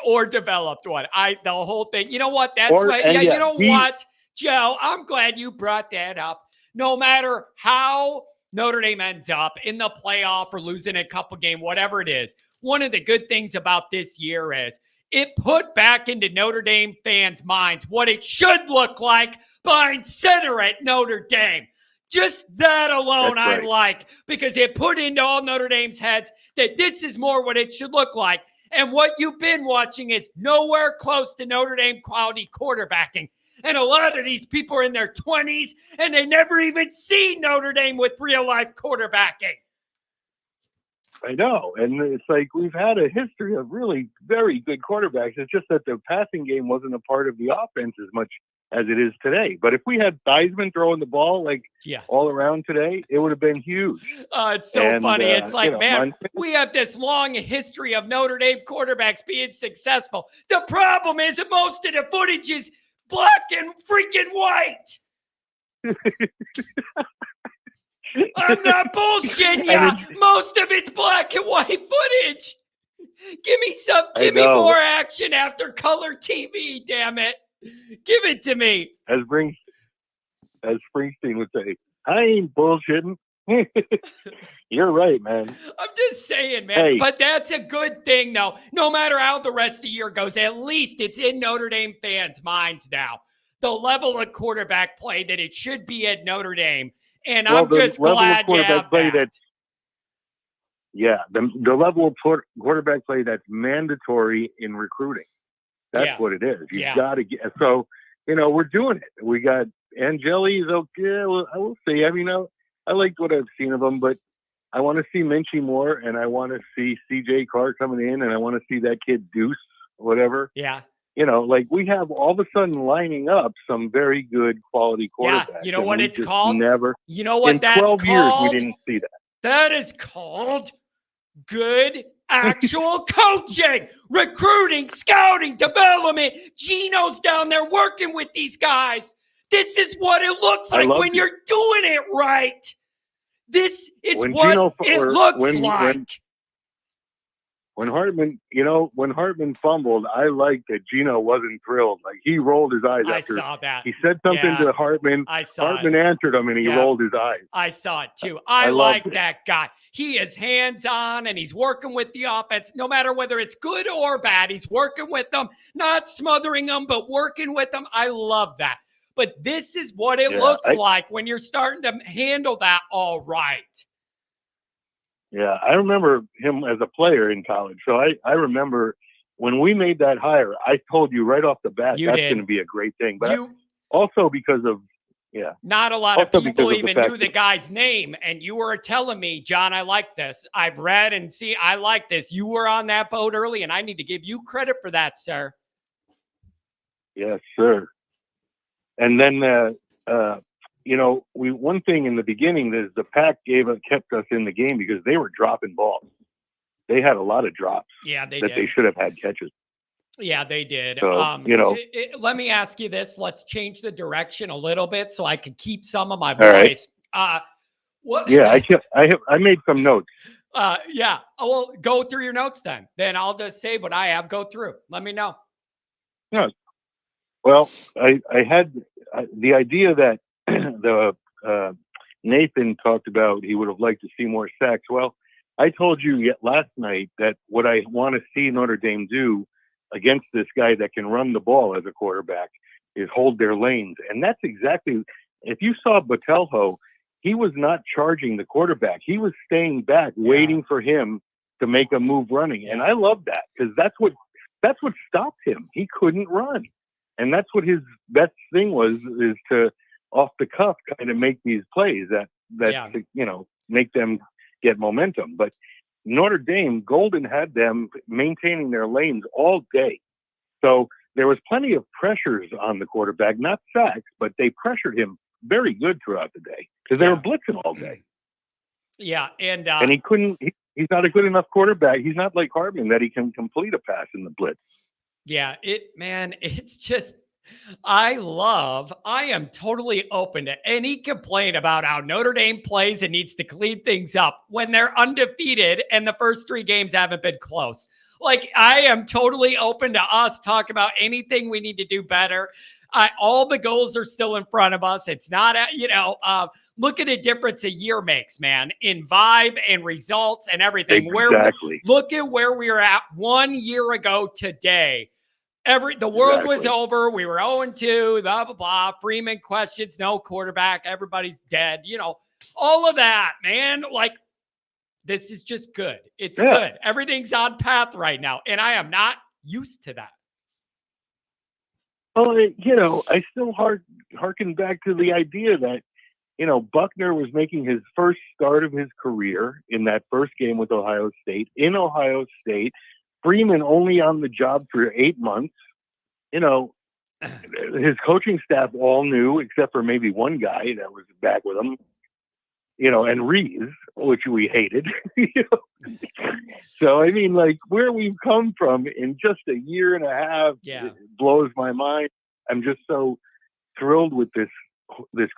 or developed one. The whole thing, you know what? That's what, Joe, I'm glad you brought that up. No matter how Notre Dame ends up in the playoff or losing a couple game, whatever it is, one of the good things about this year is it put back into Notre Dame fans' minds what it should look like behind center at Notre Dame. Just that alone, I like, because it put into all Notre Dame's heads that this is more what it should look like. And what you've been watching is nowhere close to Notre Dame quality quarterbacking. And a lot of these people are in their 20s, and they never even seen Notre Dame with real-life quarterbacking. I know. And it's like we've had a history of really very good quarterbacks. It's just that the passing game wasn't a part of the offense as much as it is today. But if we had Theismann throwing the ball all around today, it would have been huge. It's so funny. It's like, we have this long history of Notre Dame quarterbacks being successful. The problem is that most of the footage is black and freaking white. I'm not bullshitting ya. Most of it's black and white footage. Give me more action after color TV, damn it. Give it to me. As Springsteen would say, I ain't bullshitting. You're right, man. I'm just saying, man. But that's a good thing, though. No matter how the rest of the year goes, at least it's in Notre Dame fans' minds now. The level of quarterback play that it should be at Notre Dame. And Well, I'm the just level of glad you quarterback have play that. the level of quarterback play that's mandatory in recruiting. That's Yeah. what it is. You've Yeah. got to get. So, we're doing it. We got Angeli's okay. Well, I will see. I mean, I liked what I've seen of him, but I want to see Minchie more, and I want to see C.J. Clark coming in, and I want to see that kid Deuce, whatever. Yeah. Like we have all of a sudden lining up some very good quality quarterbacks. Yeah. You know and what we it's just called? Never. You know what In that's 12 called? years, we didn't see that. That is called good actual coaching, recruiting, scouting, development. Gino's down there working with these guys. This is what it looks like when you're doing it right. This is When what Gino- it or looks when- like. When Hartman fumbled, I liked that Gino wasn't thrilled. Like he rolled his eyes I after saw that. he said something Yeah. to Hartman. I saw Hartman it. answered him and he Yeah. rolled his eyes. I saw it too. I loved like that guy. He is hands-on and he's working with the offense. No matter whether it's good or bad, he's working with them, not smothering them, but working with them. I love that. But this is what it looks like when you're starting to handle that all right. Yeah, I remember him as a player in college. So I remember when we made that hire, I told you right off the bat, that's going to be a great thing. But also because of, not a lot of also people because of the even fact knew the guy's name. And you were telling me, John, I like this. I've read and see, I like this. You were on that boat early, and I need to give you credit for that, sir. Yes, sir. And then, one thing in the beginning is the Pack kept us in the game because they were dropping balls. They had a lot of drops. Yeah, they that did. they should have had catches. Yeah, they did. So, Let me ask you this. Let's change the direction a little bit so I can keep some of my All right. voice. What? Yeah, I made some notes. Yeah. Well, go through your notes then. Then I'll just say what I have. Go through. Let me know. Yeah. Well, I had the idea that the Nathan talked about he would have liked to see more sacks. Well, I told you last night that what I want to see Notre Dame do against this guy that can run the ball as a quarterback is hold their lanes. And that's exactly, if you saw Botelho, he was not charging the quarterback. He was staying back, waiting for him to make a move running. Yeah. And I love that because that's what stopped him. He couldn't run. And that's what his best thing was, is to off the cuff kind of make these plays that make them get momentum. But Notre Dame, Golden had them maintaining their lanes all day. So there was plenty of pressures on the quarterback, not sacks, but they pressured him very good throughout the day because they were blitzing all day. Yeah. And he couldn't, he's not a good enough quarterback. He's not like Hartman that he can complete a pass in the blitz. Yeah, it's just, I am totally open to any complaint about how Notre Dame plays and needs to clean things up when they're undefeated and the first 3 games haven't been close. Like, I am totally open to us talk about anything we need to do better. All the goals are still in front of us. It's not, look at the difference a year makes, man, in vibe and results and everything. Exactly. Look at where we were at 1 year ago today. The world was over. We were 0-2, blah, blah, blah. Freeman questions, no quarterback. Everybody's dead. All of that, man. Like, this is just good. It's good. Everything's on path right now. And I am not used to that. Well, I still harken back to the idea that, Buckner was making his first start of his career in that first game with Ohio State, in Ohio State. Freeman only on the job for 8 months. His coaching staff all knew, except for maybe one guy that was back with him, and Reeves, which we hated. So, I mean, like, where we've come from in just a year and a half it blows my mind. I'm just so thrilled with this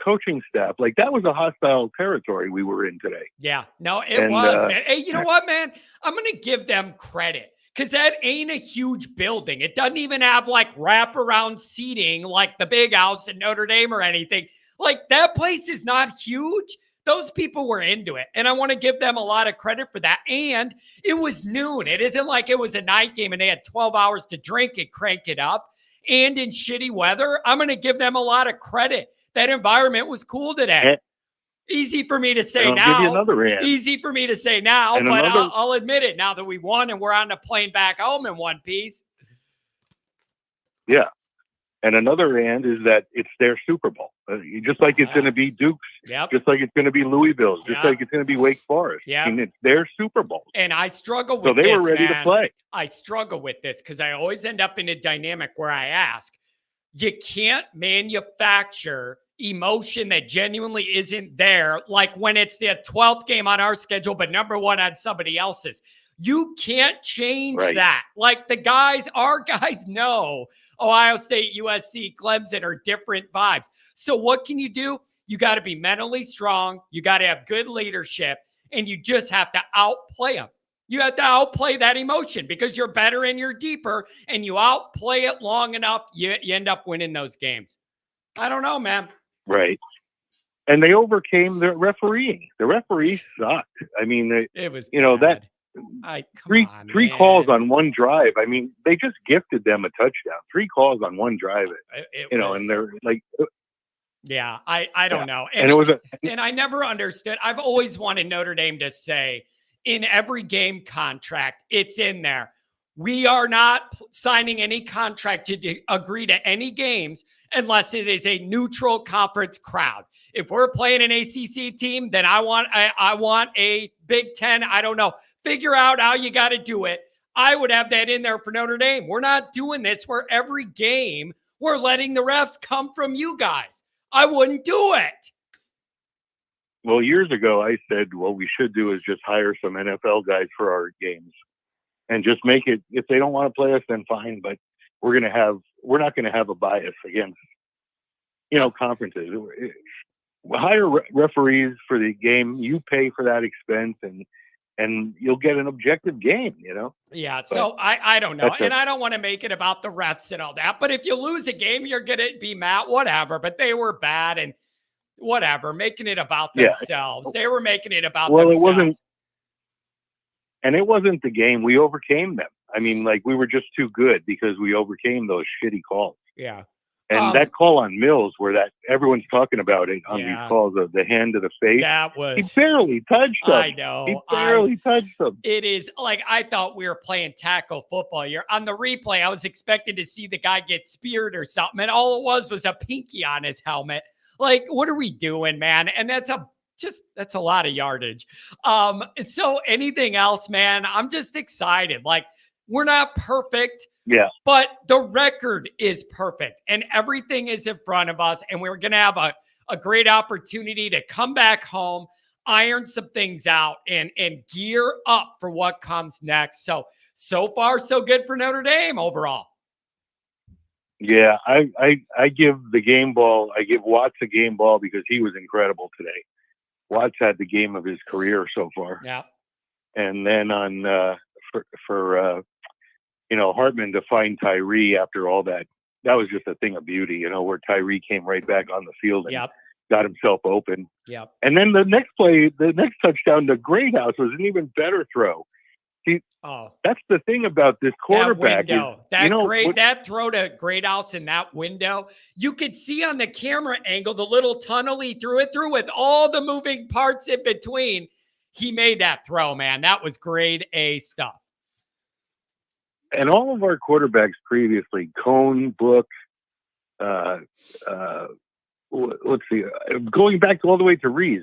coaching staff. Like, that was a hostile territory we were in today. Yeah, no, it was, man. Hey, you know what, man? I'm going to give them credit. Because that ain't a huge building. It doesn't even have like wraparound seating like the Big House in Notre Dame or anything. Like, that place is not huge. Those people were into it. And I want to give them a lot of credit for that. And it was noon. It isn't like it was a night game and they had 12 hours to drink and crank it up. And in shitty weather, I'm going to give them a lot of credit. That environment was cool today. Easy for me to say And I'll give you now. another and. Easy for me to say now, And but another- I'll admit it now that we won and we're on the plane back home in one piece. Yeah. And another and is that it's their Super Bowl. Just like it's going to be Duke's, Yep. just like it's going to be Louisville's, just Yep. like it's going to be Wake Forest. Yep. I mean, it's their Super Bowl. And I struggle with So they this, were ready man. to play. I struggle with this because I always end up in a dynamic where I ask, you can't manufacture emotion that genuinely isn't there, like when it's the 12th game on our schedule, but number one on somebody else's. You can't change that. Like our guys know Ohio State, USC, Clemson are different vibes. So what can you do? You got to be mentally strong. You got to have good leadership, and you just have to outplay them. You have to outplay that emotion because you're better and you're deeper, and you outplay it long enough, you end up winning those games. I don't know, man. Right. And they overcame the refereeing. The referees sucked. I mean, it was, that three man. calls on one drive. I mean, they just gifted them a touchdown. 3 calls on one drive. And they're like, yeah, I don't know. And it was and I never understood. I've always wanted Notre Dame to say in every game contract, it's in there. We are not signing any contract to agree to any games unless it is a neutral conference crowd. If we're playing an ACC team, then I want a Big Ten. I don't know. Figure out how you got to do it. I would have that in there for Notre Dame. We're not doing this where every game we're letting the refs come from you guys. I wouldn't do it. Well, years ago, I said, what we should do is just hire some NFL guys for our games and just make it, if they don't want to play us, then fine. But we're not going to have a bias against, conferences. Hire referees for the game. You pay for that expense and you'll get an objective game, Yeah. So I don't know. And I don't want to make it about the refs and all that, but if you lose a game, you're going to be mad, whatever, but they were bad and whatever, making it about themselves. They were making it about themselves. It wasn't the game. We overcame them. I mean, we were just too good because we overcame those shitty calls. Yeah. And that call on Mills, where that everyone's talking about it on these calls of the hand to the face. He barely touched him. I know. He barely touched him. It is I thought we were playing tackle football here. On the replay, I was expecting to see the guy get speared or something, and all it was a pinky on his helmet. What are we doing, man? And that's a lot of yardage. So anything else, man? I'm just excited. We're not perfect. Yeah. But the record is perfect and everything is in front of us. And we're going to have a great opportunity to come back home, iron some things out and gear up for what comes next. So far, so good for Notre Dame overall. Yeah, I give the game ball. I give Watts a game ball because he was incredible today. Watts had the game of his career so far. Yeah. And then for Hartman to find Tyree after all that was just a thing of beauty, where Tyree came right back on the field and got himself open. Yep. And then the next play, the next touchdown to Greathouse was an even better throw. See, that's the thing about this quarterback. That throw to Greathouse in that window, you could see on the camera angle the little tunnel he threw it through with all the moving parts in between. He made that throw, man. That was grade A stuff. And all of our quarterbacks previously, Cone, Book, let's see, going back all the way to Rees,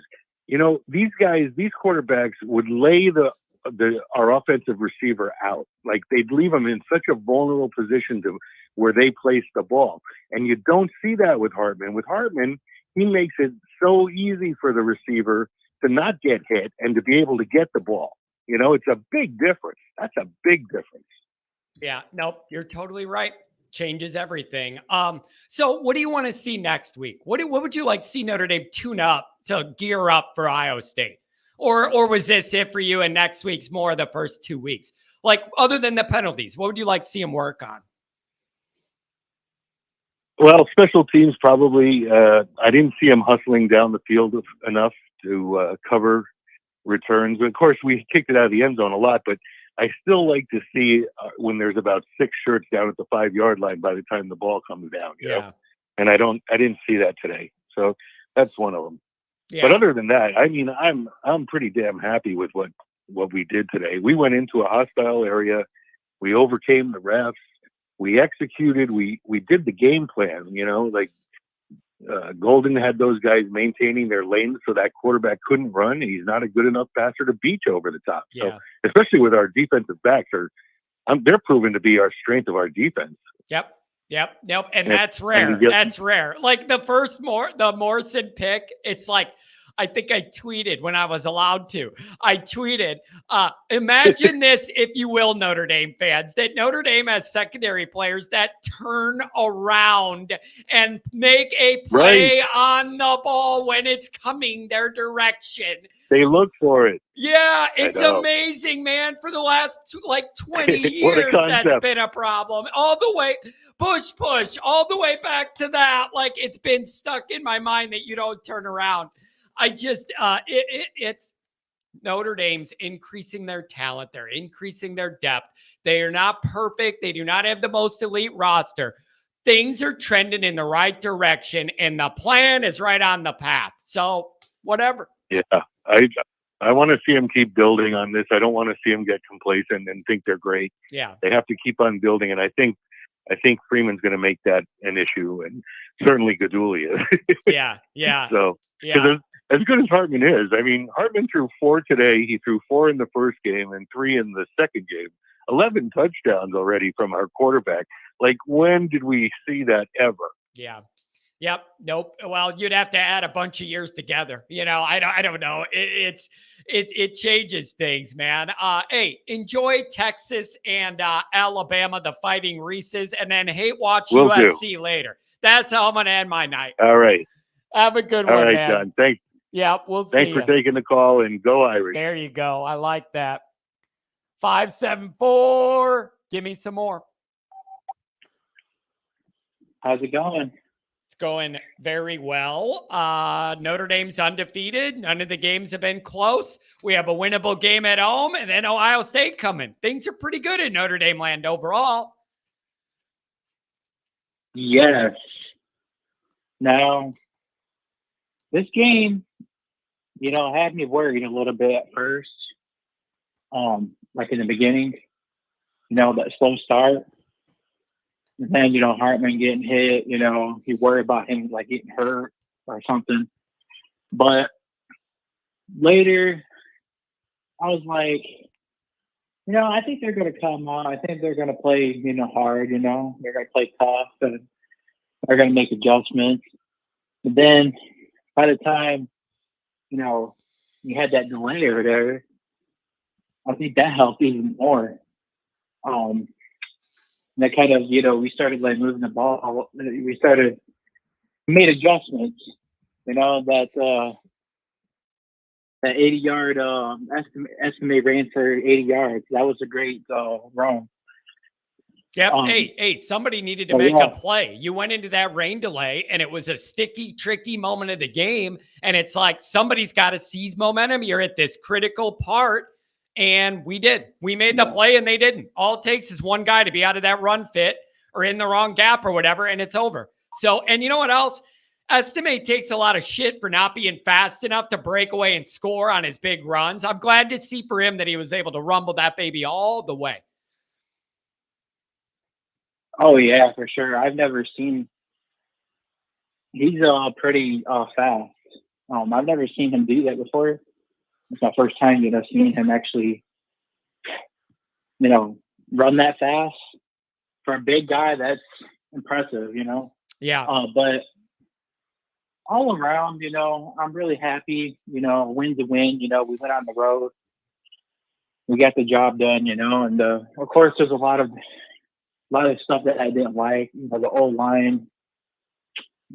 these guys, these quarterbacks would lay our offensive receiver out. They'd leave him in such a vulnerable position to where they place the ball. And you don't see that with Hartman. With Hartman, he makes it so easy for the receiver to not get hit and to be able to get the ball. It's a big difference. That's a big difference. Yeah, nope, you're totally right. Changes everything. So what do you want to see next week? What would you like to see Notre Dame tune up to gear up for Ohio State? Or was this it for you and next week's more the first 2 weeks? Other than the penalties, what would you like to see them work on? Well, special teams probably. I didn't see them hustling down the field enough to cover returns. Of course, we kicked it out of the end zone a lot, but I still like to see when there's about 6 shirts down at the 5-yard line by the time the ball comes down. You know? And I didn't see that today. So that's one of them. But other than that, I mean, I'm pretty damn happy with what we did today. We went into a hostile area. We overcame the refs. We executed. We did the game plan. You know, like Golden had those guys maintaining their lanes so that quarterback couldn't run. He's not a good enough passer to beat you over the top. Yeah. So especially with our defensive backs, they're proven to be our strength of our defense. Yep. Nope. And that's rare. That's rare. Like the Morrison pick, it's like, I think I tweeted when I was allowed to. I tweeted, imagine this, if you will, Notre Dame fans, that Notre Dame has secondary players that turn around and make a play on the ball when it's coming their direction. They look for it. Yeah, it's amazing, man. For the last 20 years, that's been a problem. All the way, push, all the way back to that. Like, it's been stuck in my mind that you don't turn around. I just, it's Notre Dame's increasing their talent. They're increasing their depth. They are not perfect. They do not have the most elite roster. Things are trending in the right direction, and the plan is right on the path. So, whatever. Yeah, I want to see them keep building on this. I don't want to see them get complacent and think they're great. Yeah, they have to keep on building, and I think Freeman's going to make that an issue, and certainly Gadulia. Yeah. So, as good as Hartman is, I mean, Hartman threw 4 today. He threw 4 in the first game and 3 in the second game. 11 touchdowns already from our quarterback. Like, when did we see that ever? Yeah. Yep. Nope. Well, you'd have to add a bunch of years together. You know, I don't know. It changes things, man. Hey, enjoy Texas and Alabama, the Fighting Reeses, and then hate watch USC later. That's how I'm going to end my night. All right. Have a good one, man. All right, man. John. Thanks. Yeah, we'll see. Thanks for taking the call, and go Irish. There you go. I like that. 574. Give me some more. How's it going? It's going very well. Notre Dame's undefeated. None of the games have been close. We have a winnable game at home, and then Ohio State coming. Things are pretty good in Notre Dame land overall. Yes. Now, this game, had me worried a little bit at first. Like in the beginning, that slow start. And then, Hartman getting hit, you worry about him like getting hurt or something. But later, I was like, I think they're going to come on. I think they're going to play, hard, they're going to play tough and they're going to make adjustments. But then by the time, you had that delay over there, I think that helped even more. That kind of, we started like moving the ball. We made adjustments, that 80-yard estimate ran for 80 yards. That was a great run. Yep. Hey, somebody needed to make a play. You went into that rain delay and it was a sticky, tricky moment of the game. And it's like, somebody's got to seize momentum. You're at this critical part. And we did. We made the play and they didn't. All it takes is one guy to be out of that run fit or in the wrong gap or whatever, and it's over. So, and you know what else? Estimate takes a lot of shit for not being fast enough to break away and score on his big runs. I'm glad to see for him that he was able to rumble that baby all the way. Oh, yeah, for sure. I've never seen – he's pretty fast. I've never seen him do that before. It's my first time, seeing him actually, run that fast. For a big guy, that's impressive, Yeah. But all around, I'm really happy. Win's a win. We went on the road. We got the job done, and of course, there's a lot of stuff that I didn't like. The old line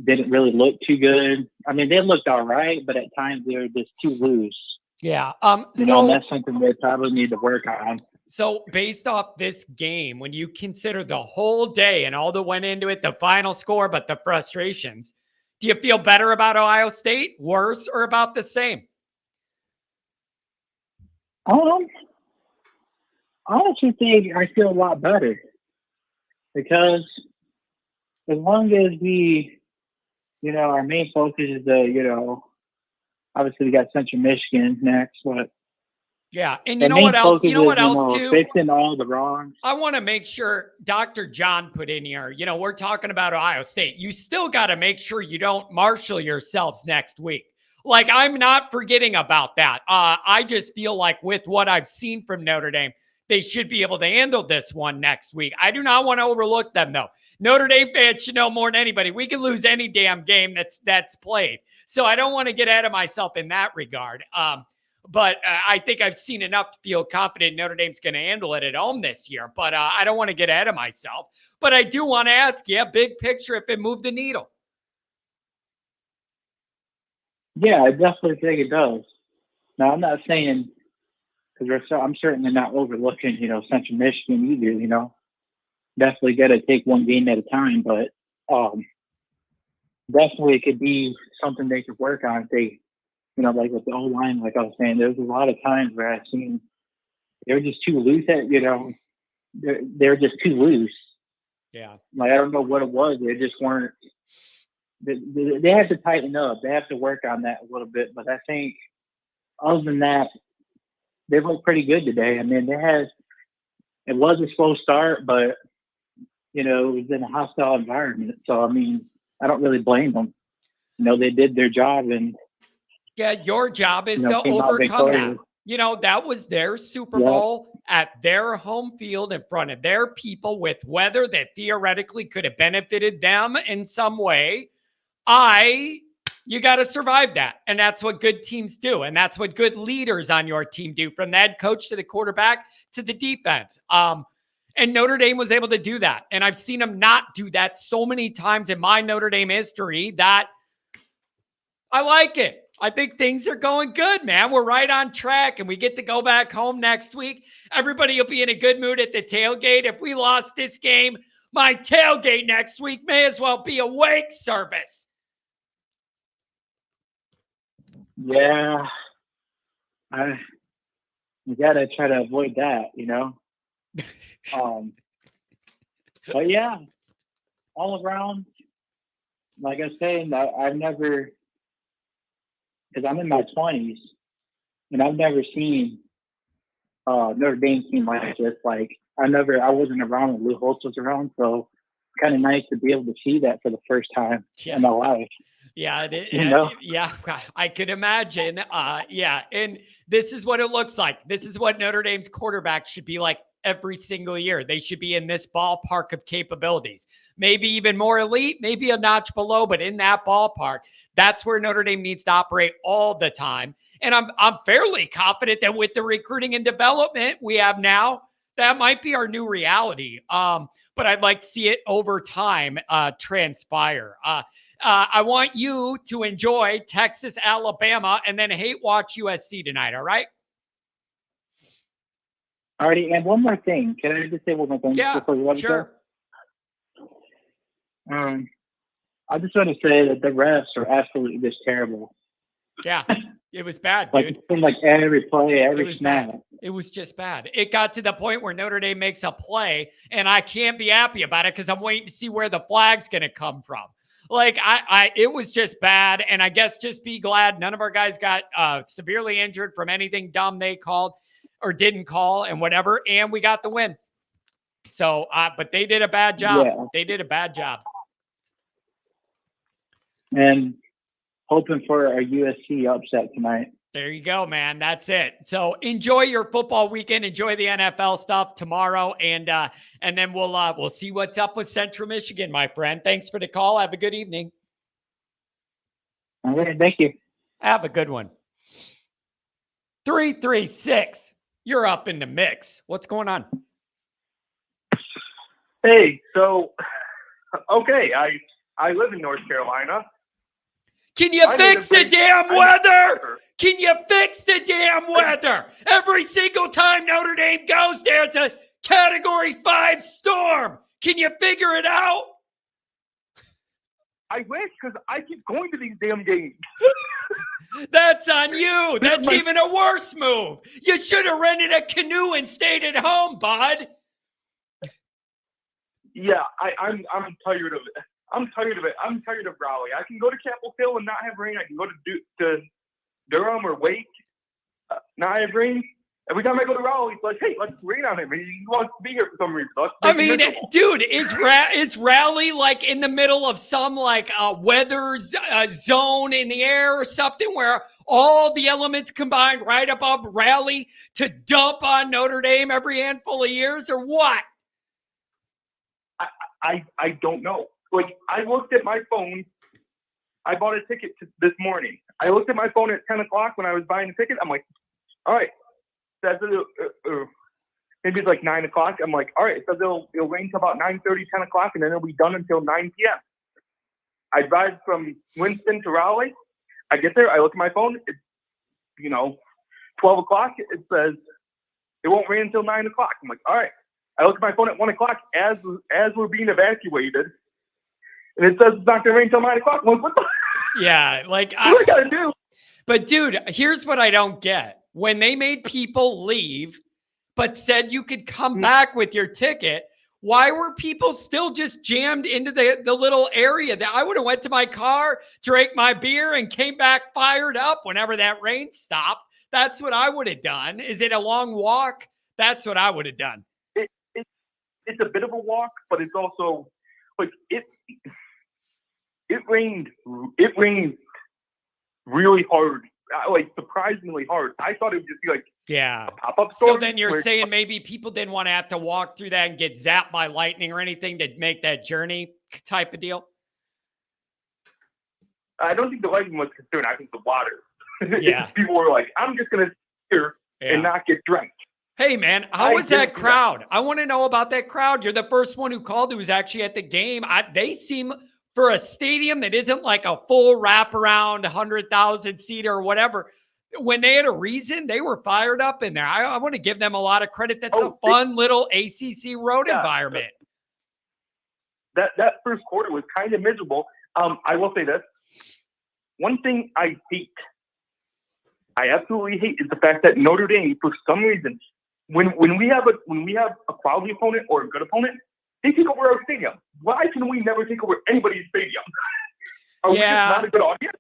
didn't really look too good. I mean, they looked all right, but at times they were just too loose. Yeah. That's something they probably need to work on. So based off this game, when you consider the whole day and all that went into it, the final score, but the frustrations, do you feel better about Ohio State, worse, or about the same? I honestly think I feel a lot better because as long as we, our main focus is to, obviously we got Central Michigan next, but Yeah. And the you know main what else? focus You know is, what else too? fixing all the wrongs. I want to make sure Dr. John put in here, we're talking about Ohio State. You still got to make sure you don't marshal yourselves next week. Like, I'm not forgetting about that. I just feel like with what I've seen from Notre Dame, they should be able to handle this one next week. I do not want to overlook them, though. Notre Dame fans should know more than anybody. We can lose any damn game that's played. So I don't want to get ahead of myself in that regard. But I think I've seen enough to feel confident Notre Dame's going to handle it at home this year. But I don't want to get ahead of myself. But I do want to ask you, big picture, if it moved the needle. Yeah, I definitely think it does. Now, I'm not saying, because I'm certainly not overlooking, Central Michigan either, Definitely got to take one game at a time, but definitely it could be something they could work on if they, like with the O-line, like I was saying, there's a lot of times where I've seen they're just too loose they're just too loose. Yeah. Like, I don't know what it was. They just weren't, they have to tighten up. They have to work on that a little bit. But I think other than that, they looked pretty good today. I mean, it was a slow start, but, it was in a hostile environment. So, I mean, I don't really blame them. They did their job, and yeah, your job is to came out overcome that. victorious. That was their Super Bowl at their home field in front of their people with weather that theoretically could have benefited them in some way. You got to survive that. And that's what good teams do. And that's what good leaders on your team do, from the head coach to the quarterback to the defense. And Notre Dame was able to do that. And I've seen them not do that so many times in my Notre Dame history that I like it. I think things are going good, man. We're right on track, and we get to go back home next week. Everybody will be in a good mood at the tailgate. If we lost this game, my tailgate next week may as well be a wake service. Yeah. You got to try to avoid that, But yeah, all around, like I was saying, I've never, because I'm in my 20s, and I've never seen Notre Dame team like this. Like, I wasn't around when Lou Holtz was around, so it's kind of nice to be able to see that for the first time in my life. Yeah, Yeah, I could imagine. And this is what it looks like. This is what Notre Dame's quarterback should be like every single year. They should be in this ballpark of capabilities. Maybe even more elite, maybe a notch below, but in that ballpark. That's where Notre Dame needs to operate all the time. And I'm fairly confident that with the recruiting and development we have now, that might be our new reality. But I'd like to see it over time transpire. I want you to enjoy Texas, Alabama, and then hate watch USC tonight. All right? Alrighty, and one more thing. Can I just say one more thing? Yeah, sure. I just want to say that the refs are absolutely just terrible. Yeah, it was bad, dude. It seemed like every play, every snap. Bad. It was just bad. It got to the point where Notre Dame makes a play, and I can't be happy about it because I'm waiting to see where the flag's going to come from. Like, it was just bad, and I guess just be glad none of our guys got severely injured from anything dumb they called or didn't call and whatever, and we got the win. So, but they did a bad job. Yeah. They did a bad job. And hoping for a USC upset tonight. There you go, man. That's it. So enjoy your football weekend. Enjoy the NFL stuff tomorrow, and then we'll see what's up with Central Michigan, my friend. Thanks for the call. Have a good evening. All right, thank you. Have a good one. 336. You're up in the mix. What's going on? Hey, so okay, I live in North Carolina. Can you fix the damn weather? Can you fix the damn weather? Every single time Notre Dame goes there, it's a Category 5 storm. Can you figure it out? I wish, because I keep going to these damn games. That's on you. That's even a worse move. You should have rented a canoe and stayed at home, bud. Yeah, I'm tired of it. I'm tired of it. I'm tired of Raleigh. I can go to Chapel Hill and not have rain. I can go to Durham or Wake. Now I have rain. Every time I go to Raleigh, it's like, hey, let's rain on him. He wants to be here for some reason. I mean, dude, is Raleigh like in the middle of some like weather zone in the air or something where all the elements combined right above Raleigh to dump on Notre Dame every handful of years or what? I don't know. Like, I looked at my phone. I bought a ticket this morning. I looked at my phone at 10 o'clock when I was buying the ticket. I'm like, all right. Says maybe it's like 9 o'clock. I'm like, all right. It says it'll rain till about 9:30, 10 o'clock, and then it'll be done until 9 p.m. I drive from Winston to Raleigh. I get there. I look at my phone. It's, 12 o'clock. It says it won't rain until 9 o'clock. I'm like, all right. I look at my phone at 1 o'clock as we're being evacuated, and it says it's not going to rain until 9 o'clock. I'm like, what the? Yeah, like what do I got to do? But dude, here's what I don't get. When they made people leave, but said you could come back with your ticket, why were people still just jammed into the little area that I would have went to my car, drank my beer, and came back fired up whenever that rain stopped? That's what I would have done. Is it a long walk? That's what I would have done. It's a bit of a walk, but it's also like it rained really hard. Like surprisingly hard. I thought it would just be like a pop-up storm. So then you're saying maybe people didn't want to have to walk through that and get zapped by lightning or anything to make that journey type of deal? I don't think the lightning was concerned. I think the water. Yeah. People were like, I'm just going to sit here and not get drenched. Hey, man, how was that crowd? I want to know about that crowd. You're the first one who called who was actually at the game. They seem... for a stadium that isn't like a full wraparound 100,000 seater or whatever, when they had a reason, they were fired up in there. I want to give them a lot of credit. That's a fun little ACC road environment. That first quarter was kind of miserable. I will say this. One thing I absolutely hate is the fact that Notre Dame, for some reason, when we have a quality opponent or a good opponent, they take over our stadium. Why can we never take over anybody's stadium? Are we just not a good audience?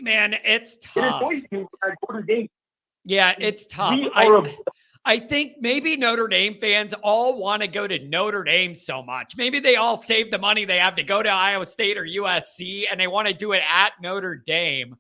Man, it's tough. It yeah, it's tough. I think maybe Notre Dame fans all want to go to Notre Dame so much. Maybe they all save the money they have to go to Iowa State or USC, and they want to do it at Notre Dame.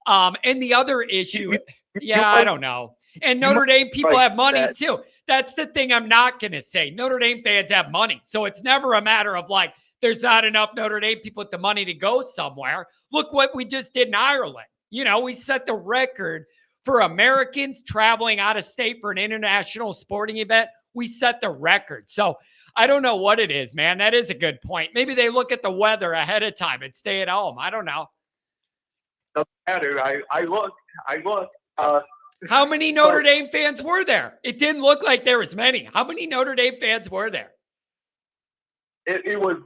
And the other issue, I don't know. And Notre Dame people have money too. That's the thing I'm not going to say. Notre Dame fans have money. So it's never a matter of like, there's not enough Notre Dame people with the money to go somewhere. Look what we just did in Ireland. We set the record for Americans traveling out of state for an international sporting event. We set the record. So I don't know what it is, man. That is a good point. Maybe they look at the weather ahead of time and stay at home. I don't know. Doesn't matter. I looked. How many Notre Dame fans were there? It didn't look like there was many. How many Notre Dame fans were there? It was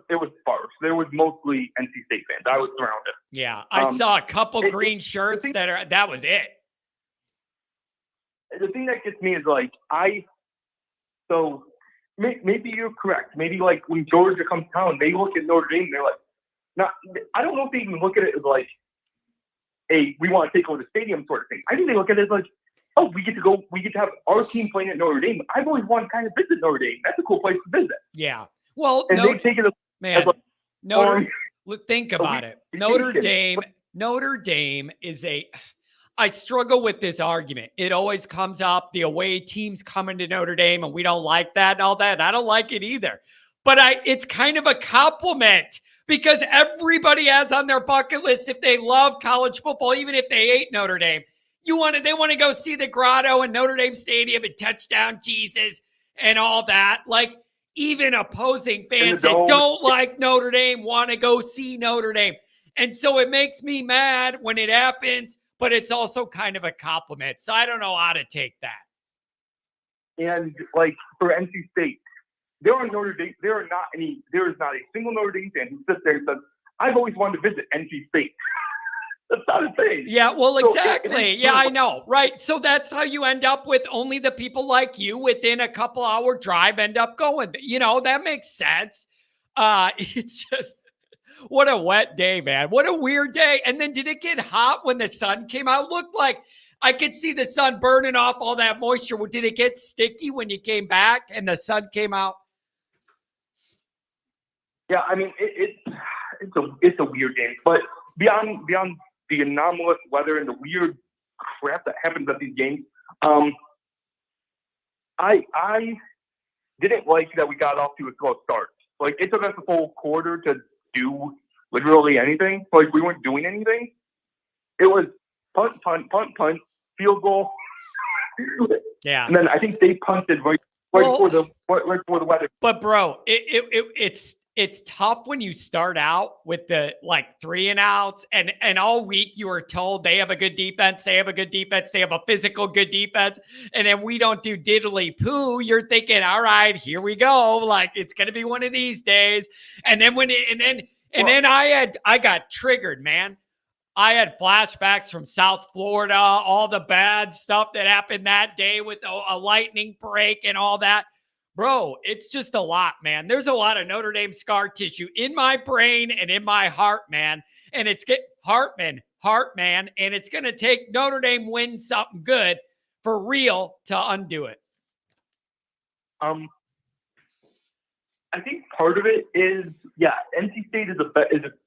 sparse. There was mostly NC State fans. I was surrounded. Yeah, I saw a couple green shirts that was it. The thing that gets me is like so maybe you're correct. Maybe like when Georgia comes to town, they look at Notre Dame. They're like, I don't know if they even look at it as like, we want to take over the stadium sort of thing. I think they look at it as like, oh, we get to have our team playing at Notre Dame. I've always wanted to kind of visit Notre Dame. That's a cool place to visit. Yeah. Well, and they take it think about it. Notre Dame is I struggle with this argument. It always comes up, the away teams coming to Notre Dame, and we don't like that and all that. I don't like it either. But it's kind of a compliment because everybody has on their bucket list, if they love college football, even if they hate Notre Dame, they want to go see the Grotto and Notre Dame Stadium and touchdown Jesus and all that. Like, even opposing fans that don't like Notre Dame want to go see Notre Dame. And so it makes me mad when it happens, but it's also kind of a compliment. So I don't know how to take that. And like for NC State, there is not a single Notre Dame fan who sits there and says, I've always wanted to visit NC State. That's not a thing. Yeah, well, exactly. I know. Right. So that's how you end up with only the people like you within a couple hour drive end up going. That makes sense. It's just, What a wet day, man. What a weird day. And then did it get hot when the sun came out? It looked like I could see the sun burning off all that moisture. Did it get sticky when you came back and the sun came out? Yeah, I mean it's a weird game, but beyond the anomalous weather and the weird crap that happens at these games, I didn't like that we got off to a slow start. Like, it took us a full quarter to do literally anything. Like, we weren't doing anything. It was punt, field goal. Yeah. And then I think they punted right before the weather. But bro, it's tough when you start out with the like 3 and outs and all week you were told they have a good defense, they have a physical good defense, and then we don't do diddly poo. You're thinking, all right, here we go. Like, it's gonna be one of these days. And then then I got triggered, man. I had flashbacks from South Florida, all the bad stuff that happened that day with a lightning break and all that. Bro, it's just a lot, man. There's a lot of Notre Dame scar tissue in my brain and in my heart, man. And it's heart, man. And it's going to take Notre Dame win something good for real to undo it. I think part of it is, NC State is a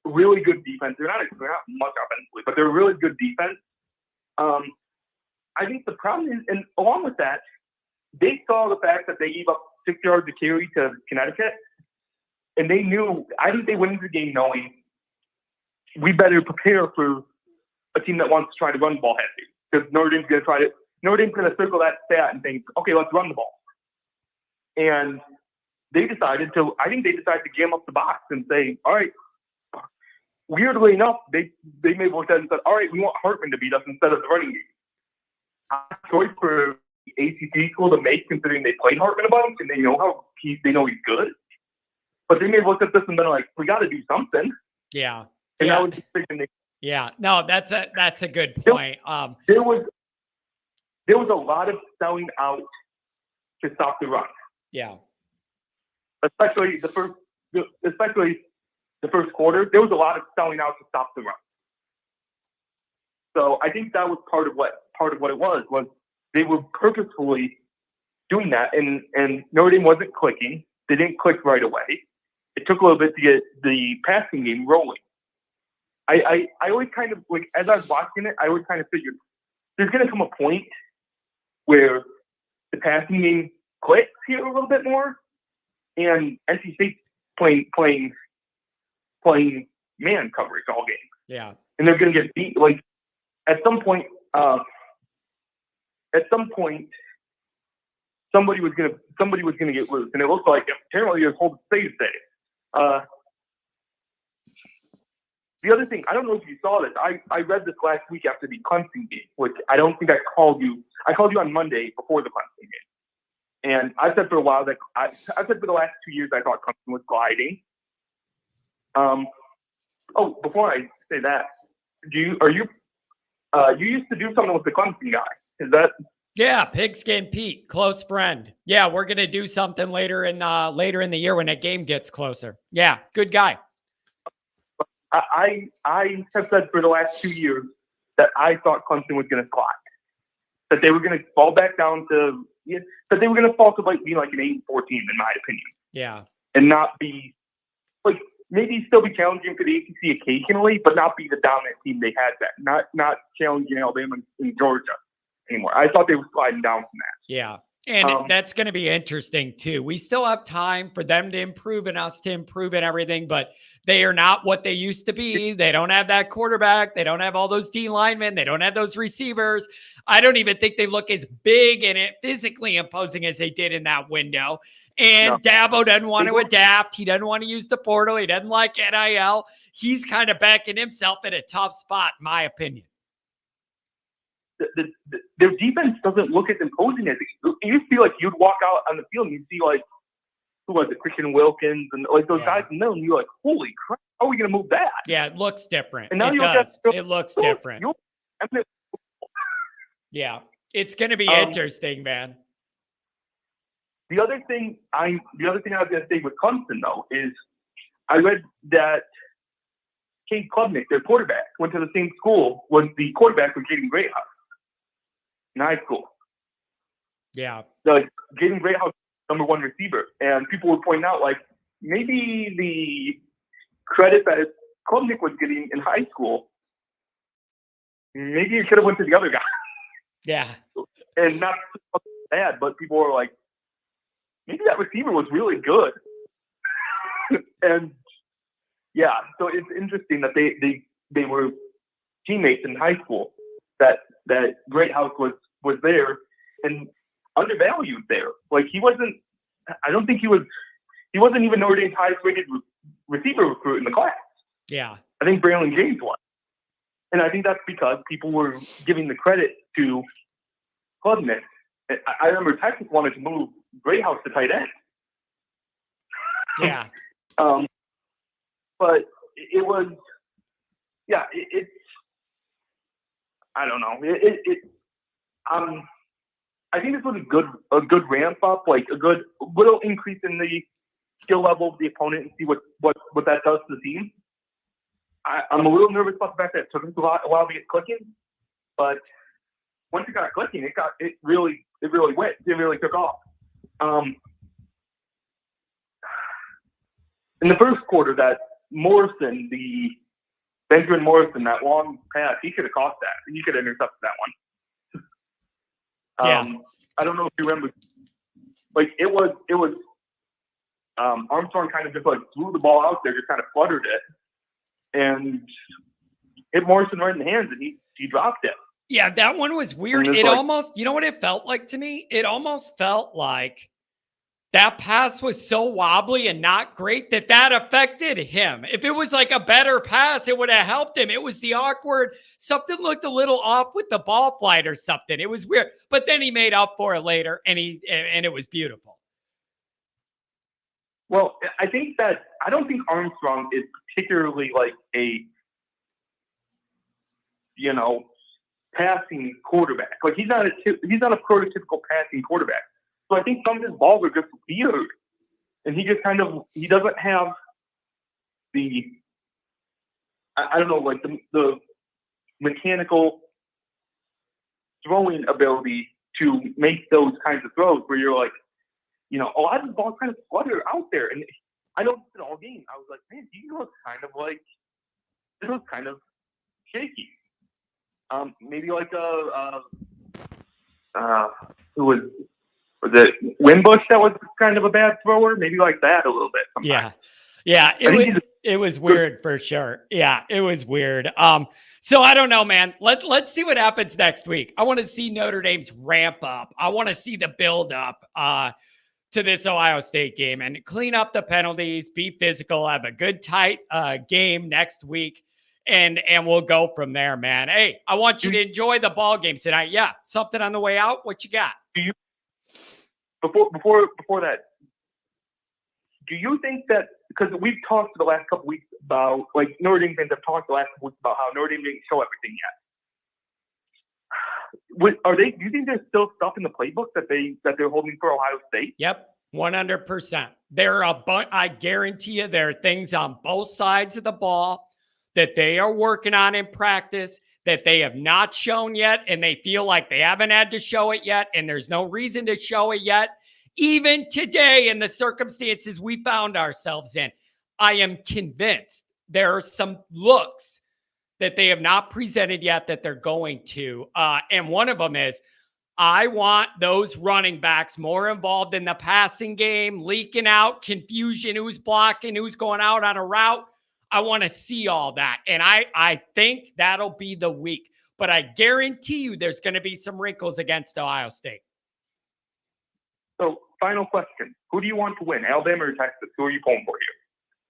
really good defense. They're not much offensively, but they're a really good defense. I think the problem is, and along with that, they saw the fact that they gave up 6 yards to carry to Connecticut, and they knew. I think they went into the game knowing we better prepare for a team that wants to try to run the ball heavy, because Notre Dame's going to circle that stat and think, okay, let's run the ball. And they decided to jam up the box and say, all right. Weirdly enough, they made more sense and said, all right, we want Hartman to beat us instead of the running game. Choice for ACC school to make, considering they played Hartman a bunch and they know he's good. But they may have looked at this and been like, we got to do something. Yeah. And that was the decision. Yeah. No, that's a good point. There was a lot of selling out to stop the run. Yeah. Especially the first quarter, there was a lot of selling out to stop the run. So I think that was part of what it was they were purposefully doing that, and Notre Dame wasn't clicking. They didn't click right away. It took a little bit to get the passing game rolling. I always kind of, like, as I was watching it, I always kind of figured there's going to come a point where the passing game clicks here a little bit more, and NC State playing man coverage all game. Yeah. And they're going to get beat. Like, at some point, somebody was going to get loose, and it looked like apparently it was Whole State today. The other thing, I don't know if you saw this. I read this last week after the Clemson game, which I don't think I called you. I called you on Monday before the Clemson game, and I said for a while that I said for the last 2 years I thought Clemson was gliding. Before I say that, you used to do something with the Clemson guy? Is that? Yeah, Pigskin Pete, close friend. Yeah, we're gonna do something later in the year when that game gets closer. Yeah, good guy. I have said for the last 2 years that I thought Clemson was going to slide, that they were going to fall back down to, that they were going to fall to being like an 8-4 team, in my opinion. Yeah, and not be like, maybe still be challenging for the ACC occasionally, but not be the dominant team they had then. Not challenging Alabama and Georgia anymore. I thought they were sliding down from that. Yeah. And that's going to be interesting too. We still have time for them to improve and us to improve and everything, but they are not what they used to be. They don't have that quarterback. They don't have all those D linemen. They don't have those receivers. I don't even think they look as big and physically imposing as they did in that window. And Dabo doesn't want to adapt. He doesn't want to use the portal. He doesn't like NIL. He's kind of backing himself in a tough spot, in my opinion. Their defense doesn't look as imposing as it used to be. Like, you'd walk out on the field and you'd see, like, who was it, Christian Wilkins and like those guys in the middle, and you're like, holy crap, how are we going to move that? Yeah, it looks different. And now It looks different. Yeah, it's going to be interesting, man. The other thing I was going to say with Clemson, though, is I read that Cade Klubnik, their quarterback, went to the same school, was the quarterback for Jaden Greathouse in high school. Yeah. The Jaden Greathouse, #1 receiver. And people would point out, like, maybe the credit that Klubnik was getting in high school, maybe it should have went to the other guy. Yeah. And not bad, but people were like, maybe that receiver was really good. And yeah, so it's interesting that they were teammates in high school. That Greathouse was there and undervalued there. Like he wasn't. I don't think he wasn't even Notre Dame's highest rated receiver recruit in the class. Yeah. I think Braylon James was. And I think that's because people were giving the credit to Klubnik. I remember Texas wanted to move Greathouse to tight end. Yeah. But it was, yeah, it's, I don't know. I think this was a good ramp up, like a good little increase in the skill level of the opponent and see what that does to the team. I'm a little nervous about the fact that it took us a while to get clicking, but once it got clicking, it really went. It really took off. In the first quarter, that Morrison, Benjamin Morrison, that long pass, he could have caught that. He could have intercepted that one. Yeah. I don't know if you remember, like it was Armstrong kind of just like threw the ball out there, just kind of fluttered it, and hit Morrison right in the hands, and he dropped it. Yeah, that one was weird. It almost, you know what it felt like to me? It almost felt like that pass was so wobbly and not great that affected him. If it was like a better pass, it would have helped him. It was the awkward, something looked a little off with the ball flight or something. It was weird, but then he made up for it later and it was beautiful. Well, I don't think Armstrong is particularly like a, passing quarterback. Like he's not a prototypical passing quarterback. So I think some of his balls are just weird, and he just he doesn't have the, I don't know, like the mechanical throwing ability to make those kinds of throws where you're like, a lot of the balls kind of flutter out there. And I noticed it all game. I was like, man, he looks kind of shaky. Maybe like who was it Wimbush that was kind of a bad thrower? Maybe like that a little bit sometimes. Yeah. It was weird for sure. Yeah, it was weird. So I don't know, man. Let's see what happens next week. I want to see Notre Dame's ramp up. I want to see the build up to this Ohio State game and clean up the penalties, be physical, have a good tight game next week. And we'll go from there, man. Hey, I want you to enjoy the ball games tonight. Yeah, something on the way out. What you got? Before that, do you think that, because we've talked the last couple weeks about, like Notre Dame fans have talked the last couple weeks about how Notre Dame didn't show everything yet. Do you think there's still stuff in the playbook that they're holding for Ohio State? Yep, 100%. I guarantee you there are things on both sides of the ball that they are working on in practice that they have not shown yet, and they feel like they haven't had to show it yet, and there's no reason to show it yet. Even today, in the circumstances we found ourselves in, I am convinced there are some looks that they have not presented yet that they're going to. And one of them is, I want those running backs more involved in the passing game, leaking out, confusion, who's blocking, who's going out on a route. I want to see all that. And I think that'll be the week. But I guarantee you there's going to be some wrinkles against Ohio State. So, final question. Who do you want to win, Alabama or Texas? Who are you pulling for here?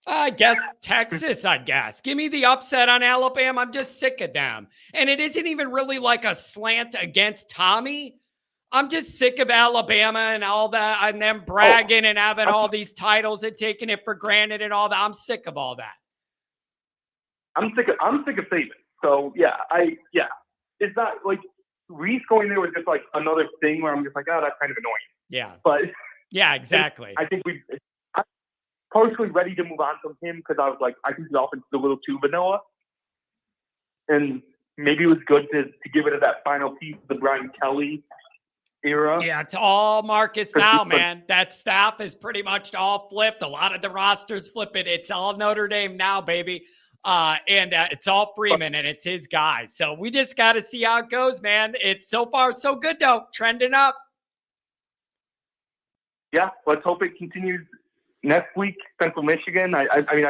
I guess Texas, I guess. Give me the upset on Alabama. I'm just sick of them. And it isn't even really like a slant against Tommy. I'm just sick of Alabama and all that, and them bragging and having all these titles and taking it for granted and all that. I'm sick of all that. I'm sick of Saban. So it's not like Reese going there was just like another thing where I'm just like, oh, that's kind of annoying. Yeah. But yeah, exactly. I think I'm partially ready to move on from him because I was like, I think the offense is a little too vanilla. and maybe it was good to give it that final piece of the Brian Kelly era. Yeah, it's all Marcus now, man. That staff is pretty much all flipped. A lot of the rosters flipping. It's all Notre Dame now, baby. And it's all Freeman, and it's his guys. So we just got to see how it goes, man. It's so far so good, though. Trending up. Yeah, let's hope it continues next week. Central Michigan. I mean,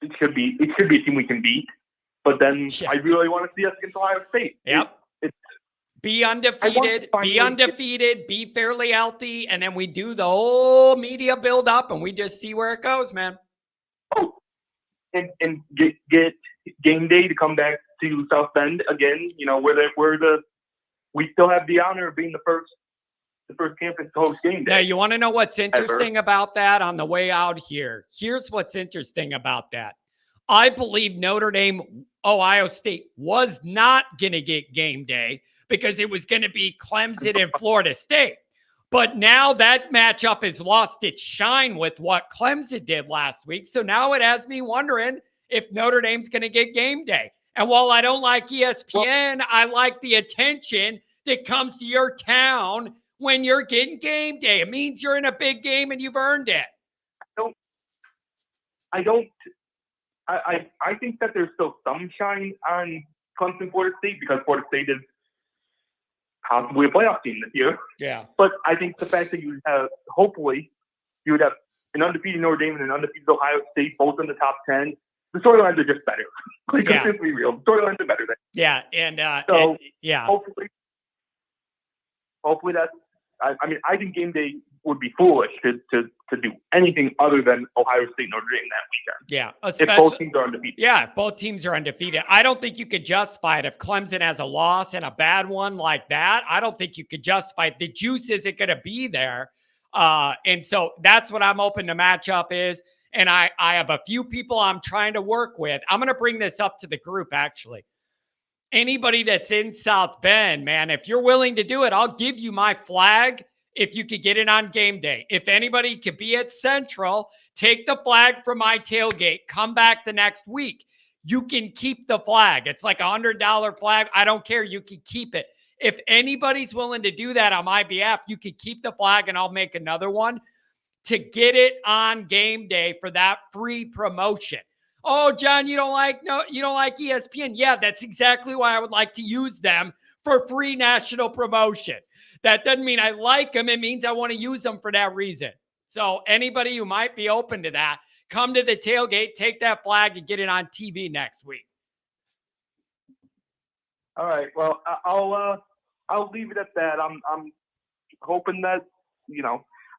it should be a team we can beat. But then I really want to see us against Ohio State. Yep. Be undefeated, be fairly healthy, and then we do the whole media build up, and we just see where it goes, man. Oh, and get game day to come back to South Bend again. You know, we still have the honor of being the first campus to host game day. Now, you want to know what's interesting about that on the way out here? Here's what's interesting about that. I believe Notre Dame, Ohio State was not going to get game day because it was going to be Clemson and Florida State. But now that matchup has lost its shine with what Clemson did last week. So now it has me wondering if Notre Dame's going to get game day. And while I don't like ESPN, I like the attention that comes to your town when you're getting game day. It means you're in a big game and you've earned it. I think that there's still some shine on Clemson, Florida State, because Florida State is possibly a playoff team this year. Yeah. But I think the fact that you have, hopefully, you would have an undefeated Notre Dame and an undefeated Ohio State, both in the top 10. The storylines are just better. Let's just be real. The storylines are better. Yeah. And hopefully that's, I mean, I think game day would be foolish to do anything other than Ohio State, Notre Dame that weekend. Yeah. If both teams are undefeated. Yeah, if both teams are undefeated. I don't think you could justify it if Clemson has a loss and a bad one like that. I don't think you could justify it. The juice isn't going to be there. And so that's what I'm hoping the matchup is. And I have a few people I'm trying to work with. I'm going to bring this up to the group, actually. Anybody that's in South Bend, man, if you're willing to do it, I'll give you my flag if you could get it on game day. If anybody could be at Central, take the flag from my tailgate, come back the next week. You can keep the flag. It's like $100 flag. I don't care. You can keep it. If anybody's willing to do that on my behalf, you can keep the flag and I'll make another one to get it on game day for that free promotion. Oh, John, you don't like ESPN. Yeah, that's exactly why I would like to use them for free national promotion. That doesn't mean I like them. It means I want to use them for that reason. So anybody who might be open to that, come to the tailgate, take that flag and get it on TV next week. All right. Well, I'll leave it at that. I'm hoping that,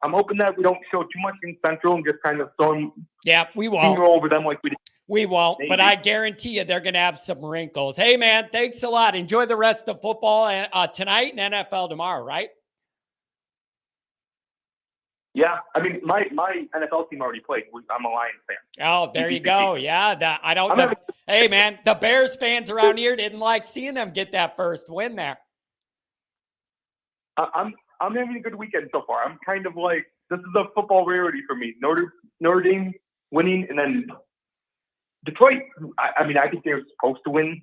I'm hoping that we don't show too much in Central and just kind of we won't roll over them like we did. We won't, but I guarantee you they're going to have some wrinkles. Hey, man, thanks a lot. Enjoy the rest of football tonight and NFL tomorrow, right? Yeah. I mean, my NFL team already played. I'm a Lions fan. Oh, there you go. Yeah. Hey, man, the Bears fans around here didn't like seeing them get that first win there. I'm having a good weekend so far. I'm kind of like, this is a football rarity for me. Notre Dame winning, and then Detroit. I mean, I think they're supposed to win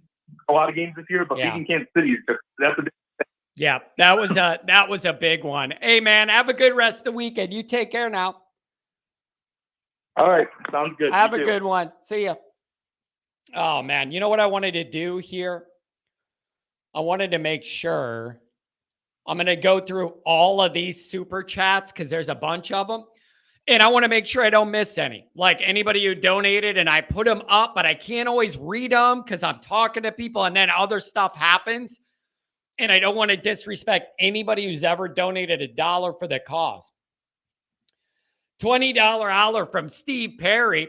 a lot of games this year, but beating Kansas City that's a big thing. Yeah, that was a big one. Hey, man, have a good rest of the weekend. You take care now. All right, sounds good. Have a good one. See ya. Oh man, you know what I wanted to do here? I wanted to make sure. I'm going to go through all of these super chats because there's a bunch of them. And I want to make sure I don't miss any. Like anybody who donated and I put them up, but I can't always read them because I'm talking to people and then other stuff happens. And I don't want to disrespect anybody who's ever donated $1 for the cause. $20 holler from Steve Perry.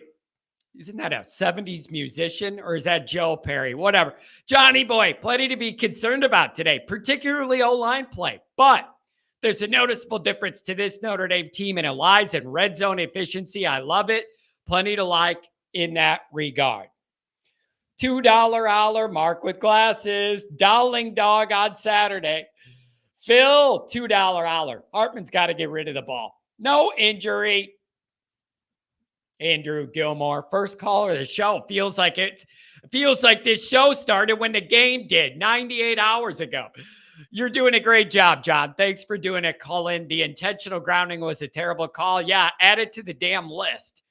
Isn't that a 70s musician or is that Joe Perry? Whatever. Johnny boy, plenty to be concerned about today, particularly O-line play. But there's a noticeable difference to this Notre Dame team, and it lies in red zone efficiency. I love it. Plenty to like in that regard. $2 holler, Mark with glasses. Dowling dog on Saturday. Phil, $2 holler. Hartman's got to get rid of the ball. No injury. Andrew Gilmore, first caller of the show. Feels like Feels like this show started when the game did 98 hours ago. You're doing a great job, John. Thanks for doing it. Call in. The intentional grounding was a terrible call. Yeah, add it to the damn list.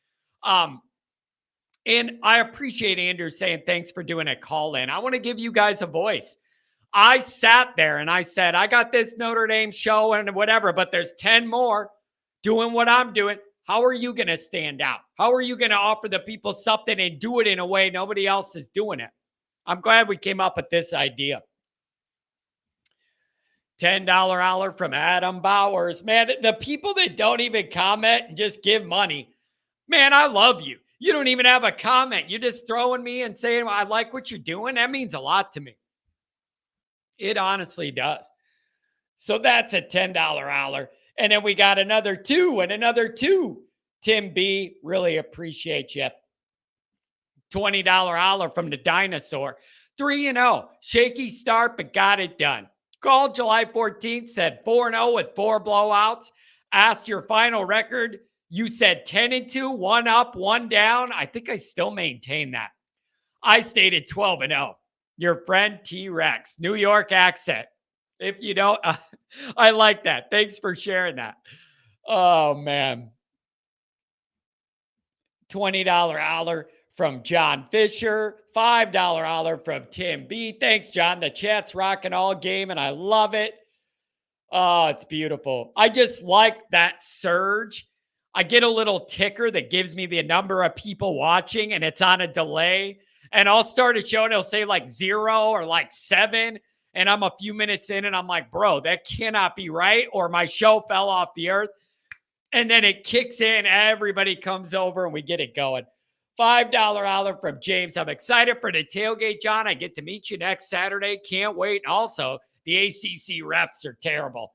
And I appreciate Andrew saying thanks for doing a call in. I want to give you guys a voice. I sat there and I said, I got this Notre Dame show and whatever, but there's 10 more doing what I'm doing. How are you going to stand out? How are you going to offer the people something and do it in a way nobody else is doing it? I'm glad we came up with this idea. $10 holler from Adam Bowers. Man, the people that don't even comment and just give money, man, I love you. You don't even have a comment. You're just throwing me and saying, well, I like what you're doing. That means a lot to me. It honestly does. So that's a $10 holler. And then we got another 2 and another 2. Tim B, really appreciate you. $20 holler from the dinosaur. 3-0. Shaky start, but got it done. Called July 14th, said 4-0 with 4 blowouts. Asked your final record. You said 10-2, 1 up, 1 down. I think I still maintain that. I stated 12-0. Your friend T-Rex, New York accent. If you don't, I like that. Thanks for sharing that. Oh, man. $20 holler from John Fisher. $5 holler from Tim B. Thanks, John. The chat's rocking all game, and I love it. Oh, it's beautiful. I just like that surge. I get a little ticker that gives me the number of people watching, and it's on a delay. And I'll start a show, and it'll say like 0 or like 7. And I'm a few minutes in, and I'm like, bro, that cannot be right. Or my show fell off the earth. And then it kicks in. Everybody comes over, and we get it going. $5 holler from James. I'm excited for the tailgate, John. I get to meet you next Saturday. Can't wait. And also, the ACC refs are terrible.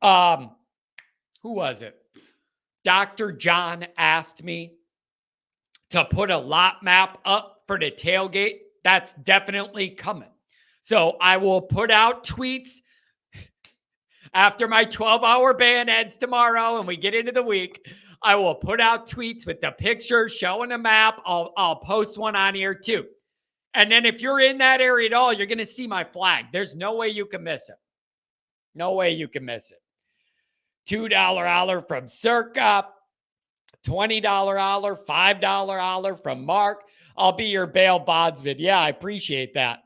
Who was it? Dr. John asked me to put a lot map up for the tailgate. That's definitely coming. So I will put out tweets after my 12-hour ban ends tomorrow and we get into the week. I will put out tweets with the picture showing the map. I'll post one on here too. And then if you're in that area at all, you're going to see my flag. There's no way you can miss it. No way you can miss it. $2 holler from Circa. $20 holler, $5 holler from Mark. I'll be your bail bondsman. Yeah, I appreciate that.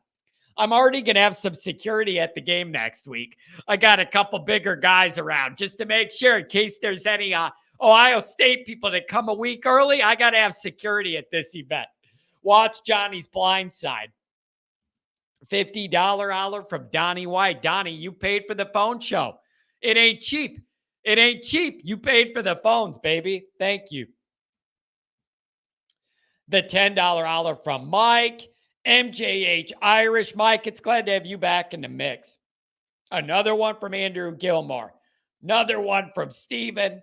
I'm already going to have some security at the game next week. I got a couple bigger guys around just to make sure in case there's any Ohio State people that come a week early. I got to have security at this event. Watch Johnny's Blind Side. $50 holler from Donnie White. Donnie, you paid for the phone show. It ain't cheap. It ain't cheap. You paid for the phones, baby. Thank you. The $10 holler from Mike. MJH Irish. Mike, it's glad to have you back in the mix. Another one from Andrew Gilmore. Another one from Steven.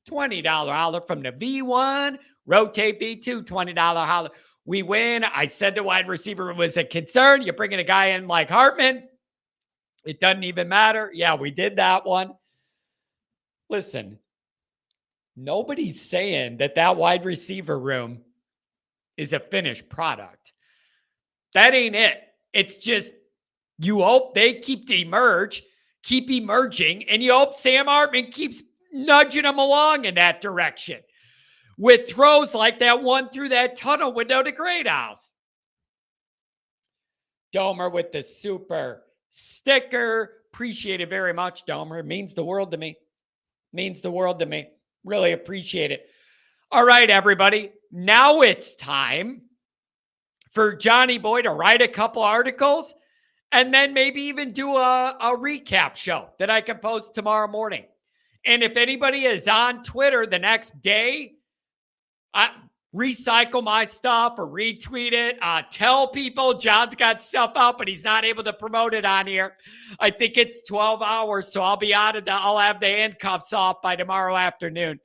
$20 holler from the V1. Rotate V2. $20 holler. We win. I said the wide receiver was a concern. You're bringing a guy in like Hartman. It doesn't even matter. Yeah, we did that one. Listen, nobody's saying that wide receiver room is a finished product. That ain't it. It's just you hope they keep emerging, and you hope Sam Hartman keeps nudging them along in that direction with throws like that one through that tunnel window to Great House. Domer with the super sticker. Appreciate it very much, Domer. It means the world to me. Means the world to me. Really appreciate it. All right, everybody. Now it's time for Johnny Boy to write a couple articles and then maybe even do a recap show that I can post tomorrow morning. And if anybody is on Twitter the next day, recycle my stuff or retweet it. Tell people John's got stuff out, but he's not able to promote it on here. I think it's 12 hours, so I'll be out of I'll have the handcuffs off by tomorrow afternoon.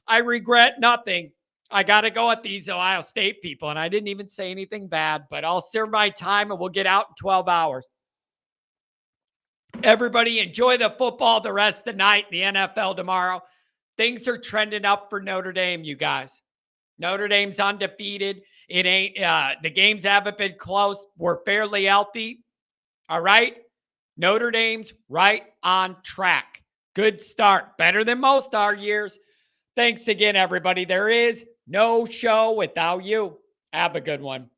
I regret nothing. I got to go at these Ohio State people, and I didn't even say anything bad, but I'll serve my time, and we'll get out in 12 hours. Everybody enjoy the football the rest of the night, the NFL tomorrow. Things are trending up for Notre Dame, you guys. Notre Dame's undefeated. It ain't, the games haven't been close. We're fairly healthy. All right. Notre Dame's right on track. Good start. Better than most our years. Thanks again, everybody. There is no show without you. Have a good one.